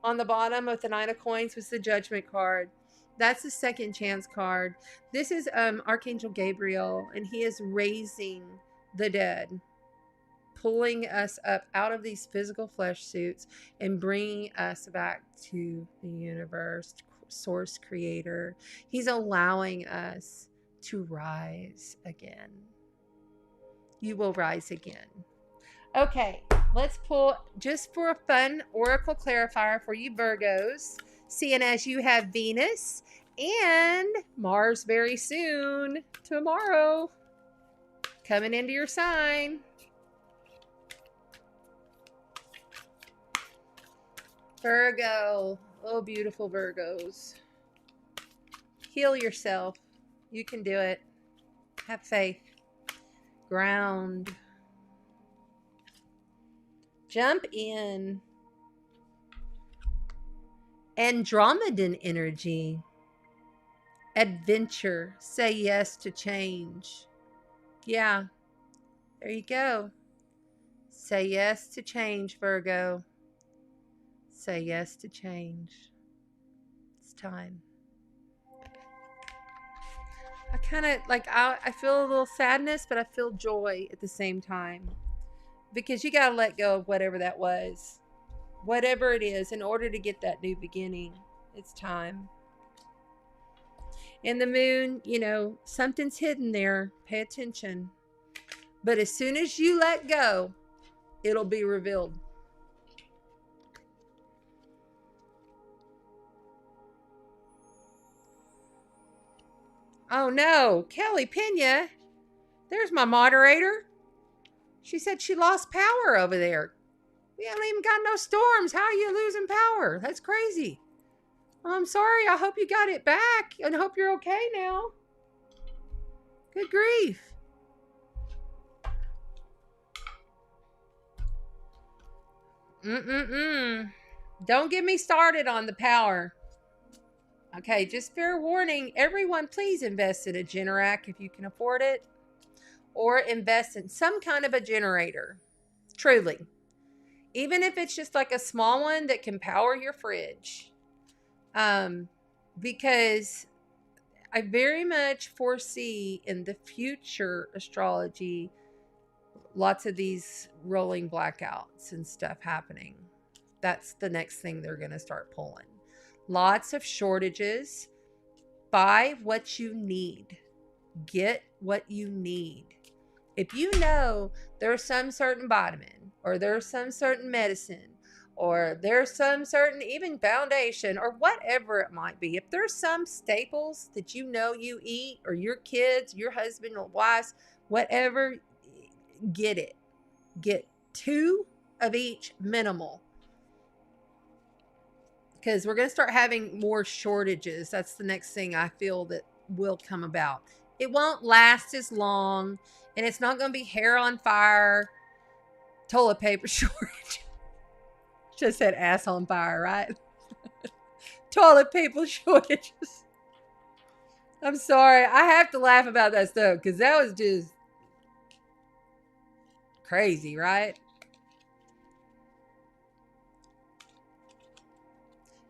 on the bottom of the Nine of Coins was the Judgment card. That's the second chance card. This is Archangel Gabriel, and he is raising the dead, pulling us up out of these physical flesh suits and bringing us back to the universe, source creator. He's allowing us to rise again. You will rise again. Okay, let's pull just for a fun oracle clarifier for you Virgos, seeing as you have Venus and Mars very soon, tomorrow, coming into your sign. Virgo, oh beautiful Virgos, heal yourself. You can do it. Have faith. Ground. Jump in. Andromedan energy. Adventure. Say yes to change. Yeah. There you go. Say yes to change, Virgo. Say yes to change. time. I kind of like, I feel a little sadness, but I feel joy at the same time. Because you got to let go of whatever that was. Whatever it is, in order to get that new beginning. It's time. And the moon, you know, something's hidden there. Pay attention. But as soon as you let go, it'll be revealed. Oh no, Kelly Pena. There's my moderator. She said she lost power over there. We haven't even got no storms. How are you losing power? That's crazy. I'm sorry. I hope you got it back and hope you're okay now. Good grief. Don't get me started on the power. Okay, just fair warning. Everyone, please invest in a Generac if you can afford it. Or invest in some kind of a generator. Truly. Even if it's just like a small one that can power your fridge. Because I very much foresee in the future astrology lots of these rolling blackouts and stuff happening. That's the next thing they're going to start pulling. Lots of shortages. Buy what you need. Get what you need. If you know there's some certain vitamin, or there's some certain medicine, or there's some certain even foundation, or whatever it might be, if there's some staples that you know you eat, or your kids, your husband or wives, whatever, get it. Get 2 of each minimal. Because we're going to start having more shortages. That's the next thing I feel that will come about. It won't last as long. And it's not going to be hair on fire, toilet paper shortage. Just said ass on fire, right? Toilet paper shortages. I'm sorry. I have to laugh about that stuff because that was just crazy, right?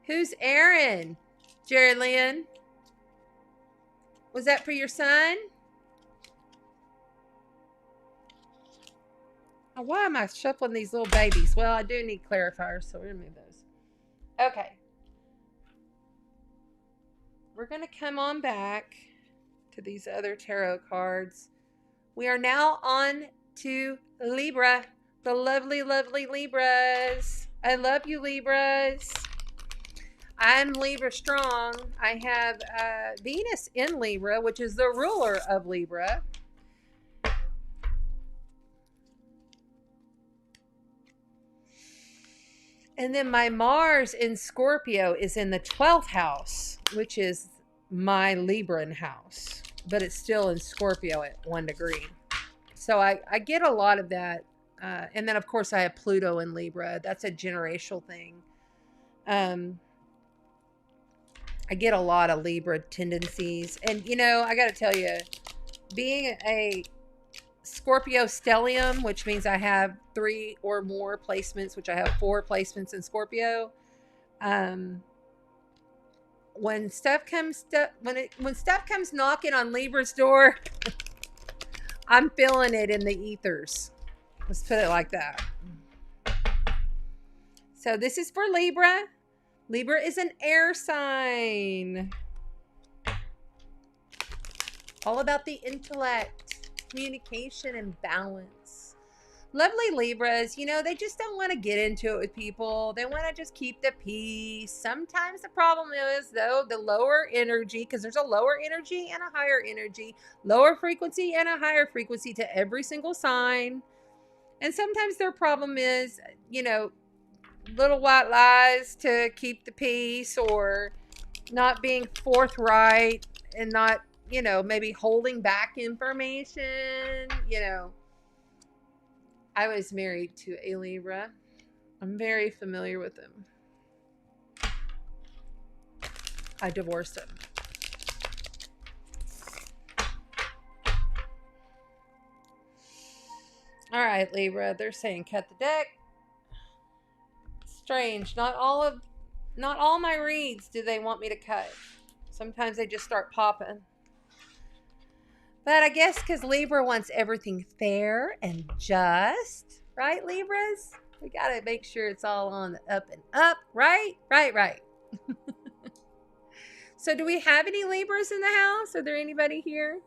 Who's Aaron? Jerry Lynn? Was that for your son? Oh, why am I shuffling these little babies? Well, I do need clarifiers, so we're going to move those. Okay. We're going to come on back to these other tarot cards. We are now on to Libra. The lovely, lovely Libras. I love you, Libras. I'm Libra strong. I have Venus in Libra, which is the ruler of Libra. And then my Mars in Scorpio is in the 12th house, which is my Libran house. But it's still in Scorpio at 1 degree. So I get a lot of that. And then, of course, I have Pluto in Libra. That's a generational thing. I get a lot of Libra tendencies. And, you know, I got to tell you, being a Scorpio stellium, which means I have 3 or more placements, which I have 4 placements in Scorpio. When stuff comes knocking on Libra's door, I'm feeling it in the ethers. Let's put it like that. So this is for Libra. Libra is an air sign. All about the intellect, communication, and balance. Lovely Libras, you know, they just don't want to get into it with people. They want to just keep the peace. Sometimes the problem is, though, the lower energy, because there's a lower energy and a higher energy, lower frequency and a higher frequency to every single sign. And sometimes their problem is, you know, little white lies to keep the peace, or not being forthright and not, you know, maybe holding back information. You know, I was married to a Libra. I'm very familiar with him. I divorced him. All right, Libra, they're saying cut the deck. Strange. Not all of Not all my reads do they want me to cut. Sometimes they just start popping. But I guess because Libra wants everything fair and just, right, Libras? We got to make sure it's all on the up and up, right? Right. So do we have any Libras in the house? Are there anybody here?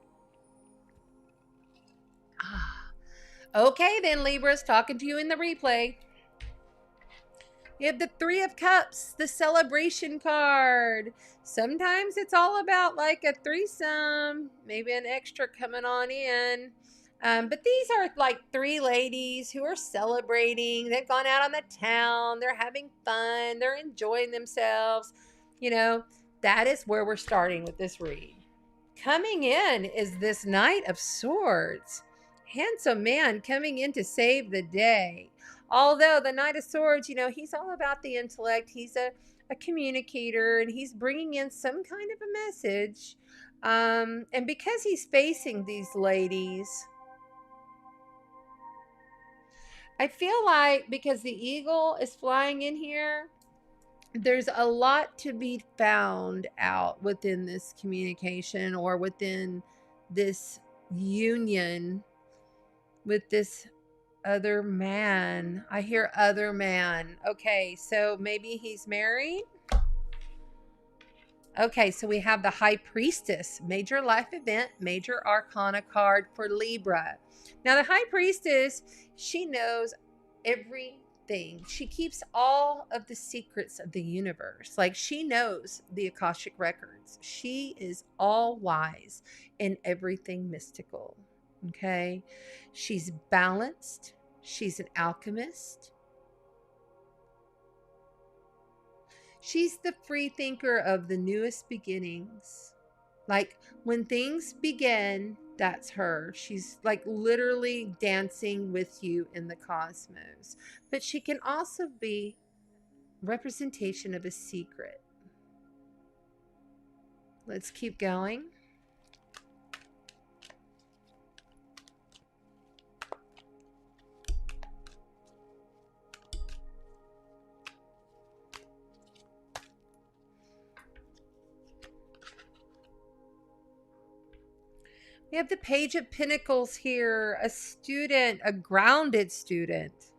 Okay, then, Libras, talking to you in the replay. You have the Three of Cups, the celebration card. Sometimes it's all about like a threesome, maybe an extra coming on in. But these are like three ladies who are celebrating. They've gone out on the town. They're having fun. They're enjoying themselves. You know, that is where we're starting with this read. Coming in is this Knight of Swords. Handsome man coming in to save the day. Although the Knight of Swords, you know, he's all about the intellect. He's a communicator, and he's bringing in some kind of a message. And because he's facing these ladies, I feel like because the eagle is flying in here, there's a lot to be found out within this communication or within this union with this other man. I hear other man. Okay, so maybe he's married. Okay, so we have the High Priestess, major life event, major arcana card for Libra. Now the High Priestess, she knows everything. She keeps all of the secrets of the universe. Like, she knows the Akashic records. She is all wise in everything mystical. Okay, she's balanced. She's an alchemist. She's the free thinker of the newest beginnings. Like, when things begin, that's her. She's like literally dancing with you in the cosmos. But she can also be representation of a secret. Let's keep going. We have the Page of Pentacles here, a student, a grounded student.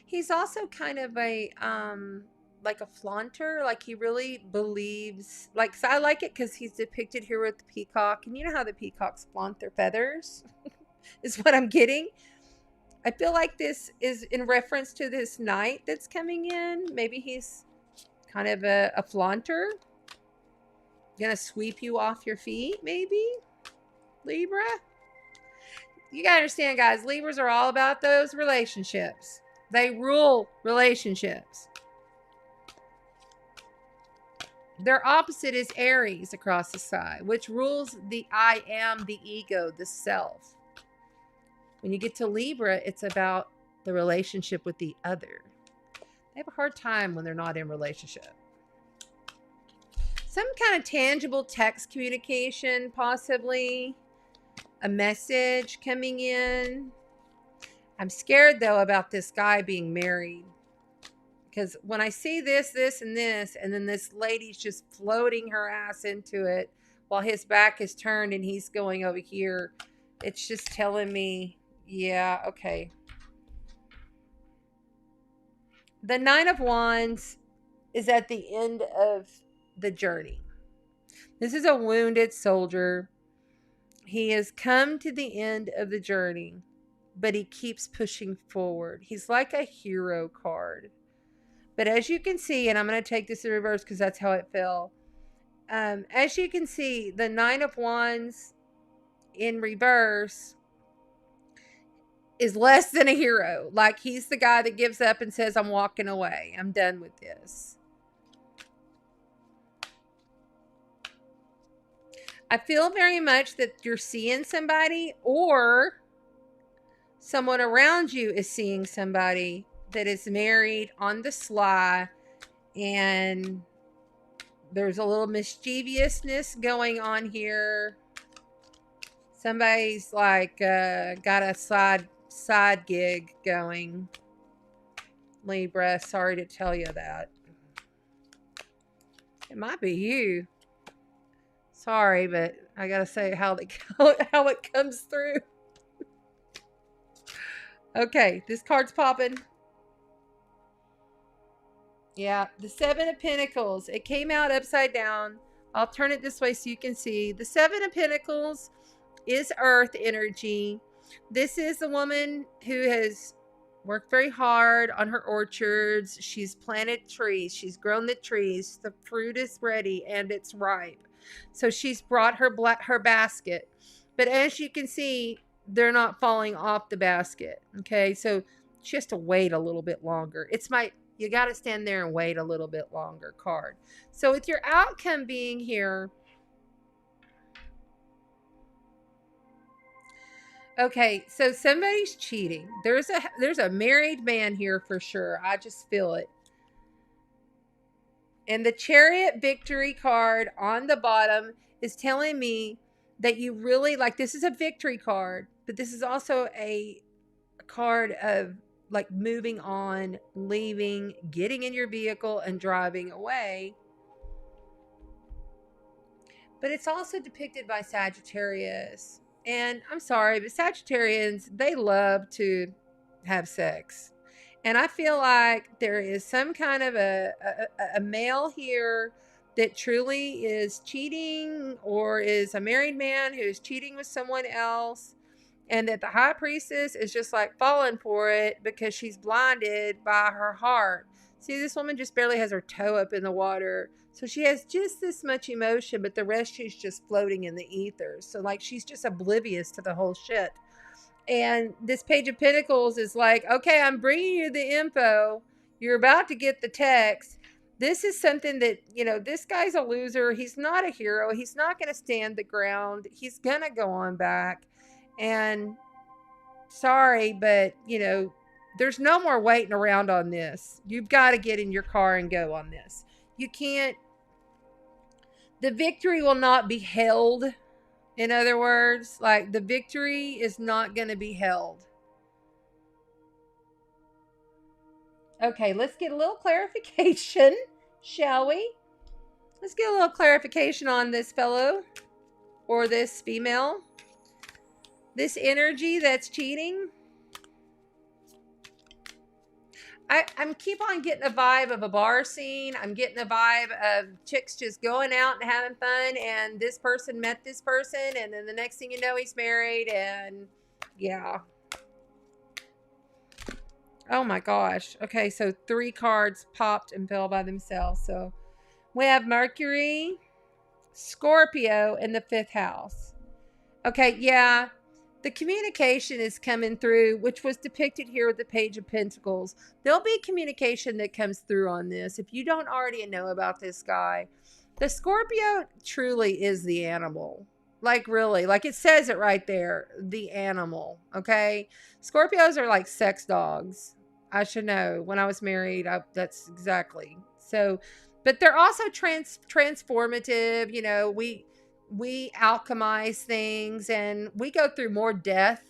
He's also kind of a like a flaunter, like he really believes, like, so I like it because he's depicted here with the peacock, and you know how the peacocks flaunt their feathers is what I'm getting. I feel like this is in reference to this knight that's coming in. Maybe he's kind of a flaunter. Gonna sweep you off your feet, maybe, Libra. You gotta understand, guys, Libras are all about those relationships. They rule relationships. Their opposite is Aries across the sky, which rules the I am, the ego, the self. When you get to Libra, it's about the relationship with the other. They have a hard time when they're not in relationship. Some kind of tangible text communication, possibly a message coming in. I'm scared, though, about this guy being married. Because when I see this, this, and this, and then this lady's just floating her ass into it while his back is turned and he's going over here, it's just telling me, yeah, okay. The Nine of Wands is at the end of the journey. This is a wounded soldier. He has come to the end of the journey, but he keeps pushing forward. He's like a hero card. But as you can see, and I'm going to take this in reverse because that's how it fell. As you can see, the Nine of Wands in reverse is less than a hero. Like, he's the guy that gives up and says, I'm walking away. I'm done with this. I feel very much that you're seeing somebody, or someone around you is seeing somebody that is married on the sly, and there's a little mischievousness going on here. Somebody's like got a side gig going. Libra. Sorry to tell you that. It might be you. Sorry, but I gotta say how it comes through. Okay, this card's popping. Yeah, the Seven of Pentacles. It came out upside down. I'll turn it this way so you can see. The Seven of Pentacles is earth energy. This is a woman who has worked very hard on her orchards. She's planted trees. She's grown the trees. The fruit is ready and it's ripe. So she's brought her basket. But as you can see, they're not falling off the basket. Okay, so she has to wait a little bit longer. It's my you got to stand there and wait a little bit longer card. So with your outcome being here, okay, so somebody's cheating. There's a married man here for sure. I just feel it. And the Chariot victory card on the bottom is telling me that you really like, this is a victory card, but this is also a card of like moving on, leaving, getting in your vehicle and driving away. But it's also depicted by Sagittarius. And I'm sorry, but Sagittarians, they love to have sex. And I feel like there is some kind of a male here that truly is cheating, or is a married man who is cheating with someone else. And that the high priestess is just like falling for it because she's blinded by her heart. See, this woman just barely has her toe up in the water. So she has just this much emotion, but the rest she's just floating in the ether. So like she's just oblivious to the whole shit. And this Page of Pentacles is like, okay, I'm bringing you the info. You're about to get the text. This is something that, you know, this guy's a loser. He's not a hero. He's not going to stand the ground. He's going to go on back. And sorry, but, you know, there's no more waiting around on this. You've got to get in your car and go on this. You can't. The victory will not be held. In other words, like the victory is not going to be held. Okay, let's get a little clarification, shall we? Let's get a little clarification on this fellow or this female. This energy that's cheating. I'm keep on getting a vibe of a bar scene. I'm getting a vibe of chicks just going out and having fun, and this person met this person, and then the next thing you know, he's married, and yeah. Oh my gosh. Okay, so 3 cards popped and fell by themselves. So we have Mercury, Scorpio in the 5th house. Okay, yeah. The communication is coming through, which was depicted here with the Page of Pentacles. There'll be communication that comes through on this. If you don't already know about this guy, the Scorpio truly is the animal. Like really, like it says it right there, the animal, okay? Scorpios are like sex dogs. I should know. When I was married, that's exactly. So, but they're also transformative, you know, we alchemize things, and we go through more death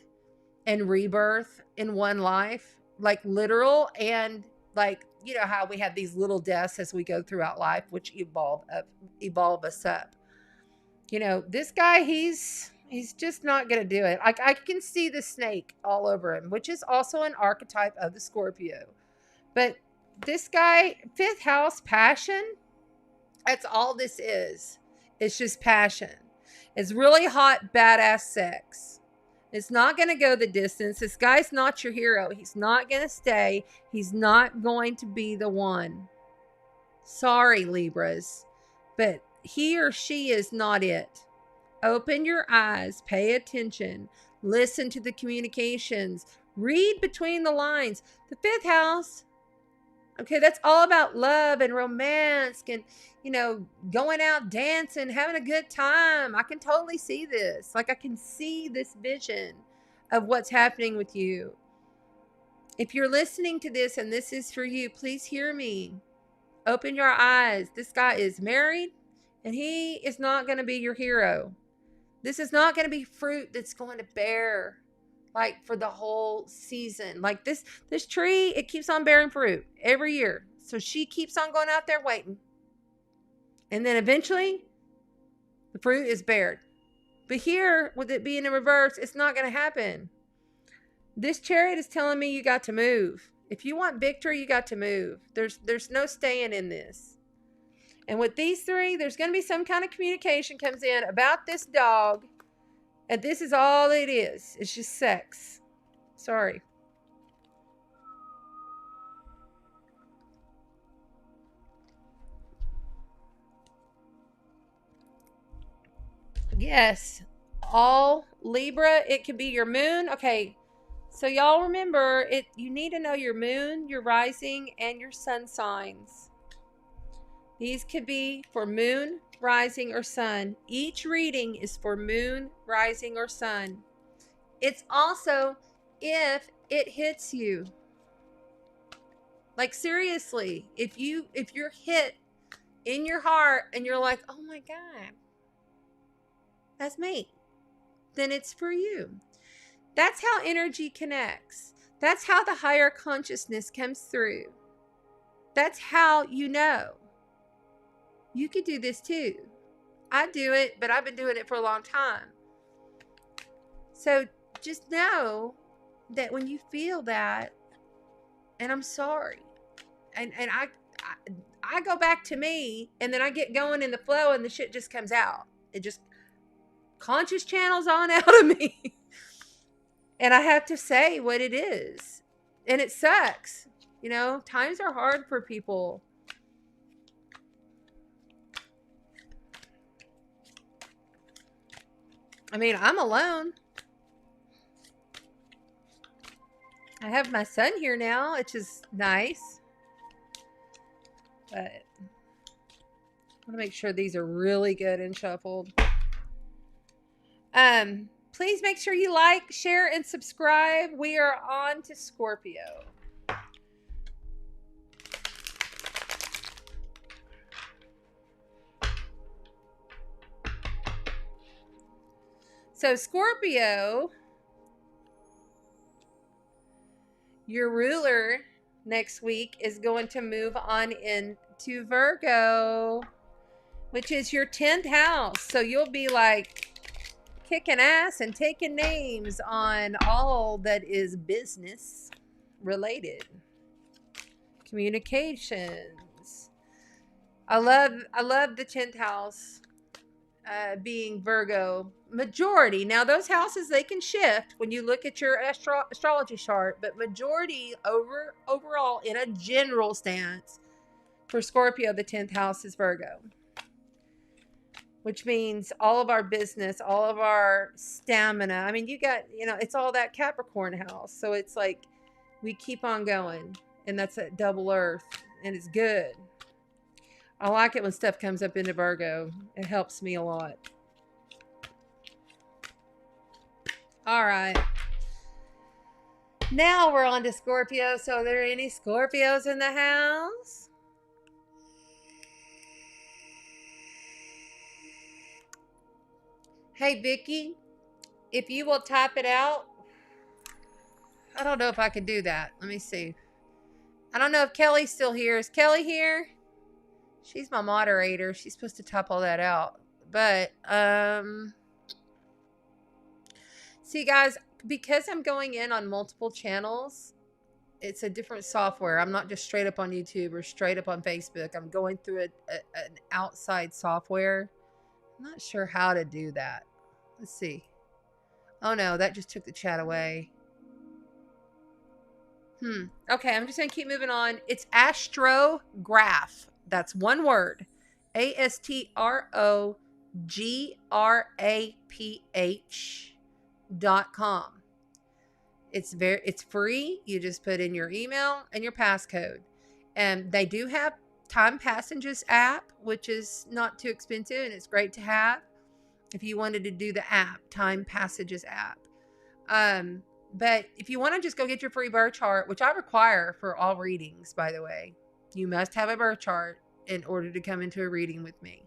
and rebirth in one life, like literal, and like, you know how we have these little deaths as we go throughout life, which evolve us up. You know, this guy, he's just not going to do it. Like I can see the snake all over him, which is also an archetype of the Scorpio. But this guy, 5th house, passion, that's all this is. It's just passion. It's really hot, badass sex. It's not going to go the distance. This guy's not your hero. He's not going to stay. He's not going to be the one. Sorry, Libras. But he or she is not it. Open your eyes. Pay attention. Listen to the communications. Read between the lines. The 5th house, okay, that's all about love and romance and, you know, going out dancing, having a good time. I can totally see this. Like I can see this vision of what's happening with you. If you're listening to this and this is for you, please hear me. Open your eyes. This guy is married and he is not going to be your hero. This is not going to be fruit that's going to bear. like for the whole season. Like this tree, it keeps on bearing fruit every year. So she keeps on going out there waiting. And then eventually the fruit is bared. But here, with it being in reverse, it's not going to happen. This Chariot is telling me you got to move. If you want victory, you got to move. There's no staying in this. And with these three, there's going to be some kind of communication comes in about this dog. And this is all it is. It's just sex. Sorry. Yes. All Libra. It could be your moon. Okay. So y'all remember, you need to know your moon, your rising, and your sun signs. These could be for moon, rising, or sun. Each reading is for moon, rising, or sun. It's also if it hits you. Like seriously, if you're hit in your heart and you're like, oh my God, that's me, then it's for you. That's how energy connects. That's how the higher consciousness comes through. That's how you know. You could do this too. I do it, but I've been doing it for a long time. So just know that when you feel that, and I'm sorry, and I go back to me, and then I get going in the flow, and the shit just comes out. It just conscious channels on out of me. And I have to say what it is. And it sucks. You know, times are hard for people. I mean, I'm alone. I have my son here now, which is nice. But I want to make sure these are really good and shuffled. Please make sure you like, share, and subscribe. We are on to Scorpio. So Scorpio, your ruler next week is going to move on into Virgo, which is your 10th house. So you'll be like kicking ass and taking names on all that is business related. Communications. I love the 10th house being Virgo. Majority. Now those houses, they can shift when you look at your astrology chart, but majority overall in a general stance for Scorpio, the 10th house is Virgo. Which means all of our business, all of our stamina. I mean, you got, it's all that Capricorn house. So it's like we keep on going. And that's that double earth. And it's good. I like it when stuff comes up into Virgo. It helps me a lot. All right. Now we're on to Scorpio. So are there any Scorpios in the house? Hey, Vicky, if you will type it out. I don't know if I can do that. Let me see. I don't know if Kelly's still here. Is Kelly here? She's my moderator. She's supposed to type all that out. But, see, guys, because I'm going in on multiple channels, it's a different software. I'm not just straight up on YouTube or straight up on Facebook. I'm going through an outside software. I'm not sure how to do that. Let's see. Oh no, that just took the chat away. Okay, I'm just going to keep moving on. It's AstroGraph. That's one word. AstroGraph.com. It's free. You just put in your email and your passcode. And they do have Time Passages app, which is not too expensive and it's great to have if you wanted to do the app, Time Passages app. But if you want to just go get your free birth chart, which I require for all readings, by the way, you must have a birth chart in order to come into a reading with me.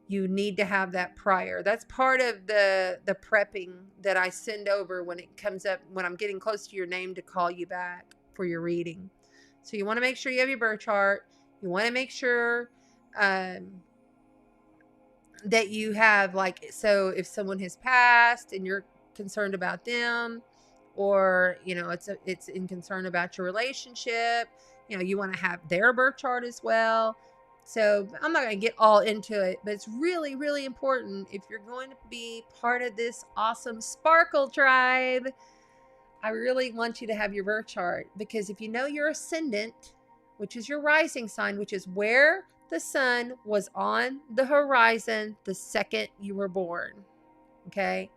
you need to have that prior. That's part of the prepping that I send over when it comes up, when I'm getting close to your name to call you back for your reading. So you want to make sure you have your birth chart. You want to make sure that you have, like, so if someone has passed and you're concerned about them, or it's in concern about your relationship, you want to have their birth chart as well. So I'm not going to get all into it, but it's really, really important if you're going to be part of this awesome sparkle tribe. I really want you to have your birth chart, because if you know your ascendant, which is your rising sign, which is where the sun was on the horizon the second you were born, okay?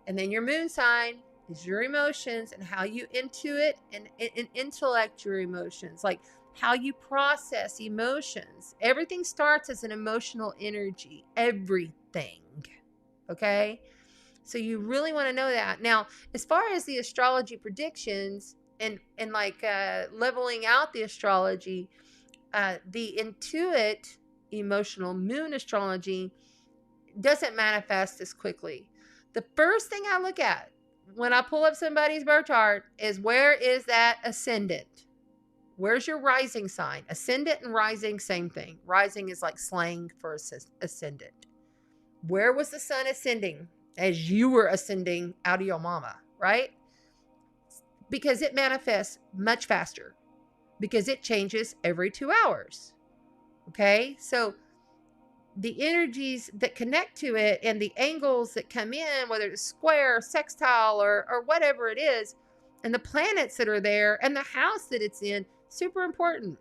And then your moon sign is your emotions and how you intuit and intellect your emotions, like how you process emotions. Everything starts as an emotional energy, everything, okay? So you really want to know that. Now, as far as the astrology predictions and like leveling out the astrology, the intuit emotional moon astrology doesn't manifest as quickly. The first thing I look at when I pull up somebody's birth chart is, where is that ascendant? Where's your rising sign? Ascendant and rising, same thing. Rising is like slang for ascendant. Where was the sun ascending as you were ascending out of your mama, right? Because it manifests much faster, because it changes every 2 hours. Okay, so the energies that connect to it and the angles that come in, whether it's square, sextile, or whatever it is, and the planets that are there and the house that it's in, super important,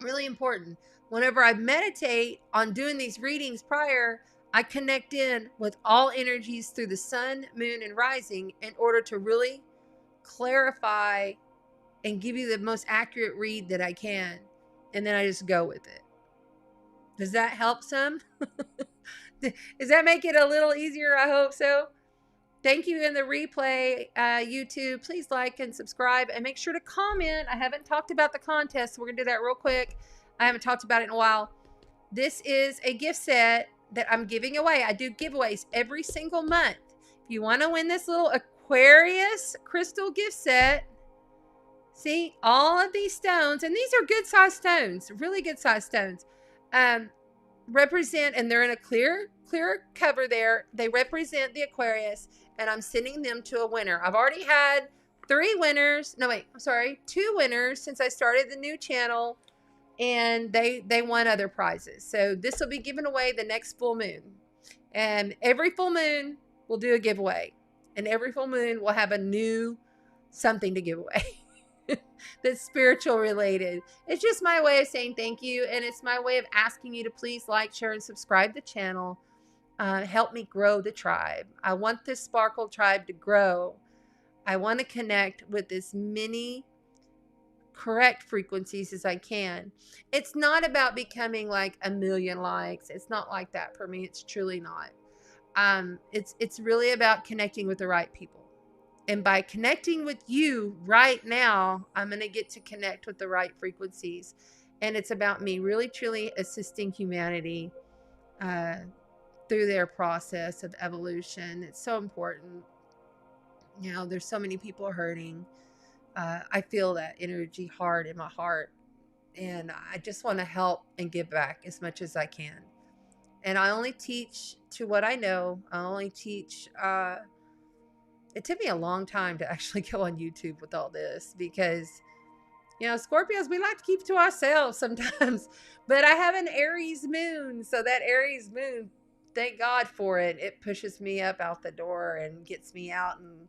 really important. Whenever I meditate on doing these readings prior, I connect in with all energies through the sun, moon, and rising in order to really clarify and give you the most accurate read that I can. And then I just go with it. Does that help some? Does that make it a little easier? I hope so. Thank you in the replay, YouTube. Please like and subscribe and make sure to comment. I haven't talked about the contest, so we're going to do that real quick. I haven't talked about it in a while. This is a gift set that I'm giving away. I do giveaways every single month. If you want to win this little Aquarius crystal gift set, see, all of these stones, and these are good size stones, really good size stones, represent, and they're in a clear cover there. They represent the Aquarius, and I'm sending them to a winner. I've already had 3 winners. No, wait, I'm sorry, 2 winners since I started the new channel, and they won other prizes. So this will be given away the next full moon. And every full moon we'll do a giveaway, and every full moon we'll have a new something to give away. That's spiritual related. It's just my way of saying thank you, and it's my way of asking you to please like, share, and subscribe the channel. Help me grow the tribe. I want this sparkle tribe to grow. I want to connect with as many correct frequencies as I can. It's not about becoming like a million likes. It's not like that for me. It's truly not. It's really about connecting with the right people. And by connecting with you right now, I'm going to get to connect with the right frequencies. And it's about me really, truly assisting humanity through their process of evolution. It's so important. There's so many people hurting. I feel that energy hard in my heart. And I just want to help and give back as much as I can. And I only teach to what I know. I only teach... it took me a long time to actually go on YouTube with all this, because, Scorpios, we like to keep to ourselves sometimes. But I have an Aries moon. So that Aries moon, thank God for it. It pushes me up out the door and gets me out. And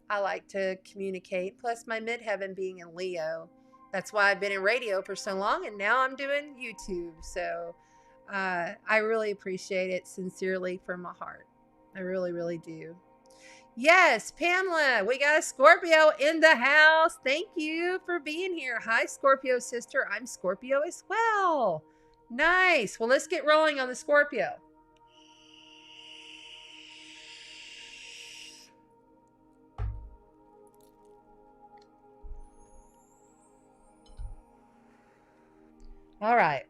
I like to communicate. Plus my midheaven being in Leo. That's why I've been in radio for so long. And now I'm doing YouTube. So I really appreciate it sincerely from my heart. I really, really do. Yes, Pamela, we got a Scorpio in the house. Thank you for being here. Hi, Scorpio sister. I'm Scorpio as well. Nice. Well, let's get rolling on the Scorpio. All right.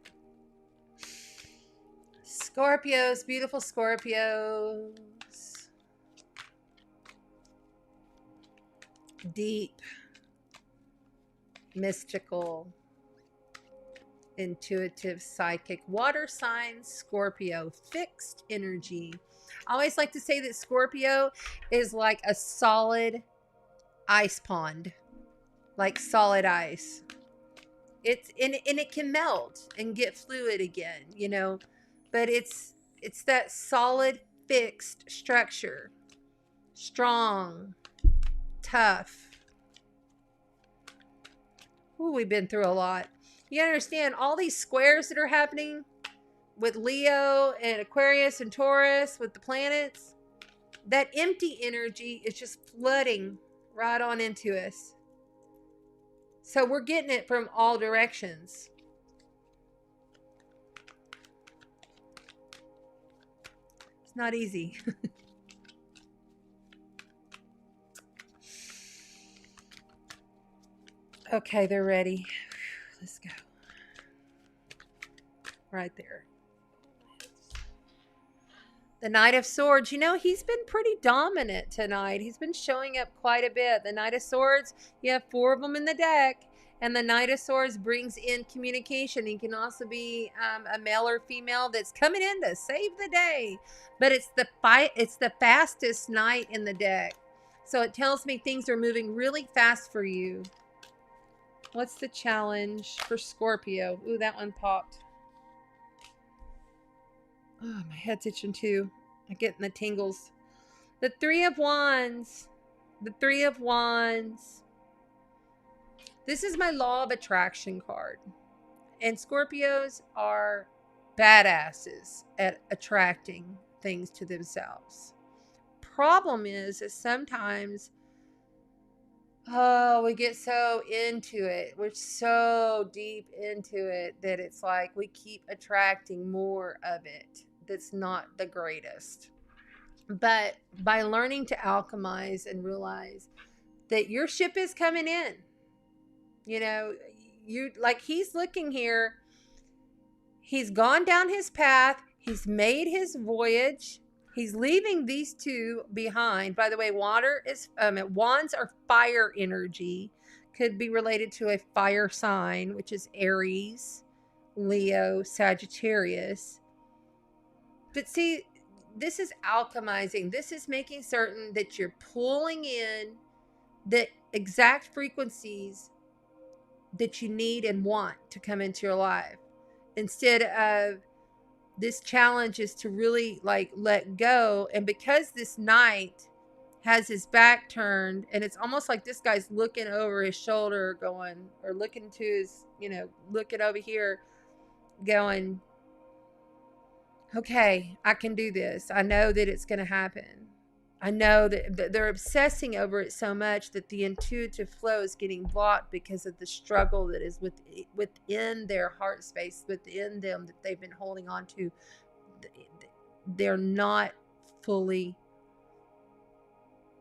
Scorpios, beautiful Scorpios. Deep, mystical, intuitive, psychic, water sign, Scorpio, fixed energy. I always like to say that Scorpio is like a solid ice pond, like solid ice. And it can melt and get fluid again, you know, but it's that solid, fixed structure, strong, tough. Ooh, we've been through a lot. You understand all these squares that are happening with Leo and Aquarius and Taurus with the planets? That empty energy is just flooding right on into us. So we're getting it from all directions. It's not easy. Okay, they're ready. Let's go. Right there. The Knight of Swords. You know, he's been pretty dominant tonight. He's been showing up quite a bit. The Knight of Swords, you have 4 of them in the deck. And the Knight of Swords brings in communication. He can also be a male or female that's coming in to save the day. But it's the fastest knight in the deck. So it tells me things are moving really fast for you. What's the challenge for Scorpio? Ooh, that one popped. Oh, my head's itching too. I'm getting the tingles. The Three of Wands. The Three of Wands. This is my Law of Attraction card. And Scorpios are badasses at attracting things to themselves. Problem is that sometimes, we get so into it. We're so deep into it that it's like we keep attracting more of it. That's not the greatest. But by learning to alchemize and realize that your ship is coming in, you know, he's looking here. He's gone down his path. He's made his voyage. He's leaving these two behind. By the way, wands are fire energy. Could be related to a fire sign, which is Aries, Leo, Sagittarius. But see, this is alchemizing. This is making certain that you're pulling in the exact frequencies that you need and want to come into your life. Instead of, this challenge is to really let go. And because this knight has his back turned, and it's almost like this guy's looking over his shoulder going, or looking to his, looking over here going, okay, I can do this. I know that it's going to happen. I know that they're obsessing over it so much that the intuitive flow is getting blocked because of the struggle that is within their heart space, within them, that they've been holding on to. They're not fully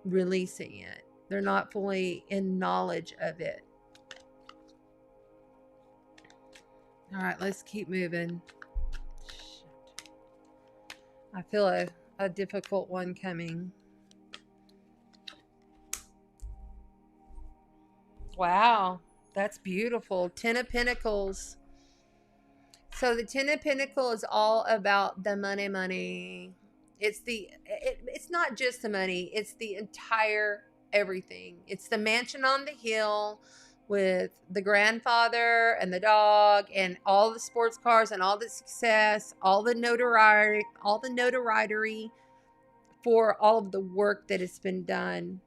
releasing it. They're not fully in knowledge of it. All right, let's keep moving. I feel a difficult one coming. Wow, that's beautiful. 10 of Pentacles. So the 10 of Pentacles is all about the money. It's not just the money. It's the entire everything. It's the mansion on the hill with the grandfather and the dog and all the sports cars and all the success, all the notoriety for all of the work that has been done.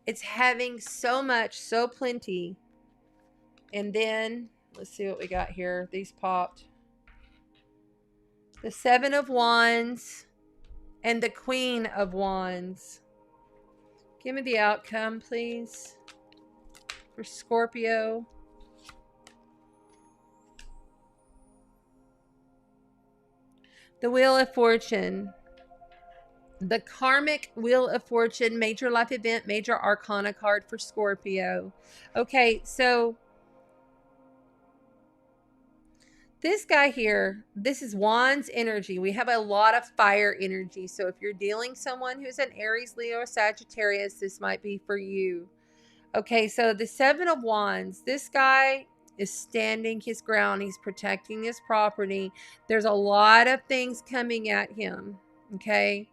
It's having so much, so plenty. And then, let's see what we got here. These popped. The 7 of Wands and the Queen of Wands. Give me the outcome, please, for Scorpio. The Wheel of Fortune. The Karmic Wheel of Fortune, major life event, major arcana card for Scorpio. Okay, so this guy here, this is Wands energy. We have a lot of fire energy. So if you're dealing someone who's an Aries, Leo, or Sagittarius, this might be for you. Okay, so the Seven of Wands, this guy is standing his ground. He's protecting his property. There's a lot of things coming at him. Okay,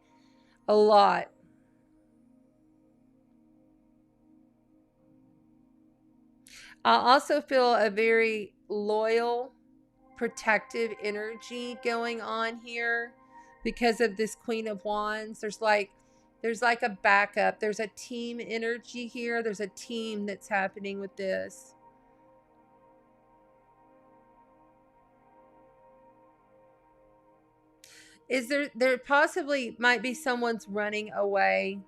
a lot. I also feel a very loyal, protective energy going on here because of this Queen of Wands. There's like a backup. There's a team energy here. There's a team that's happening with this. Is there possibly might be someone's running away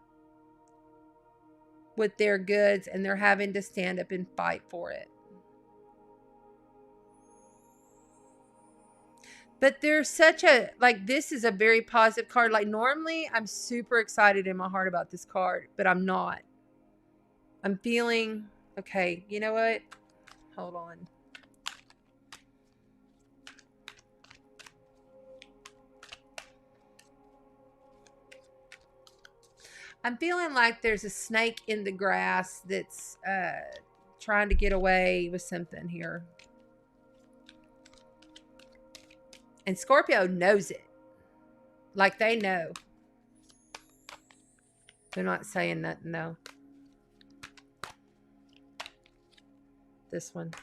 with their goods and they're having to stand up and fight for it. But there's such a, like, this is a very positive card. Like, normally I'm super excited in my heart about this card, but I'm not. I'm feeling, okay, you know what? Hold on. I'm feeling like there's a snake in the grass that's trying to get away with something here. And Scorpio knows it. Like, they know. They're not saying nothing, though. This one.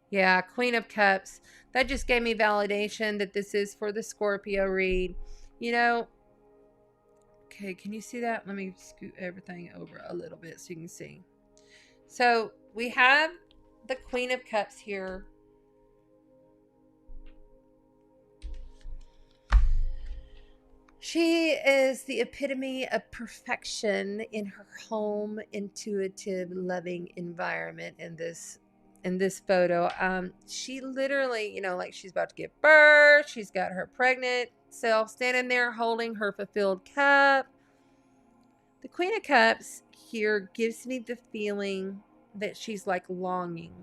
Yeah, Queen of Cups. That just gave me validation that this is for the Scorpio read. You know, okay, can you see that? Let me scoot everything over a little bit so you can see. So we have the Queen of Cups here. She is the epitome of perfection in her home, intuitive, loving environment in this photo. She literally, you know, like she's about to give birth. She's got her pregnant self standing there holding her fulfilled cup. The Queen of Cups here gives me the feeling that she's like longing.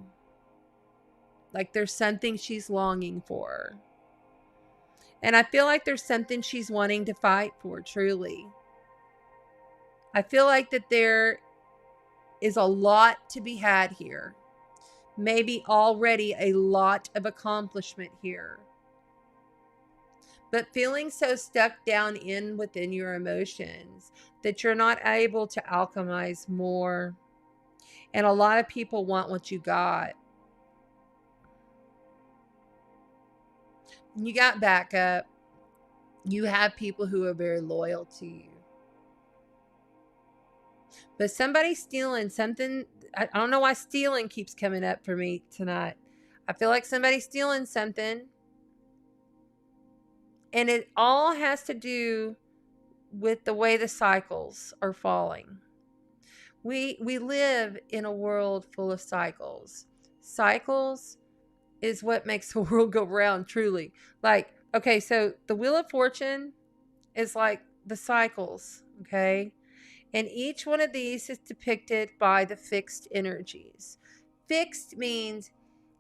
Like there's something she's longing for. And I feel like there's something she's wanting to fight for, truly. I feel like that there is a lot to be had here. Maybe already a lot of accomplishment here. But feeling so stuck down in within your emotions that you're not able to alchemize more. And a lot of people want what you got. You got backup. You have people who are very loyal to you. But somebody's stealing something. I don't know why stealing keeps coming up for me tonight. I feel like somebody's stealing something. And it all has to do with the way the cycles are falling. We live in a world full of cycles. Cycles is what makes the world go round, truly. Like, okay, so the Wheel of Fortune is like the cycles, okay? And each one of these is depicted by the fixed energies. Fixed means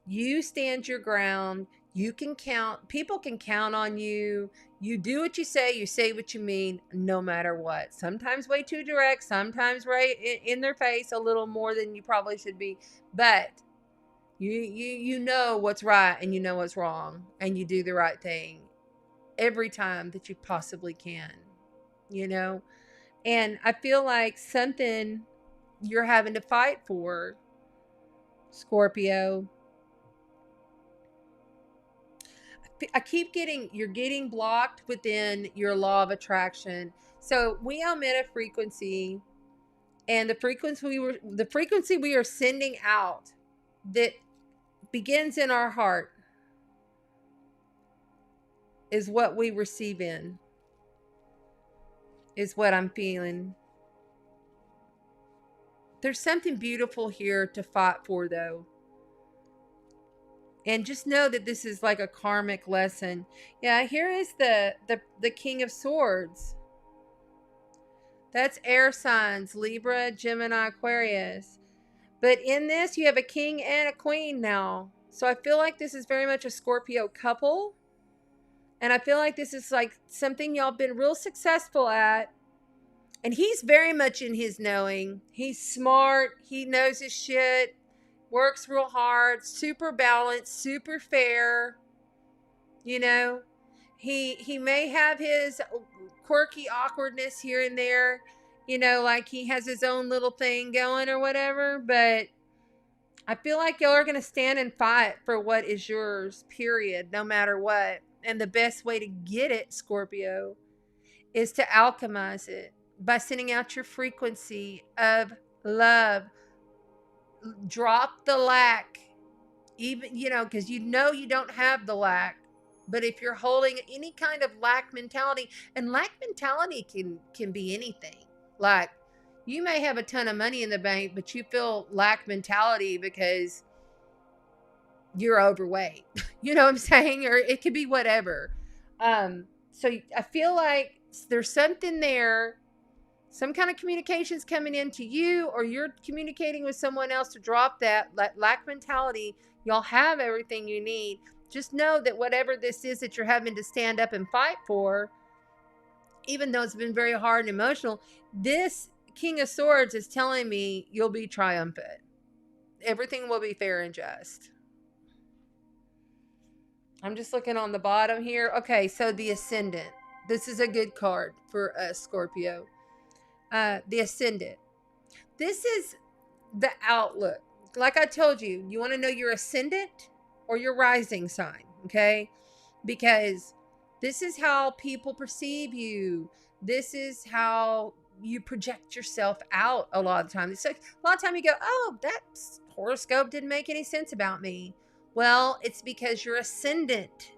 you stand your ground. You can count. People can count on you. You do what you say what you mean, no matter what. Sometimes way too direct, sometimes right in their face a little more than you probably should be. But you know what's right and you know what's wrong, and you do the right thing every time that you possibly can, you know? And I feel like something you're having to fight for, Scorpio. I keep getting, you're getting blocked within your law of attraction. So we emit a frequency, and the frequency we are sending out that begins in our heart is what we receive in, is what I'm feeling. There's something beautiful here to fight for, though. And just know that this is like a karmic lesson. Yeah, here is the King of Swords. That's air signs, Libra, Gemini, Aquarius. But in this, you have a king and a queen now. So I feel like this is very much a Scorpio couple. And I feel like this is like something y'all been real successful at. And he's very much in his knowing. He's smart. He knows his shit. Works real hard. Super balanced. Super fair. You know, he may have his quirky awkwardness here and there. You know, like he has his own little thing going or whatever. But I feel like y'all are going to stand and fight for what is yours, period, no matter what. And the best way to get it, Scorpio, is to alchemize it by sending out your frequency of love. Drop the lack, even, you know, because you know you don't have the lack. But if you're holding any kind of lack mentality, and lack mentality can be anything. Like, you may have a ton of money in the bank, but you feel lack mentality because you're overweight. You know what I'm saying? Or it could be whatever. So I feel like there's something there. Some kind of communication's coming into you, or you're communicating with someone else to drop that lack mentality. Y'all have everything you need. Just know that whatever this is that you're having to stand up and fight for, even though it's been very hard and emotional, this King of Swords is telling me you'll be triumphant. Everything will be fair and just. I'm just looking on the bottom here. Okay, so the Ascendant. This is a good card for us, Scorpio. The Ascendant. This is the outlook. Like I told you, you want to know your Ascendant or your rising sign, okay? Because this is how people perceive you. This is how you project yourself out a lot of the time. It's like, a lot of time you go, oh, that horoscope didn't make any sense about me. Well, it's because your Ascendant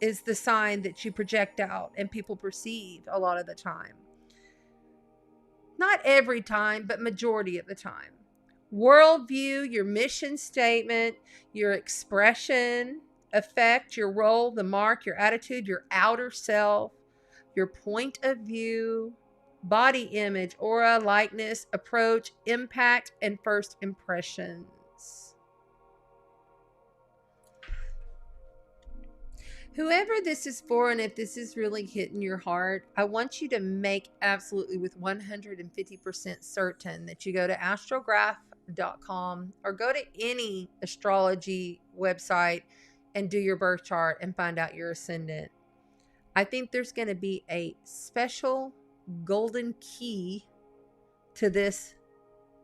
is the sign that you project out and people perceive a lot of the time. Not every time, but majority of the time. Worldview, your mission statement, your expression, effect, your role, the mark, your attitude, your outer self, your point of view, body image, aura, likeness, approach, impact, and first impressions. Whoever this is for, and if this is really hitting your heart, I want you to make absolutely with 150% certain that you go to astrograph.com or go to any astrology website and do your birth chart and find out your ascendant. I think there's going to be a special golden key to this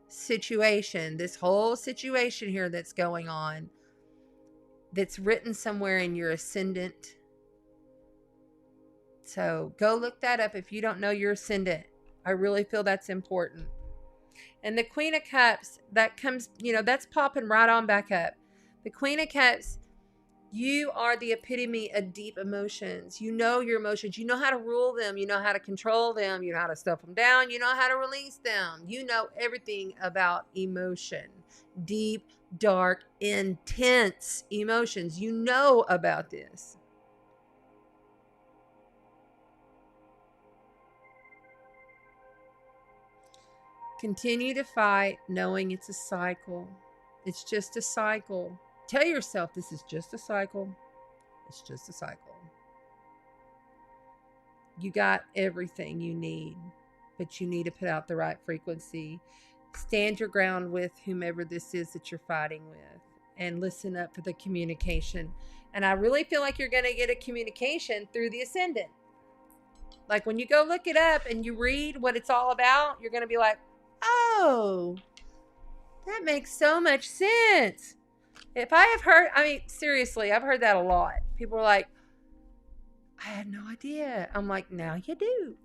situation, this whole situation here that's going on, that's written somewhere in your ascendant. So go look that up if you don't know your ascendant. I really feel that's important. And the Queen of Cups, that comes, you know, that's popping right on back up. The Queen of Cups, you are the epitome of deep emotions. You know your emotions. You know how to rule them. You know how to control them. You know how to stuff them down. You know how to release them. You know everything about emotion. Deep, dark, intense emotions. You know about this. Continue to fight knowing it's a cycle. It's just a cycle. Tell yourself this is just a cycle. It's just a cycle. You got everything you need, but you need to put out the right frequency. Stand your ground with whomever this is that you're fighting with, and listen up for the communication. And I really feel like you're going to get a communication through the ascendant. Like when you go look it up and you read what it's all about, you're going to be like, oh, that makes so much sense. If I have heard, I mean, seriously, I've heard that a lot. People are like, I had no idea. I'm like, now you do.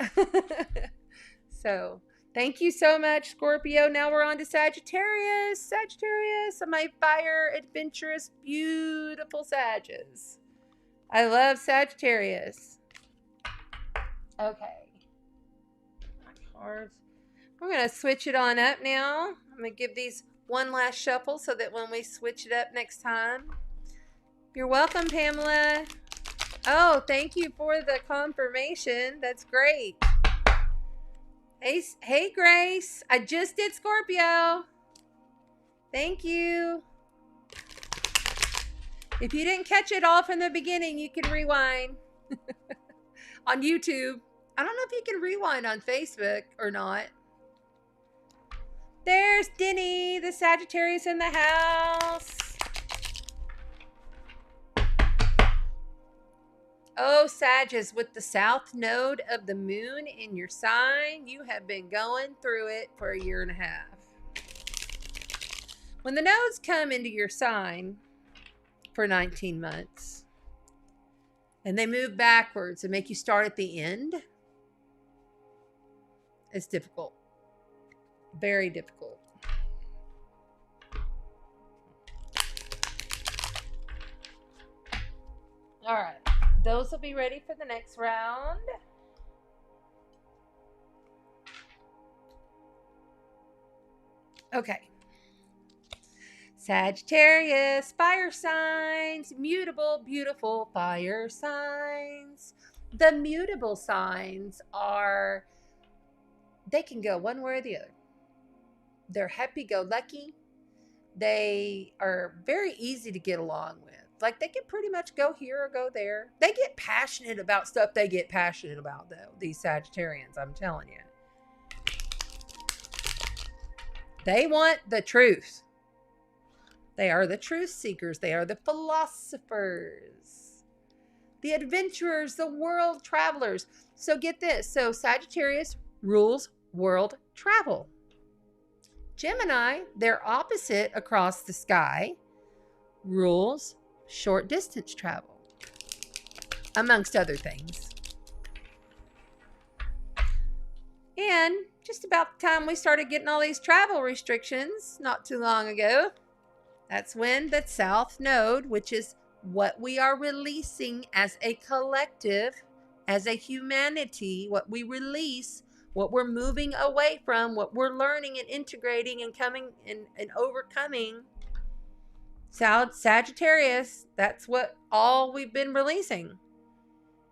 So thank you so much, Scorpio. Now we're on to Sagittarius. Sagittarius, my fire, adventurous, beautiful Sagittarius. I love Sagittarius. Okay. My cards. We're going to switch it on up now. I'm going to give these one last shuffle so that when we switch it up next time. You're welcome, Pamela. Oh, thank you for the confirmation. That's great. Hey, Grace. I just did Scorpio. Thank you. If you didn't catch it all from the beginning, you can rewind on YouTube. I don't know if you can rewind on Facebook or not. There's Denny, the Sagittarius in the house. Oh, Sagittarius, with the south node of the moon in your sign, you have been going through it for a year and a half. When the nodes come into your sign for 19 months, and they move backwards and make you start at the end, it's difficult. Very difficult. All right. Those will be ready for the next round. Okay. Sagittarius, fire signs, mutable, beautiful fire signs. The mutable signs are, they can go one way or the other. They're happy-go-lucky. They are very easy to get along with. Like, they can pretty much go here or go there. They get passionate about stuff they get passionate about, though, these Sagittarians, I'm telling you. They want the truth. They are the truth seekers. They are the philosophers, the adventurers, the world travelers. So get this. So Sagittarius rules world travel. Gemini, their opposite across the sky, rules short distance travel, amongst other things. And just about the time we started getting all these travel restrictions not too long ago, that's when the South Node, which is what we are releasing as a collective, as a humanity, what we release, what we're moving away from, what we're learning and integrating and coming and overcoming. Sagittarius, that's what all we've been releasing.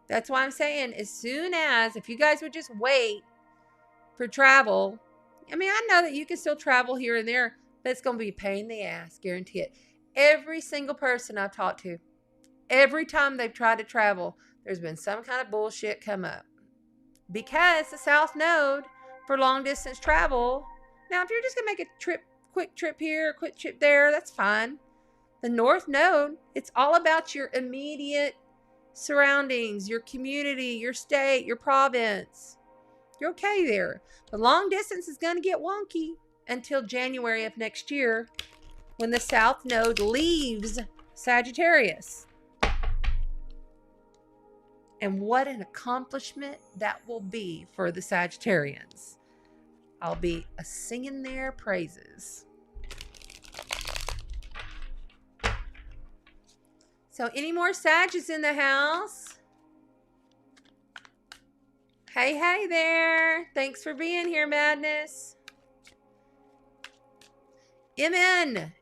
That's why I'm saying, as soon as, if you guys would just wait for travel, I mean, I know that you can still travel here and there, but it's going to be a pain in the ass, guarantee it. Every single person I've talked to, every time they've tried to travel, there's been some kind of bullshit come up. Because the South Node for long distance travel, now if you're just going to make a trip, quick trip here, quick trip there, that's fine. The North Node, it's all about your immediate surroundings, your community, your state, your province. You're okay there. The long distance is going to get wonky until January of next year when the South Node leaves Sagittarius. And what an accomplishment that will be for the Sagittarians. I'll be singing their praises. So any more Sagittarius in the house? Hey, hey there. Thanks for being here, Madness. Amen.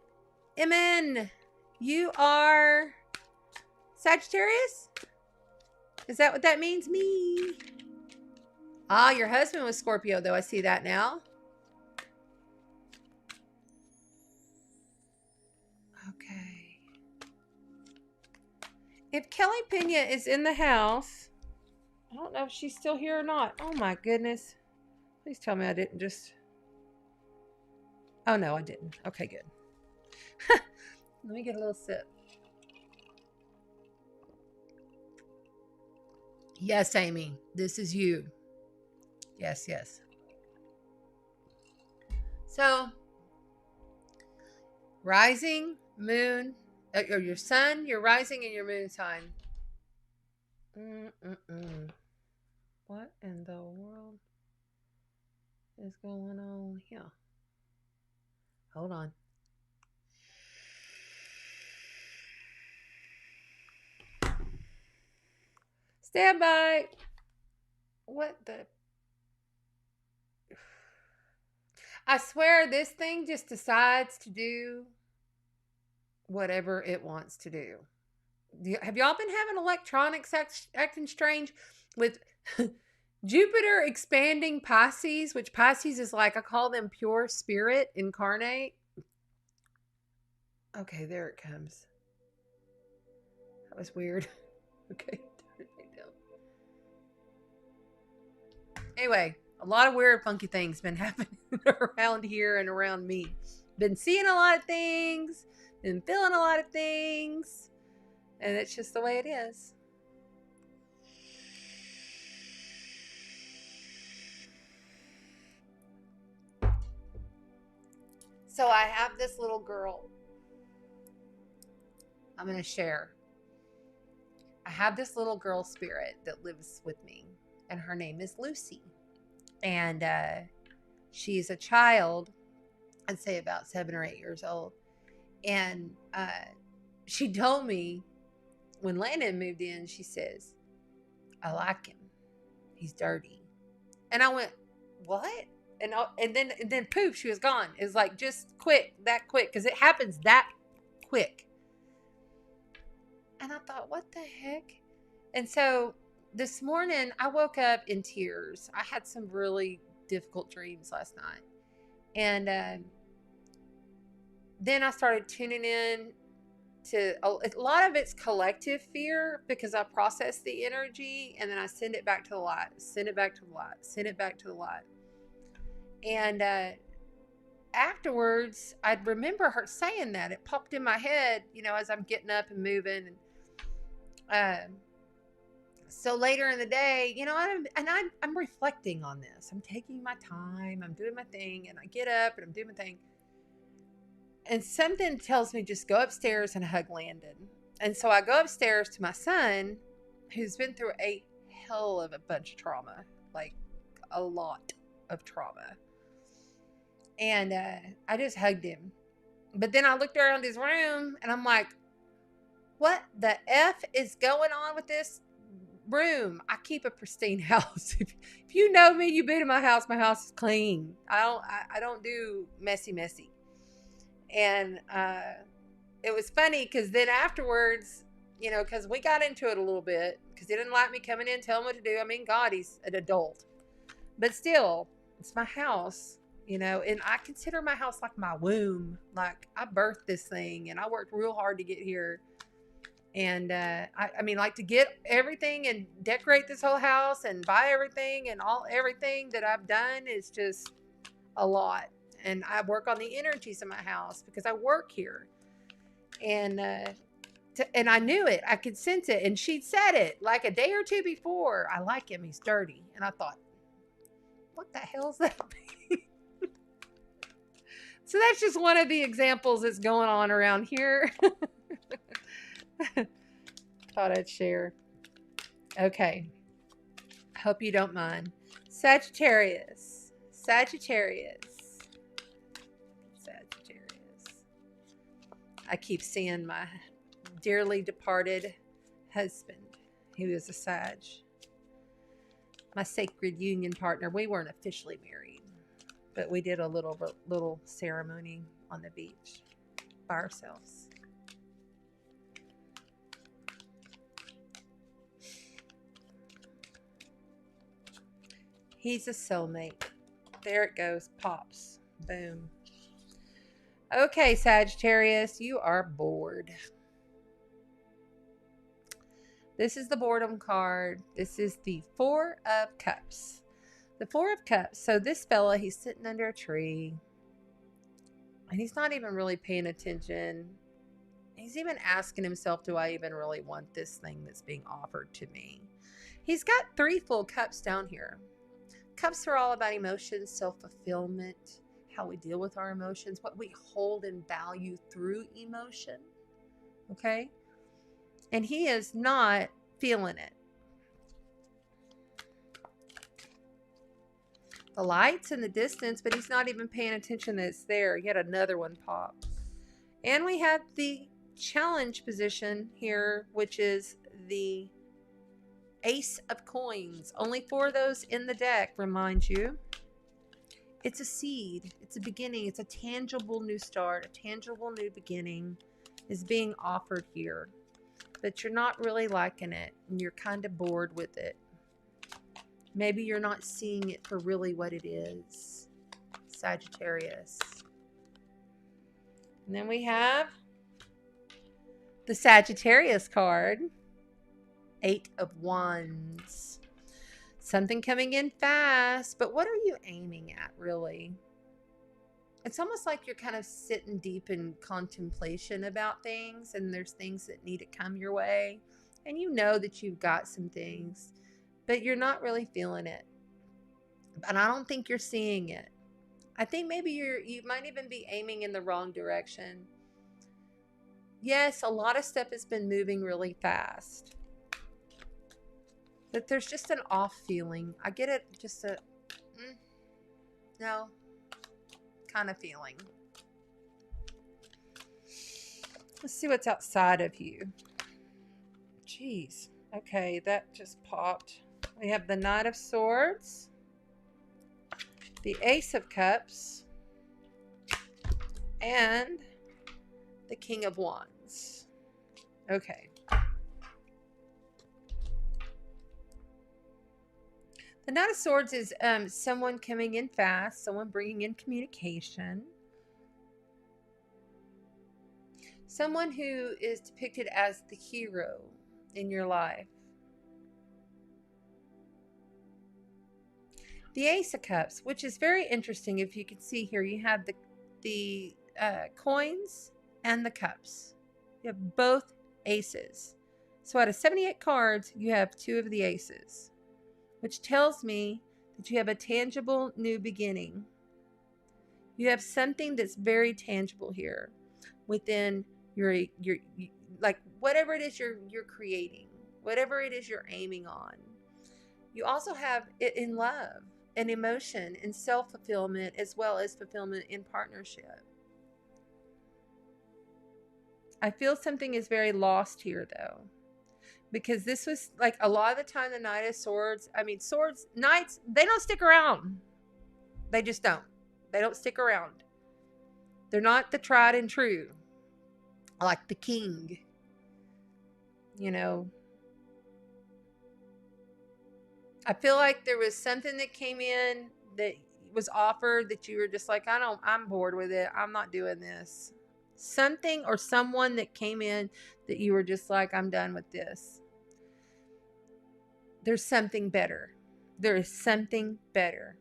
Amen. You are Sagittarius? Is that what that means? Me. Ah, your husband was Scorpio, though. I see that now. Okay. If Kelly Pena is in the house, I don't know if she's still here or not. Oh, my goodness. Please tell me I didn't just... Oh, no, I didn't. Okay, good. Let me get a little sip. Yes, Amy, this is you. Yes, yes. So, rising, moon, or your sun, your rising, and your moon sign. What in the world is going on here? Hold on. Stand by. What the? I swear this thing just decides to do whatever it wants to do. Have y'all been having electronics acting strange with Jupiter expanding Pisces, which Pisces is like, I call them pure spirit incarnate. Okay, there it comes. That was weird. Okay. Turn it down. Anyway, a lot of weird, funky things been happening around here and around me. Been seeing a lot of things, been feeling a lot of things, and it's just the way it is. So I have this little girl I'm going to share. I have this little girl spirit that lives with me, and her name is Lucy. And she's a child, I'd say about 7 or 8 years old. And she told me when Landon moved in, she says, I like him. He's dirty. And I went, what? And then poof, she was gone. It was like just quick, that quick, because it happens that quick. And I thought, what the heck? And so this morning, I woke up in tears. I had some really difficult dreams last night. And then I started tuning in to a lot of it's collective fear, because I process the energy and then I send it back to the light, send it back to the light, send it back to the light. And afterwards, I'd remember her saying that. It popped in my head, as I'm getting up and moving. And so later in the day, I'm reflecting on this. I'm taking my time. I'm doing my thing. And I get up and I'm doing my thing. And something tells me just go upstairs and hug Landon. And so I go upstairs to my son, who's been through a hell of a bunch of trauma, like a lot of trauma. And I just hugged him. But then I looked around his room and I'm like, what the F is going on with this room? I keep a pristine house. If you know me, you've been in my house is clean. I don't do messy. And it was funny because then afterwards, because we got into it a little bit, because he didn't like me coming in, telling him what to do. I mean, God, he's an adult. But still, it's my house, and I consider my house like my womb. Like, I birthed this thing, and I worked real hard to get here. And I mean, like, to get everything and decorate this whole house and buy everything and everything that I've done is just a lot. And I work on the energies of my house because I work here. And and I knew it. I could sense it. And she'd said it like a day or two before. I like him. He's dirty. And I thought, what the hell's that mean? So that's just one of the examples that's going on around here. Thought I'd share. Okay. Hope you don't mind. Sagittarius. I keep seeing my dearly departed husband, who is a Sag. My sacred union partner. We weren't officially married, but we did a little ceremony on the beach by ourselves. He's a soulmate. There it goes. Pops. Boom. Okay, Sagittarius, you are bored. This is the boredom card. This is the 4 of Cups. The 4 of Cups. So this fella, he's sitting under a tree. And he's not even really paying attention. He's even asking himself, do I even really want this thing that's being offered to me? He's got 3 full cups down here. Cups are all about emotions, self-fulfillment, how we deal with our emotions, what we hold and value through emotion. Okay? And he is not feeling it. The light's in the distance, but he's not even paying attention that it's there. Yet another one popped. And we have the challenge position here, which is the Ace of Coins. Only 4 of those in the deck, remind you. It's a seed. It's a beginning. It's a tangible new start. A tangible new beginning is being offered here. But you're not really liking it. And you're kind of bored with it. Maybe you're not seeing it for really what it is. Sagittarius. And then we have The Sagittarius card, 8 of Wands. Something coming in fast, but what are you aiming at, really? It's almost like you're kind of sitting deep in contemplation about things, and there's things that need to come your way, and you know that you've got some things, but you're not really feeling it. And I don't think you're seeing it. I think maybe you might even be aiming in the wrong direction. Yes, a lot of stuff has been moving really fast, but there's just an off feeling. I get it, just a no kind of feeling. Let's see what's outside of you. Jeez. Okay, that just popped. We have the Knight of Swords, the Ace of Cups, and the King of Wands. Okay. The Knight of Swords is someone coming in fast, someone bringing in communication, someone who is depicted as the hero in your life. The Ace of Cups, which is very interesting. If you can see here, you have the coins and the cups. You have both aces. So out of 78 cards, you have 2 of the aces, which tells me that you have a tangible new beginning. You have something that's very tangible here within your like whatever it is you're creating, whatever it is you're aiming on. You also have it in love and emotion and self-fulfillment, as well as fulfillment in partnership. I feel something is very lost here, though, because this was like a lot of the time the Knight of Swords. I mean, knights, they don't stick around. They just don't. They don't stick around. They're not the tried and true, like the king. You know, I feel like there was something that came in that was offered that you were just like, I'm bored with it. I'm not doing this. Something or someone that came in that you were just like, I'm done with this. There's something better. There is something better.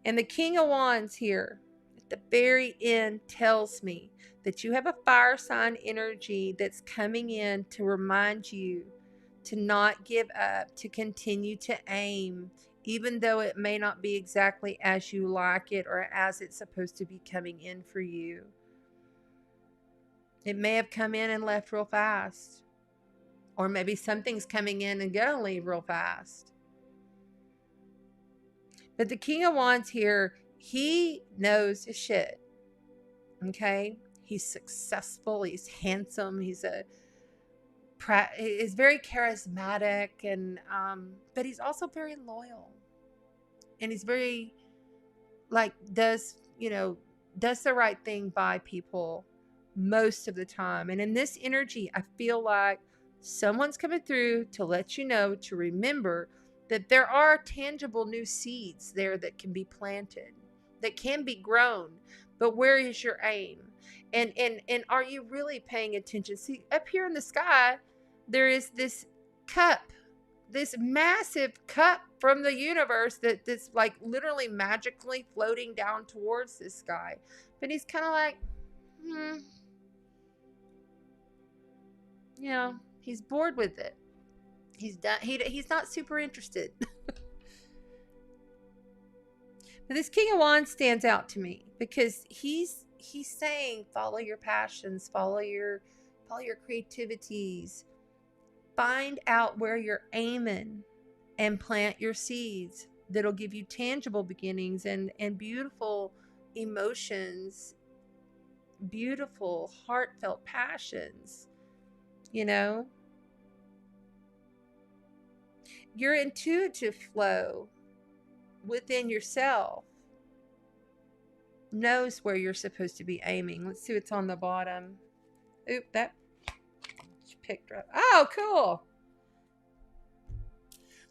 And the King of Wands here at the very end tells me that you have a fire sign energy that's coming in to remind you to not give up, to continue to aim, even though it may not be exactly as you like it or as it's supposed to be coming in for you. It may have come in and left real fast. Or maybe something's coming in and gonna leave real fast. But the King of Wands here, he knows his shit. Okay? He's successful. He's handsome. He's very charismatic, and but he's also very loyal. And he's very does the right thing by people most of the time. And in this energy, I feel like someone's coming through to let you know, to remember that there are tangible new seeds there that can be planted, that can be grown. But where is your aim? And are you really paying attention? See, up here in the sky, there is this cup, this massive cup from the universe that's like literally magically floating down towards this guy. But he's kind of like, he's bored with it. He's done. He's not super interested. But this King of Wands stands out to me because he's saying, follow your passions, follow your creativities, find out where you're aiming, and plant your seeds that'll give you tangible beginnings and beautiful emotions, beautiful heartfelt passions. Your intuitive flow within yourself knows where you're supposed to be aiming. Let's see what's on the bottom. Oop, that picked up. Oh, cool.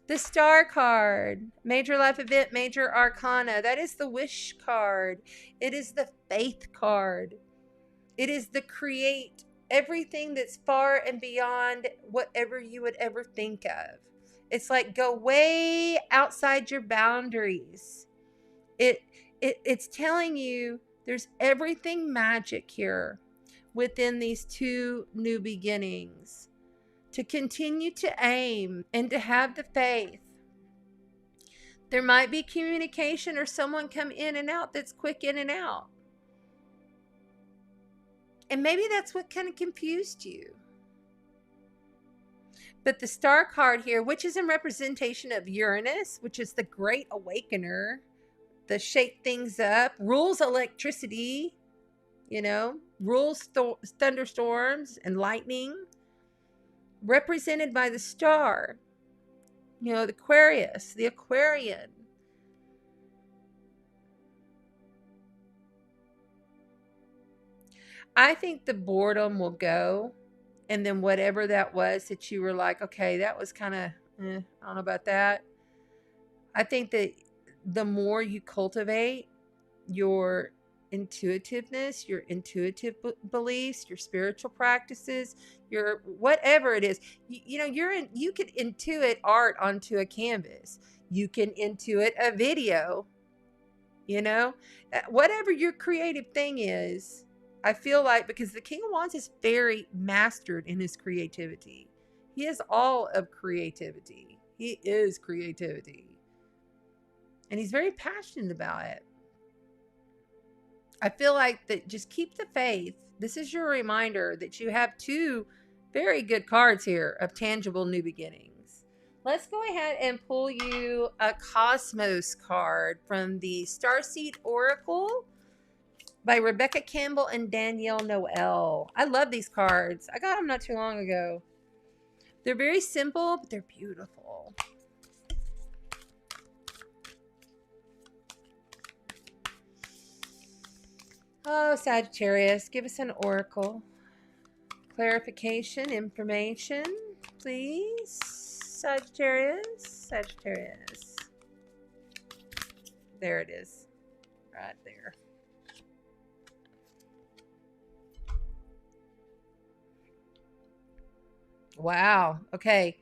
The Star card, major life event, major arcana. That is the Wish card. It is the Faith card. It is the Create everything that's far and beyond whatever you would ever think of. It's like go way outside your boundaries. It's telling you there's everything magic here within these two new beginnings. To continue to aim and to have the faith. There might be communication or someone come in and out that's quick in and out. And maybe that's what kind of confused you. But the star card here, which is in representation of Uranus, which is the great awakener, the shake things up, rules electricity, rules thunderstorms and lightning, represented by the star, the Aquarius, the Aquarian. I think the boredom will go, and then whatever that was that you were like, okay, that was kind of, I don't know about that. I think that the more you cultivate your intuitiveness, your intuitive beliefs, your spiritual practices, your whatever it is, you could intuit art onto a canvas. You can intuit a video, whatever your creative thing is. I feel like, because the King of Wands is very mastered in his creativity. He is all of creativity. He is creativity. And he's very passionate about it. I feel like that just keep the faith. This is your reminder that you have two very good cards here of tangible new beginnings. Let's go ahead and pull you a Cosmos card from the Starseed Oracle by Rebecca Campbell and Danielle Noel. I love these cards. I got them not too long ago. They're very simple, but they're beautiful. Oh, Sagittarius, give us an oracle. Clarification, information, please. Sagittarius. There it is. Right there. Wow. Okay.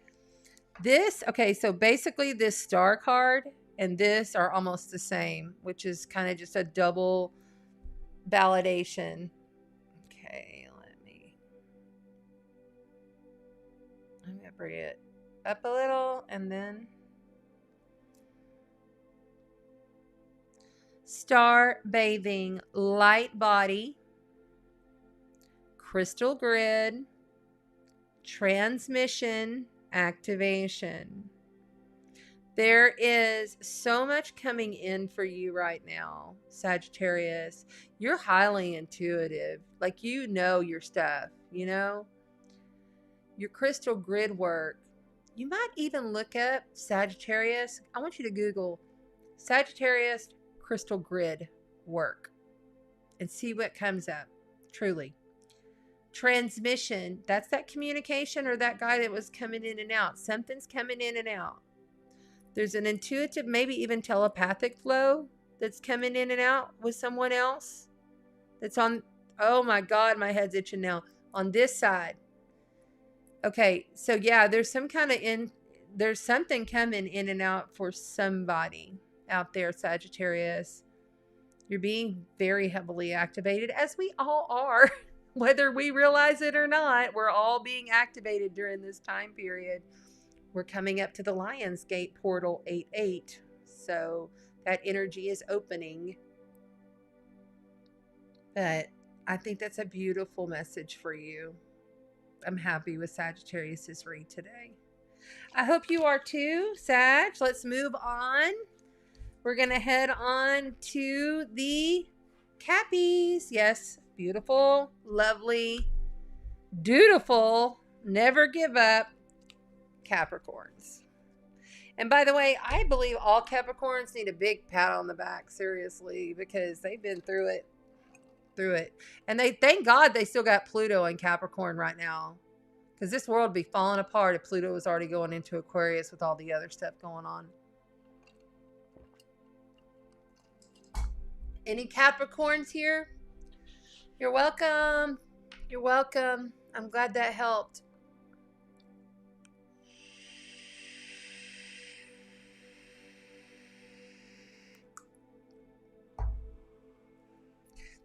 So basically this star card and this are almost the same, which is kind of just a double validation. Okay, I'm gonna bring it up a little and then star bathing, light body, crystal grid, transmission, activation. There is so much coming in for you right now, Sagittarius. You're highly intuitive. Like, your stuff, Your crystal grid work. You might even look up Sagittarius. I want you to Google Sagittarius crystal grid work and see what comes up. Truly. Transmission. That's that communication or that guy that was coming in and out. Something's coming in and out. There's an intuitive, maybe even telepathic flow that's coming in and out with someone else. That's on, oh my God, my head's itching now. On this side. Okay, so yeah, there's some kind of there's something coming in and out for somebody out there, Sagittarius. You're being very heavily activated, as we all are. Whether we realize it or not, we're all being activated during this time period. We're coming up to the Lionsgate portal 8-8. So that energy is opening. But I think that's a beautiful message for you. I'm happy with Sagittarius's read today. I hope you are too, Sag. Let's move on. We're going to head on to the Cappies. Yes, beautiful, lovely, dutiful, never give up Capricorns. And by the way, I believe all Capricorns need a big pat on the back, seriously, because they've been through it. And they, thank God, they still got Pluto in Capricorn right now, because this world would be falling apart if Pluto was already going into Aquarius with all the other stuff going on. Any Capricorns here? You're welcome. You're welcome. I'm glad that helped.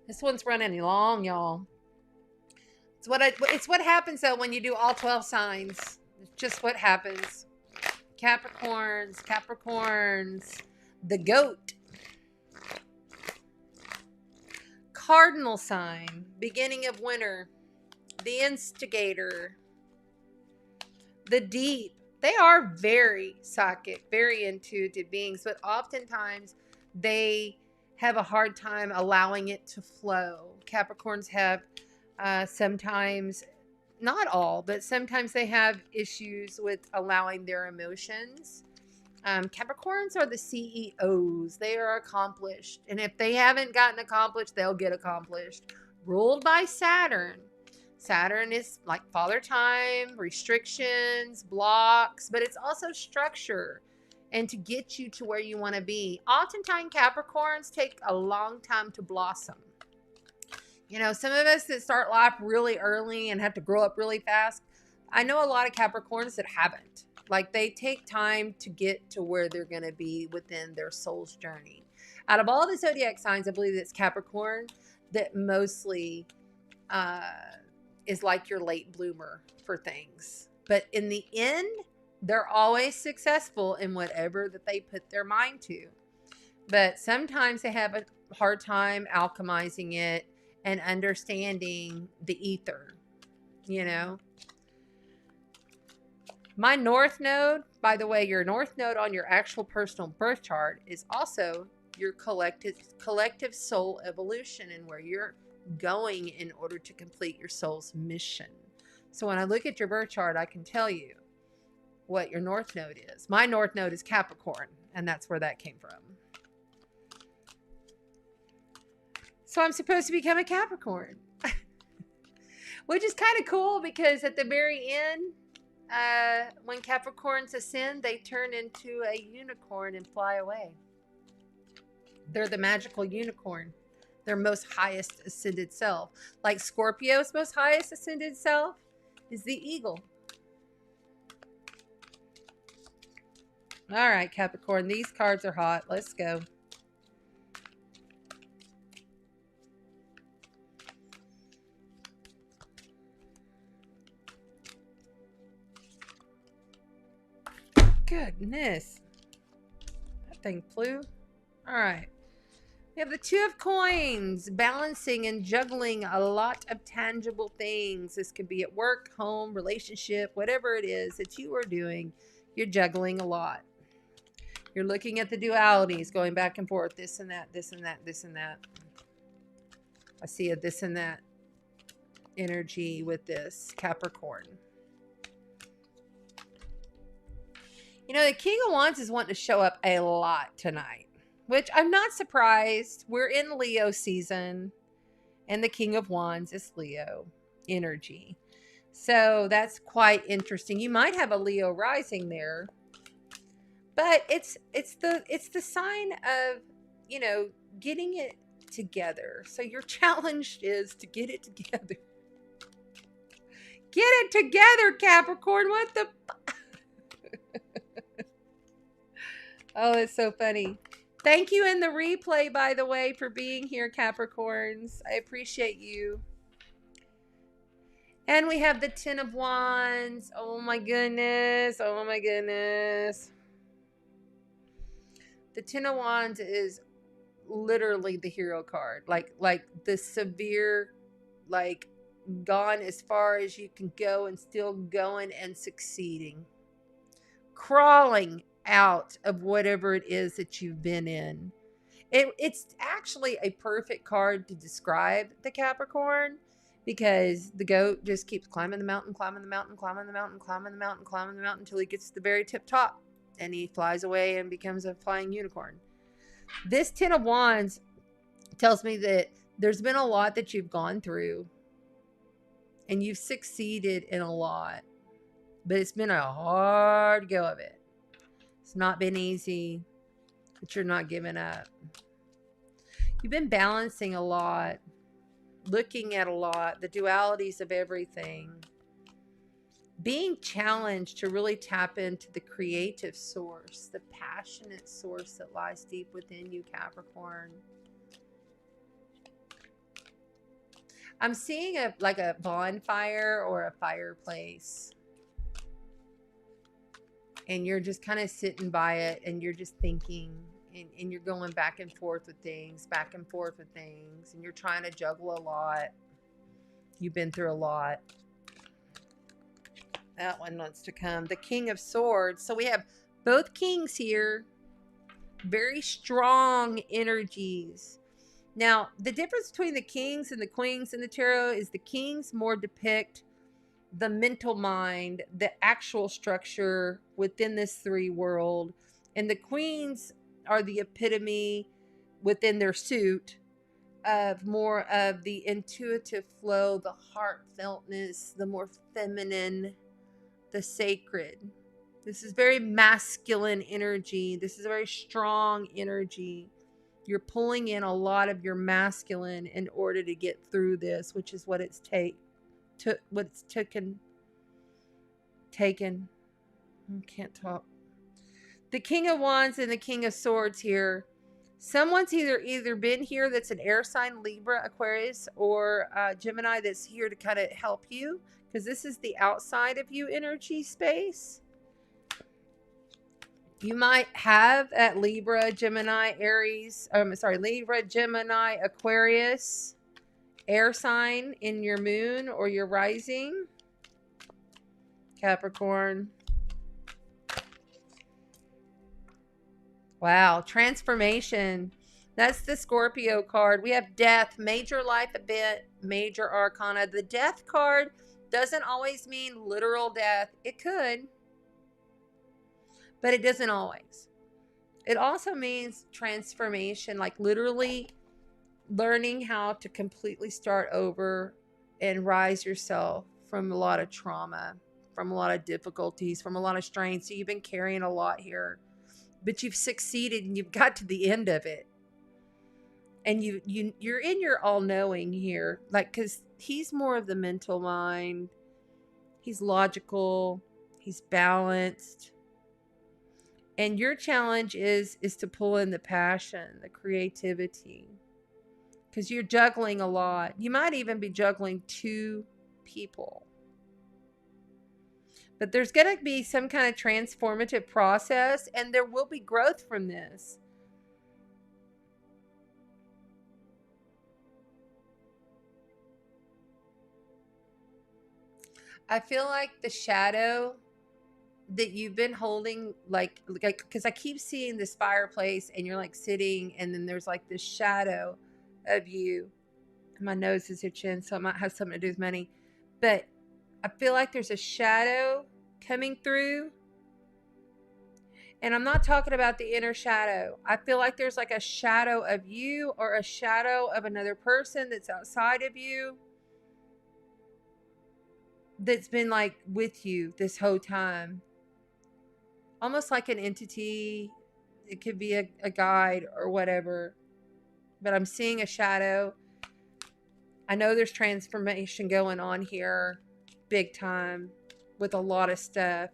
This one's running long, y'all. It's what happens though when you do all 12 signs. It's just what happens. Capricorns, the goat. Cardinal sign, beginning of winter, the instigator, the deep. They are very psychic, very intuitive beings, but oftentimes they have a hard time allowing it to flow. Capricorns have sometimes, not all, but sometimes they have issues with allowing their emotions. Capricorns are the CEOs. They are accomplished. And if they haven't gotten accomplished, they'll get accomplished. Ruled by Saturn. Saturn is like father time, restrictions, blocks, but it's also structure and to get you to where you want to be. Oftentimes, Capricorns take a long time to blossom. You know, some of us that start life really early and have to grow up really fast. I know a lot of Capricorns that haven't. Like, they take time to get to where they're going to be within their soul's journey. Out of all the zodiac signs, I believe it's Capricorn that mostly is like your late bloomer for things. But in the end, they're always successful in whatever that they put their mind to. But sometimes they have a hard time alchemizing it and understanding the ether, you know. My North Node, by the way, your North Node on your actual personal birth chart is also your collective soul evolution and where you're going in order to complete your soul's mission. So when I look at your birth chart, I can tell you what your North Node is. My North Node is Capricorn, and that's where that came from. So I'm supposed to become a Capricorn, which is kind of cool because at the very end, when Capricorns ascend, they turn into a unicorn and fly away. They're the magical unicorn, their most highest ascended self. Like Scorpio's most highest ascended self is the eagle. All right, Capricorn, these cards are hot. Let's go. Goodness. That thing flew. All right. We have the Two of Coins, balancing and juggling a lot of tangible things. This could be at work, home, relationship, whatever it is that you are doing. You're juggling a lot. You're looking at the dualities, going back and forth, this and that, this and that, this and that. I see a this and that energy with this Capricorn. You know, the King of Wands is wanting to show up a lot tonight, which I'm not surprised. We're in Leo season, and the King of Wands is Leo energy. So that's quite interesting. You might have a Leo rising there, but it's the sign of, you know, getting it together. So your challenge is to get it together. Get it together, Capricorn. What the... Oh, it's so funny. Thank you in the replay, by the way, for being here, Capricorns. I appreciate you. And we have the Ten of Wands. Oh, my goodness. Oh, my goodness. The Ten of Wands is literally the hero card. Like the severe, like, gone as far as you can go and still going and succeeding. Crawling out of whatever it is that you've been in. It's actually a perfect card to describe the Capricorn, because the goat just keeps climbing the mountain, climbing the mountain, climbing the mountain, climbing the mountain, climbing the mountain until he gets to the very tip top, and he flies away and becomes a flying unicorn. This Ten of Wands tells me that there's been a lot that you've gone through, and you've succeeded in a lot, but it's been a hard go of it. It's not been easy, but you're not giving up. You've been balancing a lot. looking at a lot, the dualities of everything. Being challenged to really tap into the creative source, the passionate source that lies deep within you, Capricorn. I'm seeing like a bonfire or a fireplace. And you're just kind of sitting by it and you're just thinking, and you're going back and forth with things, and you're trying to juggle a lot. You've been through a lot. That one wants to come. The King of Swords. So we have both kings here. Very strong energies. Now, the difference between the kings and the queens in the tarot is the kings more depict the mental mind, the actual structure within this three world. And the queens are the epitome within their suit of more of the intuitive flow, the heartfeltness, the more feminine, the sacred. This is very masculine energy. This is a very strong energy. You're pulling in a lot of your masculine in order to get through this, which is what it's taken. I can't talk. The King of Wands and the King of Swords here. Someone's either been here that's an air sign, Libra, Aquarius, or Gemini, that's here to kind of help you, because this is the outside of you energy space. You might have at Libra, Gemini, Aries, Libra, Gemini, Aquarius, air sign in your moon or your rising, Capricorn. Wow, transformation. That's the Scorpio card. We have death, major life event, major arcana. The death card doesn't always mean literal death. It could, but it doesn't always. It also means transformation, like literally learning how to completely start over and rise yourself from a lot of trauma, from a lot of difficulties, from a lot of strain. So you've been carrying a lot here, but you've succeeded and you've got to the end of it. And you're in your all-knowing here, like, because he's more of the mental mind. He's logical. He's balanced. And your challenge is to pull in the passion, the creativity, because you're juggling a lot. You might even be juggling two people. But there's going to be some kind of transformative process, and there will be growth from this. I feel like the shadow that you've been holding, like, because I keep seeing this fireplace and you're like sitting, and then there's like this shadow of you. My nose is itching, so it might have something to do with money. But I feel like there's a shadow coming through. And I'm not talking about the inner shadow. I feel like there's like a shadow of you or a shadow of another person that's outside of you, that's been like with you this whole time. Almost like an entity. It could be a guide or whatever. But I'm seeing a shadow. I know there's transformation going on here. Big time. With a lot of stuff.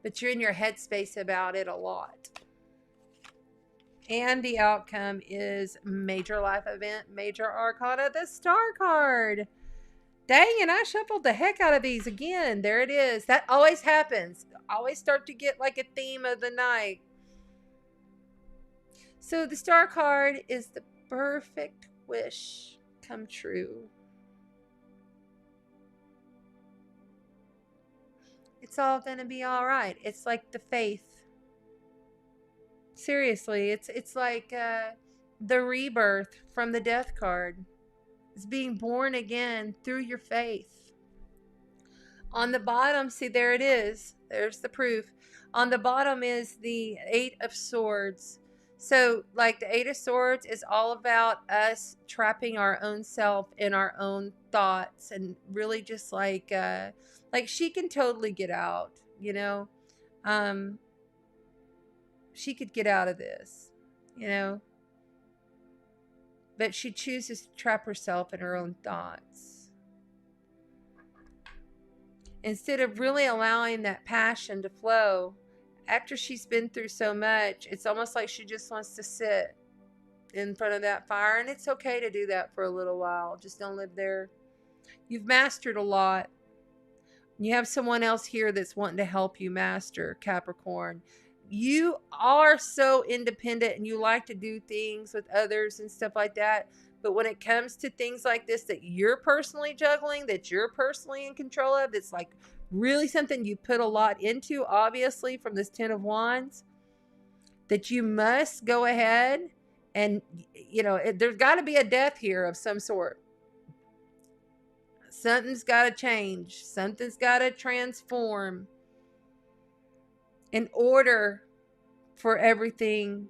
But you're in your headspace about it a lot. And the outcome is major life event, major arcana, the Star card. Dang, and I shuffled the heck out of these again. There it is. That always happens. Always start to get like a theme of the night. So the Star card is the perfect wish come true. It's all going to be all right. It's like the faith. Seriously, it's like the rebirth from the death card. It's being born again through your faith. On the bottom, see, there it is. There's the proof. On the bottom is the Eight of Swords. So, like, the Eight of Swords is all about us trapping our own self in our own thoughts, and really just like she can totally get out, you know. She could get out of this, you know. but she chooses to trap herself in her own thoughts. Instead of really allowing that passion to flow, after she's been through so much, it's almost like she just wants to sit in front of that fire. And it's okay to do that for a little while. Just don't live there. You've mastered a lot. You have someone else here that's wanting to help you master, Capricorn. You are so independent and you like to do things with others and stuff like that. But when it comes to things like this that you're personally juggling, that you're personally in control of, that's like really something you put a lot into, obviously, from this Ten of Wands, that you must go ahead and, you know, there's got to be a death here of some sort. Something's got to change. Something's got to transform in order for everything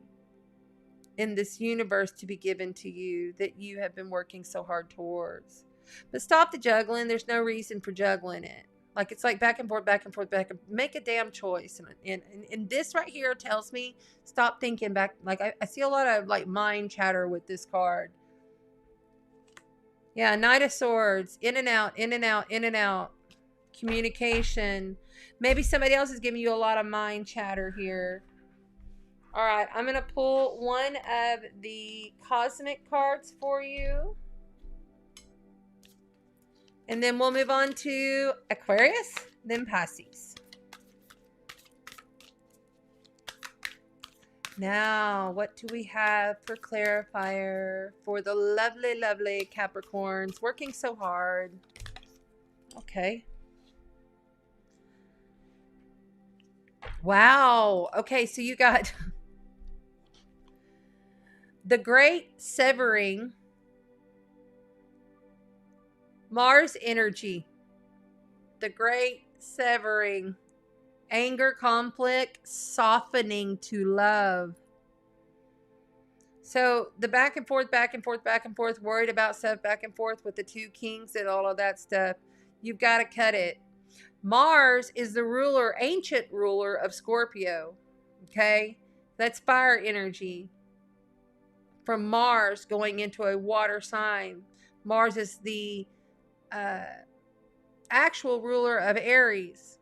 in this universe to be given to you that you have been working so hard towards. But stop the juggling. There's no reason for juggling it. Like, it's like back and forth, back and forth, back and make a damn choice. And this right here tells me stop thinking back. Like, I see a lot of like mind chatter with this card. Yeah, Knight of Swords, in and out, in and out, in and out. Communication. Maybe somebody else is giving you a lot of mind chatter here. All right, I'm going to pull one of the cosmic cards for you. And then we'll move on to Aquarius, then Pisces. Now, what do we have for clarifier for the lovely, lovely Capricorns working so hard? Okay. Wow. Okay, so you got the great severing, Mars energy, the great severing, anger, conflict, softening to love. So the back and forth, back and forth, back and forth, worried about stuff, back and forth with the two kings and all of that stuff. You've got to cut it. Mars is the ruler, ancient ruler of Scorpio. Okay? That's fire energy. From Mars going into a water sign. Mars is the actual ruler of Aries.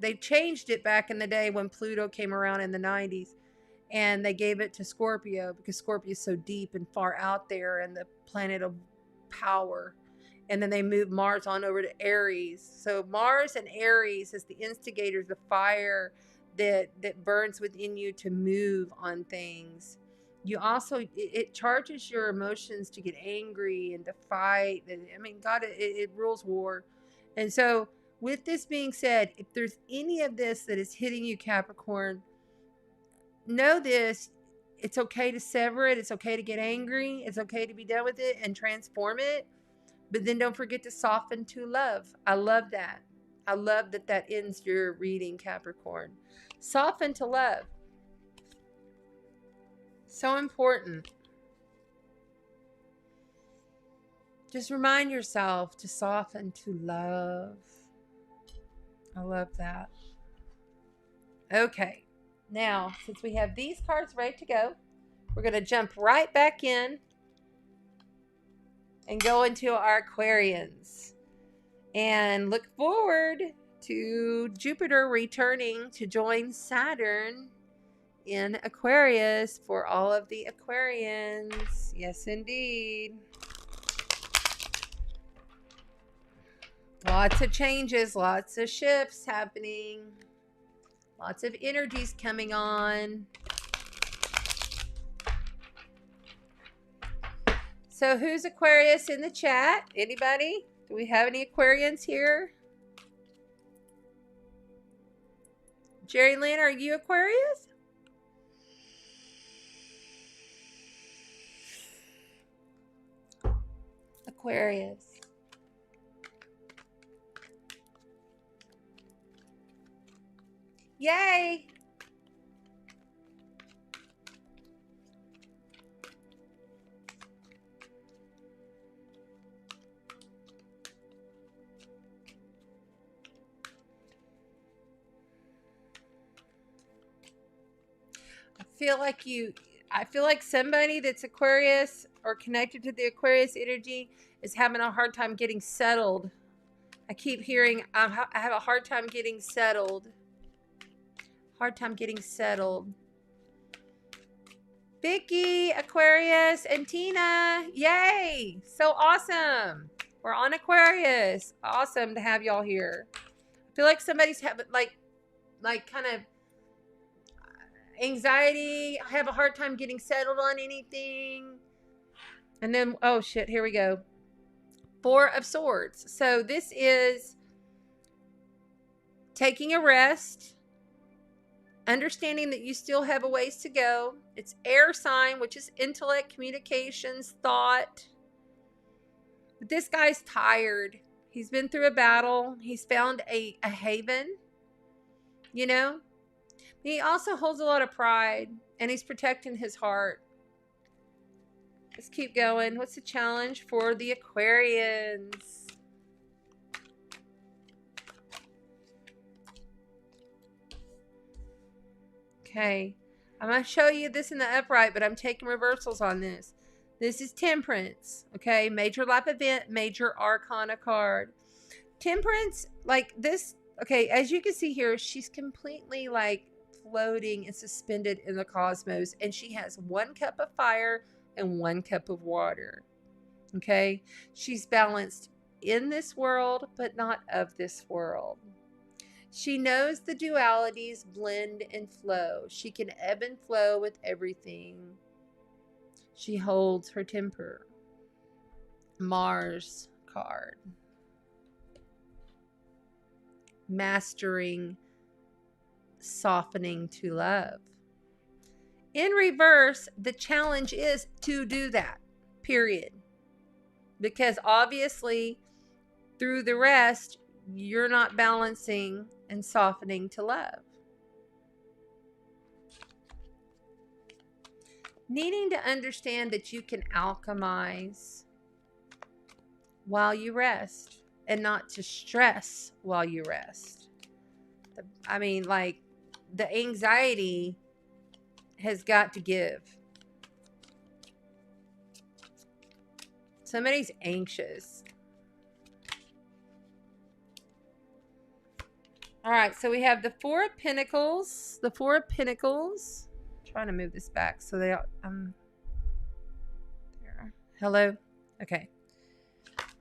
They changed it back in the day when Pluto came around in the 90s. And they gave it to Scorpio because Scorpio is so deep and far out there and the planet of power. And then they moved Mars on over to Aries. So Mars and Aries is the instigators, the fire that burns within you to move on things. You also, it charges your emotions to get angry and to fight. I mean, God, it rules war. And so with this being said, if there's any of this that is hitting you, Capricorn, know this: it's okay to sever it. It's okay to get angry. It's okay to be done with it and transform it. But then don't forget to soften to love. I love that. I love that that ends your reading, Capricorn. Soften to love. So important. Just remind yourself to soften to love. I love that. Okay. Now, since we have these cards ready to go, we're going to jump right back in and go into our Aquarians. And look forward to Jupiter returning to join Saturn in Aquarius for all of the Aquarians. Yes, indeed. Lots of changes, lots of shifts happening. Lots of energies coming on. So who's Aquarius in the chat? Anybody? Do we have any Aquarians here? Jerry Lynn, are you Aquarius? Aquarius. Yay! I feel like somebody that's Aquarius or connected to the Aquarius energy is having a hard time getting settled. I keep hearing I have a hard time getting settled. Hard time getting settled. Vicky, Aquarius, and Tina. Yay! So awesome. We're on Aquarius. Awesome to have y'all here. I feel like somebody's having like kind of anxiety. I have a hard time getting settled on anything. And then, oh shit, here we go. Four of Swords. So this is taking a rest, understanding that you still have a ways to go. It's air sign, which is intellect, communications, thought. But this guy's tired. He's been through a battle. He's found a haven, you know. He also holds a lot of pride, and he's protecting his heart. Let's keep going. What's the challenge for the Aquarians? Okay. I'm going to show you this in the upright, but I'm taking reversals on this. This is Temperance. Okay. Major life event, major arcana card. Temperance, like this. Okay. As you can see here, she's completely like floating and suspended in the cosmos. And she has 1 cup of fire and 1 cup of water. Okay. She's balanced in this world, but not of this world. She knows the dualities blend and flow. She can ebb and flow with everything. She holds her temper. Mars card. Mastering, softening to love. In reverse, the challenge is to do that, period. Because obviously, through the rest, you're not balancing and softening to love. Needing to understand that you can alchemize while you rest and not to stress while you rest. I mean, like, the anxiety has got to give. Somebody's anxious. All right, so we have the Four of Pentacles. The Four of Pentacles. I'm trying to move this back so they there. Hello. Okay.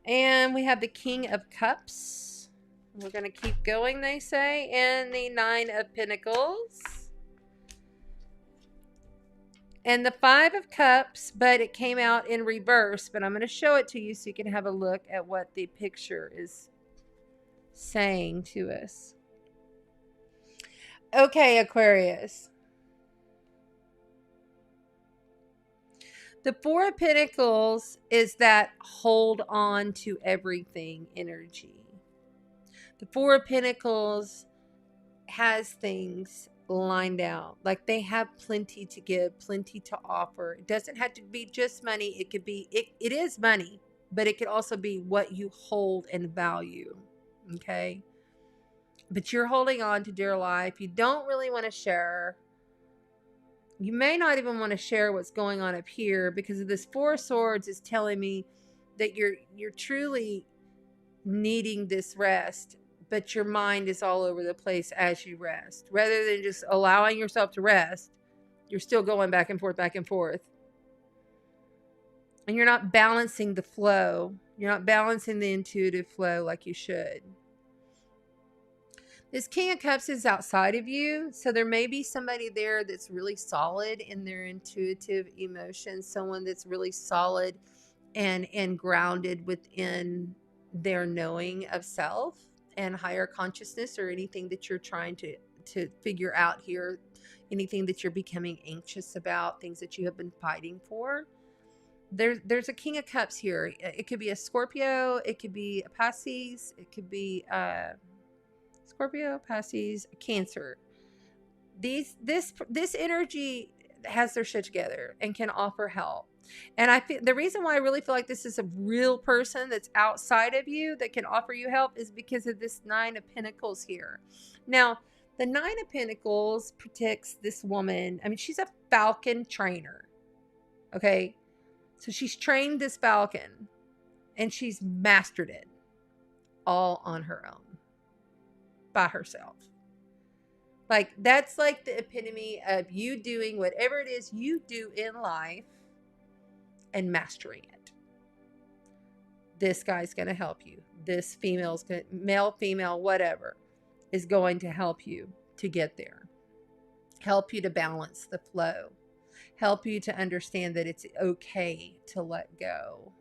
And we have the King of Cups. We're going to keep going, they say. And the Nine of Pentacles. And the Five of Cups, but it came out in reverse. But I'm going to show it to you so you can have a look at what the picture is saying to us. Okay, Aquarius. The Four of Pentacles is that hold on to everything energy. The Four of Pentacles has things lined out. Like they have plenty to give, plenty to offer. It doesn't have to be just money. It could be, it is money, but it could also be what you hold and value. Okay? But you're holding on to dear life. You don't really want to share. You may not even want to share what's going on up here because of this Four of Swords is telling me that you're truly needing this rest, but your mind is all over the place as you rest. Rather than just allowing yourself to rest, you're still going back and forth, back and forth. And you're not balancing the flow. You're not balancing the intuitive flow like you should. This King of Cups is outside of you. So there may be somebody there that's really solid in their intuitive emotions. Someone that's really solid and grounded within their knowing of self and higher consciousness, or anything that you're trying to figure out here. Anything that you're becoming anxious about. Things that you have been fighting for. There's a King of Cups here. It could be a Scorpio. It could be a Pisces. It could be Scorpio, Pisces, Cancer. This energy has their shit together and can offer help. And I feel the reason why I really feel like this is a real person that's outside of you that can offer you help is because of this Nine of Pentacles here. Now, the Nine of Pentacles protects this woman. I mean, she's a falcon trainer. Okay. So she's trained this falcon and she's mastered it all on her own, by herself. Like, that's like the epitome of you doing whatever it is you do in life and mastering it. This guy's going to help you. This female's going to, male, female, whatever, is going to help you to get there. Help you to balance the flow. Help you to understand that it's okay to let go.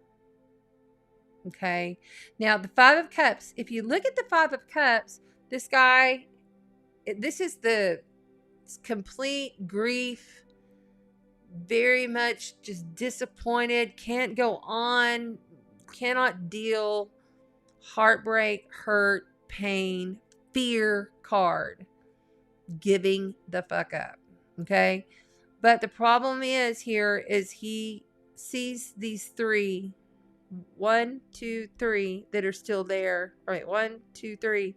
Okay? Now, the Five of Cups, if you look at the Five of Cups, this guy, this is the complete grief, very much just disappointed, can't go on, cannot deal, heartbreak, hurt, pain, fear card, giving the fuck up. Okay? But the problem is here is he sees these three, 1, 2, 3 that are still there. All right, 1, 2, 3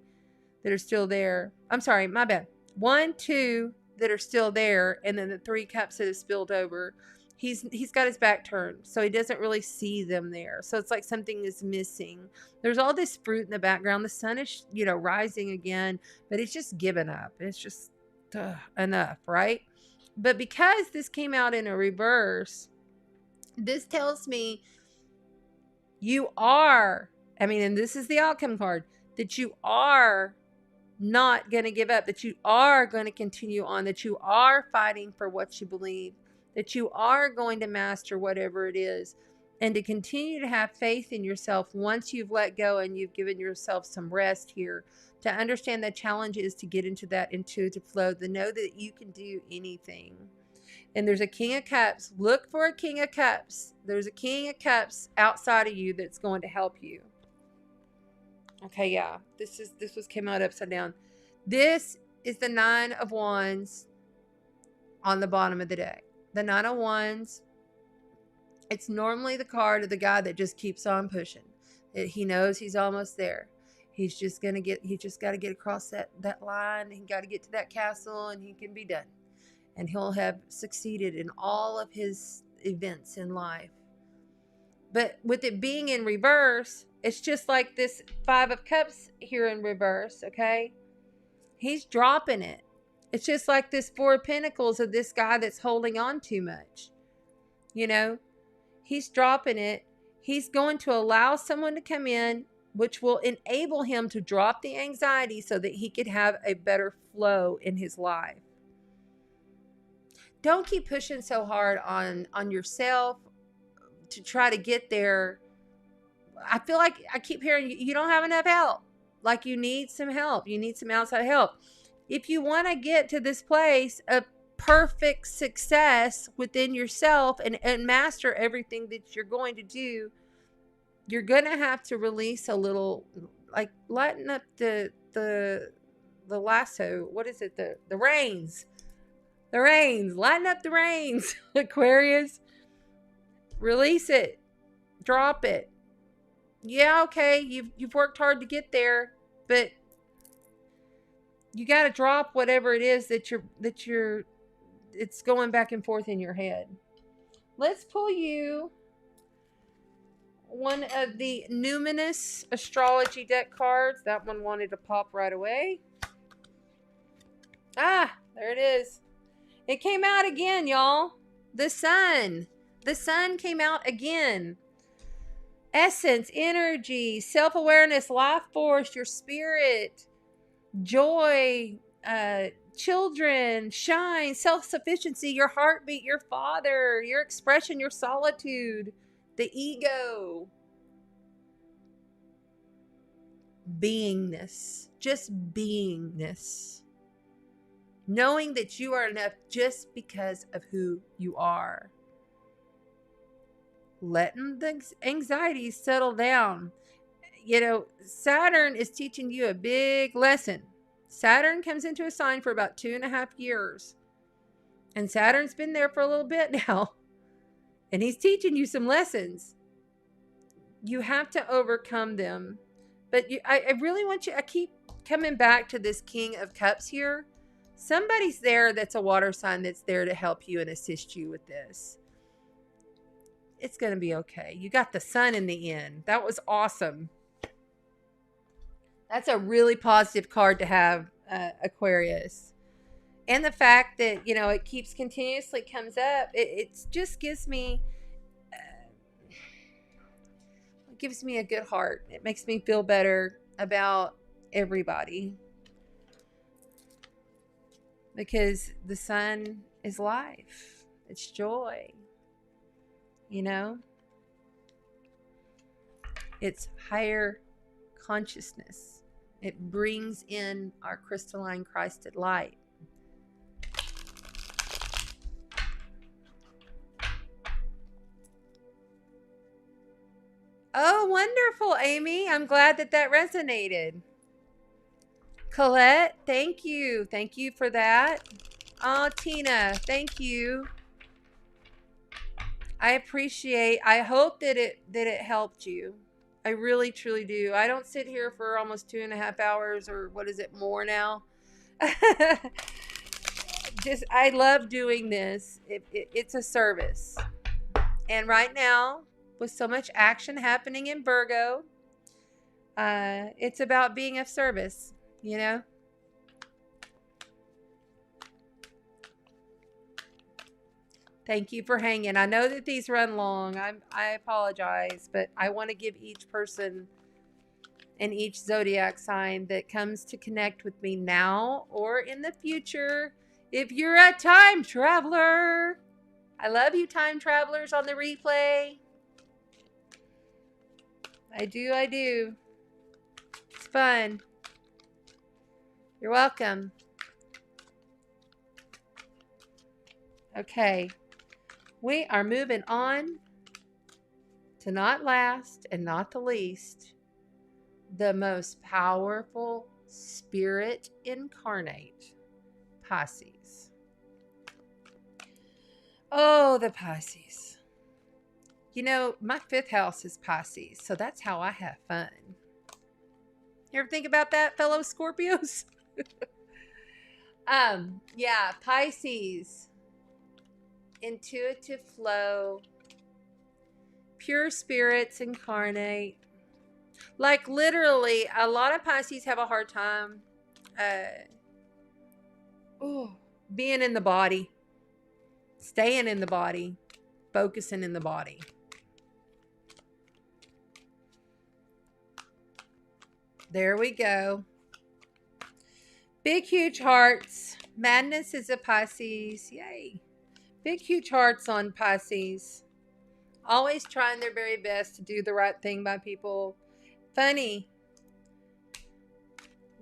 that are still there. I'm sorry, my bad. 1, 2 that are still there, and then the 3 cups that have spilled over. He's got his back turned, so he doesn't really see them there. So it's like something is missing. There's all this fruit in the background. The sun is, rising again, but it's just given up. It's just enough, right? But because this came out in a reverse, this tells me you are, and this is the outcome card, that you are not going to give up, that you are going to continue on, that you are fighting for what you believe, that you are going to master whatever it is, and to continue to have faith in yourself once you've let go and you've given yourself some rest here, to understand the challenge is to get into that intuitive flow, to know that you can do anything. And there's a King of Cups. Look for a King of Cups. There's a King of Cups outside of you that's going to help you. Okay, yeah. This came out upside down. This is the 9 of Wands on the bottom of the deck. The 9 of Wands, it's normally the card of the guy that just keeps on pushing. He knows he's almost there. He just got to get across that line. He got to get to that castle and he can be done. And he'll have succeeded in all of his events in life. But with it being in reverse, it's just like this 5 of Cups here in reverse, okay? He's dropping it. It's just like this 4 of Pentacles of this guy that's holding on too much. He's dropping it. He's going to allow someone to come in, which will enable him to drop the anxiety so that he could have a better flow in his life. Don't keep pushing so hard on yourself to try to get there. I feel like I keep hearing you don't have enough help. Like you need some help. You need some outside help. If you want to get to this place of perfect success within yourself and master everything that you're going to do, you're going to have to release a little, like lighten up the lasso. What is it? The reins. The reins. Lighten up the reins, Aquarius. Release it. Drop it. Yeah, okay, you've worked hard to get there, but you got to drop whatever it is that it's going back and forth in your head. Let's pull you one of the numinous astrology deck cards. That one wanted to pop right away. Ah, there it is. It came out again, y'all. The sun. The sun came out again. Essence, energy, self-awareness, life force, your spirit, joy, children, shine, self-sufficiency, your heartbeat, your father, your expression, your solitude, the ego, beingness, just beingness. Knowing that you are enough just because of who you are. Letting the anxiety settle down. Saturn is teaching you a big lesson. Saturn comes into a sign for about 2.5 years. And Saturn's been there for a little bit now. And he's teaching you some lessons. You have to overcome them. But I really want you, I keep coming back to this King of Cups here. Somebody's there that's a water sign that's there to help you and assist you with this. it's going to be okay. You got the sun in the end. That was awesome. That's a really positive card to have, Aquarius. And the fact that, you know, it keeps continuously comes up, it just gives me, it gives me a good heart. It makes me feel better about everybody. Because the sun is life. It's joy. You know? It's higher consciousness. It brings in our crystalline Christed light. Oh, wonderful, Amy. I'm glad that that resonated. Colette, thank you. Thank you for that. Oh, Tina, thank you. I appreciate, I hope that it helped you. I really, truly do. I don't sit here for almost 2.5 hours, or what is it, more now? Just, I love doing this. It's a service. And right now, with so much action happening in Virgo, it's about being of service, you know? Thank you for hanging. I know that these run long. I apologize, but I want to give each person and each zodiac sign that comes to connect with me now or in the future. If you're a time traveler, I love you, time travelers on the replay. I do. It's fun. You're welcome. Okay. We are moving on to not last and not the least, the most powerful spirit incarnate, Pisces. Oh, the Pisces. You know, my 5th house is Pisces, so that's how I have fun. You ever think about that, fellow Scorpios? Yeah, Pisces. Intuitive flow, pure spirits incarnate. Like literally, a lot of Pisces have a hard time being in the body, staying in the body, focusing in the body. There we go. Big, huge hearts. Madness is a Pisces. Yay. Big, huge hearts on Pisces. Always trying their very best to do the right thing by people. Funny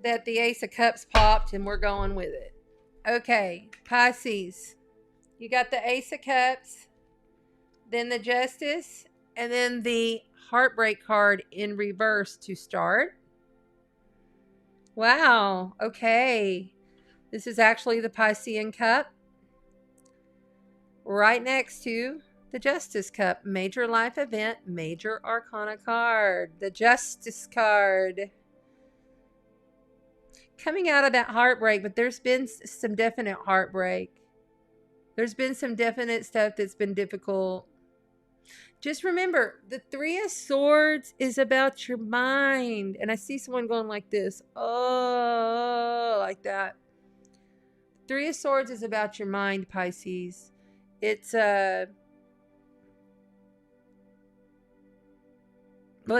that the Ace of Cups popped and we're going with it. Okay, Pisces. You got the Ace of Cups, then the Justice, and then the Heartbreak card in reverse to start. Wow, okay. This is actually the Piscean Cup. Right next to the Justice Cup, major life event, major arcana card, the Justice card. Coming out of that heartbreak, but there's been some definite heartbreak. There's been some definite stuff that's been difficult. Just remember, the 3 of Swords is about your mind. And I see someone going like this. Oh, like that. 3 of Swords is about your mind, Pisces. It's well,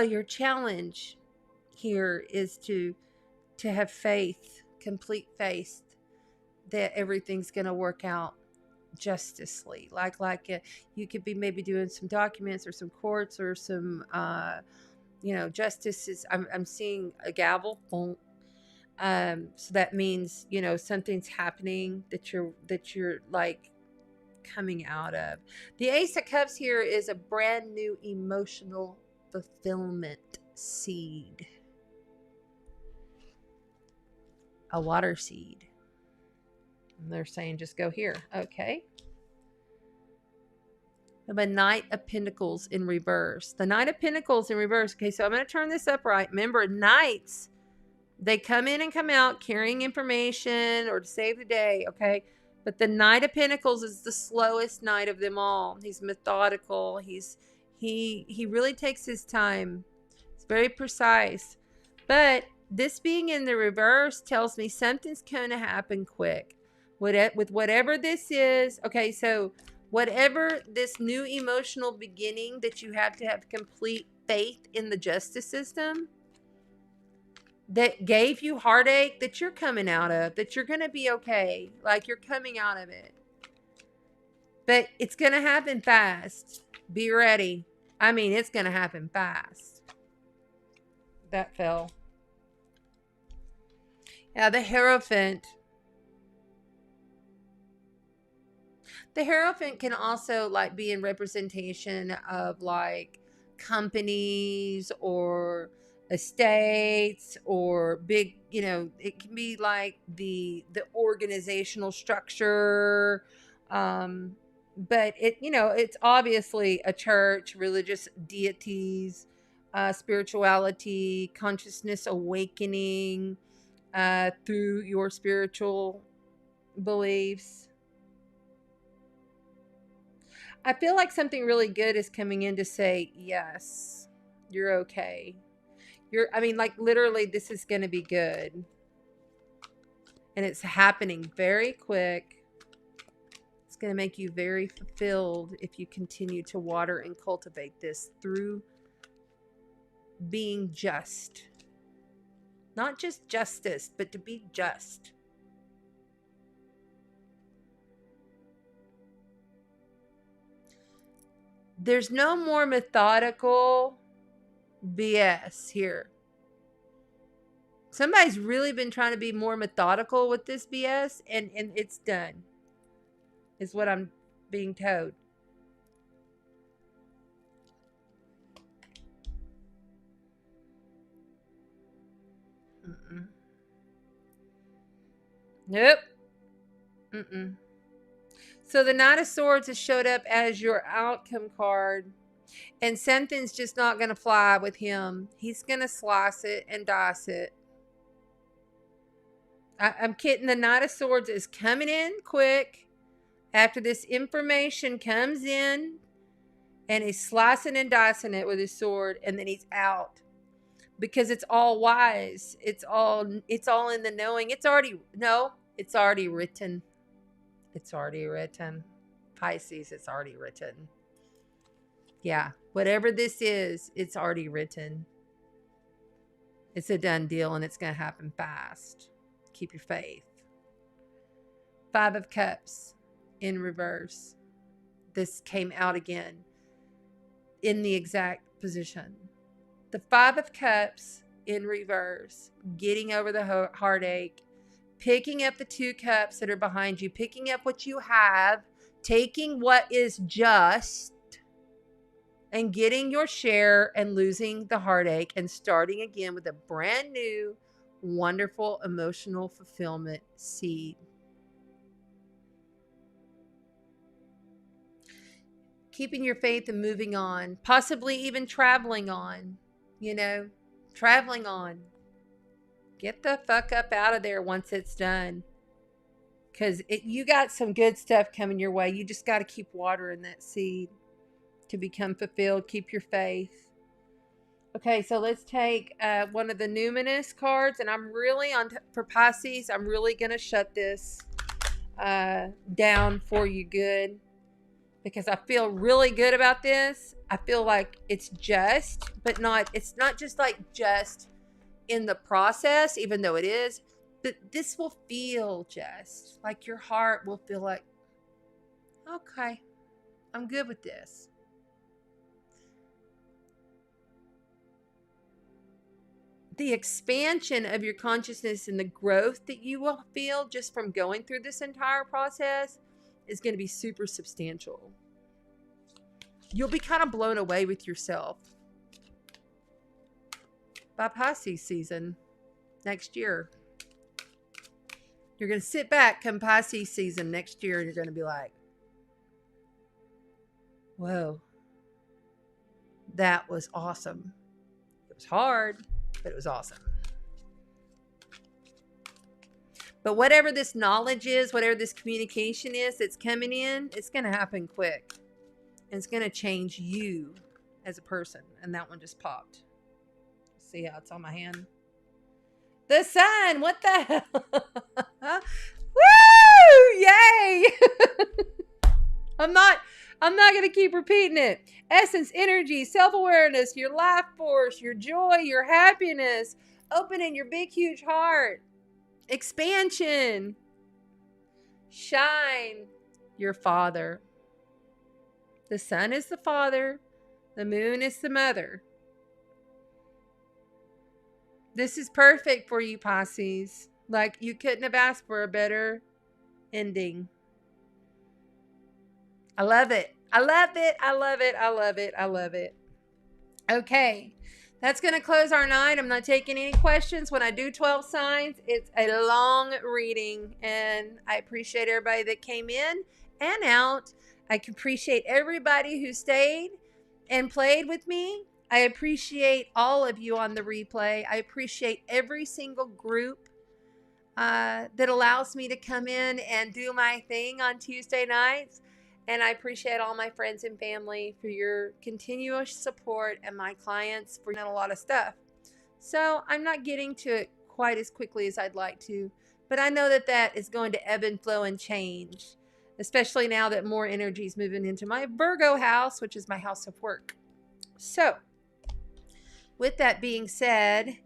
your challenge here is to have faith, complete faith that everything's going to work out justicely. Like you could be maybe doing some documents or some courts or some justice is. I'm seeing a gavel. So that means something's happening that you're like coming out of. The Ace of Cups here is a brand new emotional fulfillment seed. A water seed. And they're saying just go here. Okay. We have a Knight of Pentacles in reverse. The Knight of Pentacles in reverse. Okay, so I'm going to turn this upright. Remember, Knights, they come in and come out carrying information or to save the day, okay? But the Knight of Pentacles is the slowest knight of them all. He's methodical. He's He really takes his time. It's very precise. But this being in the reverse tells me something's going to happen quick. With whatever this is, okay, so whatever this new emotional beginning that you have to have complete faith in the justice system that gave you heartache, that you're coming out of, that you're going to be okay. Like you're coming out of it. But it's going to happen fast. Be ready. I mean, it's going to happen fast. That fell. Yeah, the Hierophant. The Hierophant can also like be in representation of like companies or estates or big, you know, it can be like the organizational structure. But it, you know, it's obviously a church, religious deities, spirituality, consciousness awakening through your spiritual beliefs. I feel like something really good is coming in to say, yes, you're okay. I mean, like literally this is going to be good. And it's happening very quick. It's going to make you very fulfilled if you continue to water and cultivate this through being just. Not just justice, but to be just. There's no more methodical BS here. Somebody's really been trying to be more methodical with this BS, and it's done, is what I'm being told. Nope. So the Knight of Swords has showed up as your outcome card. And something's just not going to fly with him. He's going to slice it and dice it. I'm kidding. The Knight of Swords is coming in quick after this information comes in. And he's slicing and dicing it with his sword. And then he's out. Because it's all wise. It's all in the knowing. It's already written. It's already written. Pisces, it's already written. Yeah, whatever this is, it's already written. It's a done deal and it's going to happen fast. Keep your faith. 5 of Cups in reverse. This came out again in the exact position. The 5 of Cups in reverse, getting over the heartache, picking up the 2 cups that are behind you, picking up what you have, taking what is just, and getting your share and losing the heartache and starting again with a brand new, wonderful emotional fulfillment seed. Keeping your faith and moving on, possibly even traveling on, traveling on. Get the fuck up out of there once it's done. Because you got some good stuff coming your way. You just got to keep watering that seed to become fulfilled. Keep your faith. Okay, so let's take one of the numinous cards. And I'm really for Pisces, I'm really going to shut this down for you good. Because I feel really good about this. I feel like it's just, but it's not just like just in the process, even though it is. But this will feel just. Like your heart will feel like, okay, I'm good with this. The expansion of your consciousness and the growth that you will feel just from going through this entire process is going to be super substantial. You'll be kind of blown away with yourself by Pisces season next year. You're going to sit back come Pisces season next year and you're going to be like, whoa, that was awesome. It was hard, but it was awesome. But whatever this knowledge is, whatever this communication is that's coming in, it's going to happen quick. And it's going to change you as a person, and that one just popped. See how it's on my hand? The sun. What the hell? Woo! Yay! I'm not going to keep repeating it. Essence, energy, self-awareness, your life force, your joy, your happiness, opening your big, huge heart, expansion, shine, your father. The sun is the father. The moon is the mother. This is perfect for you, Pisces. Like, you couldn't have asked for a better ending. I love it. I love it. I love it. I love it. I love it. Okay. That's going to close our night. I'm not taking any questions. When I do 12 signs, it's a long reading. And I appreciate everybody that came in and out. I can appreciate everybody who stayed and played with me. I appreciate all of you on the replay. I appreciate every single group that allows me to come in and do my thing on Tuesday nights. And I appreciate all my friends and family for your continuous support, and my clients for a lot of stuff. So I'm not getting to it quite as quickly as I'd like to, but I know that that is going to ebb and flow and change, especially now that more energy is moving into my Virgo house, which is my house of work. So with that being said,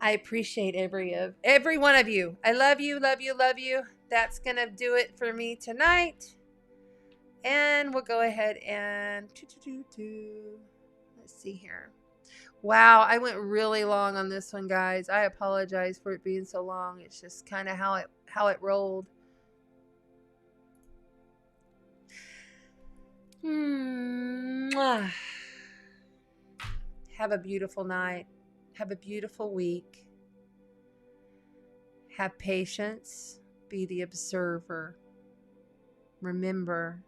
I appreciate every one of you. I love you, love you, love you. That's going to do it for me tonight. And we'll go ahead and let's see here. Wow, I went really long on this one, guys. I apologize for it being so long. It's just kind of how it rolled. Have a beautiful night. Have a beautiful week. Have patience. Be the observer. Remember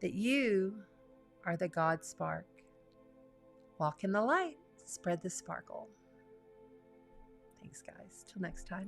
that you are the God spark. Walk in the light. Spread the sparkle. Thanks, guys. Till next time.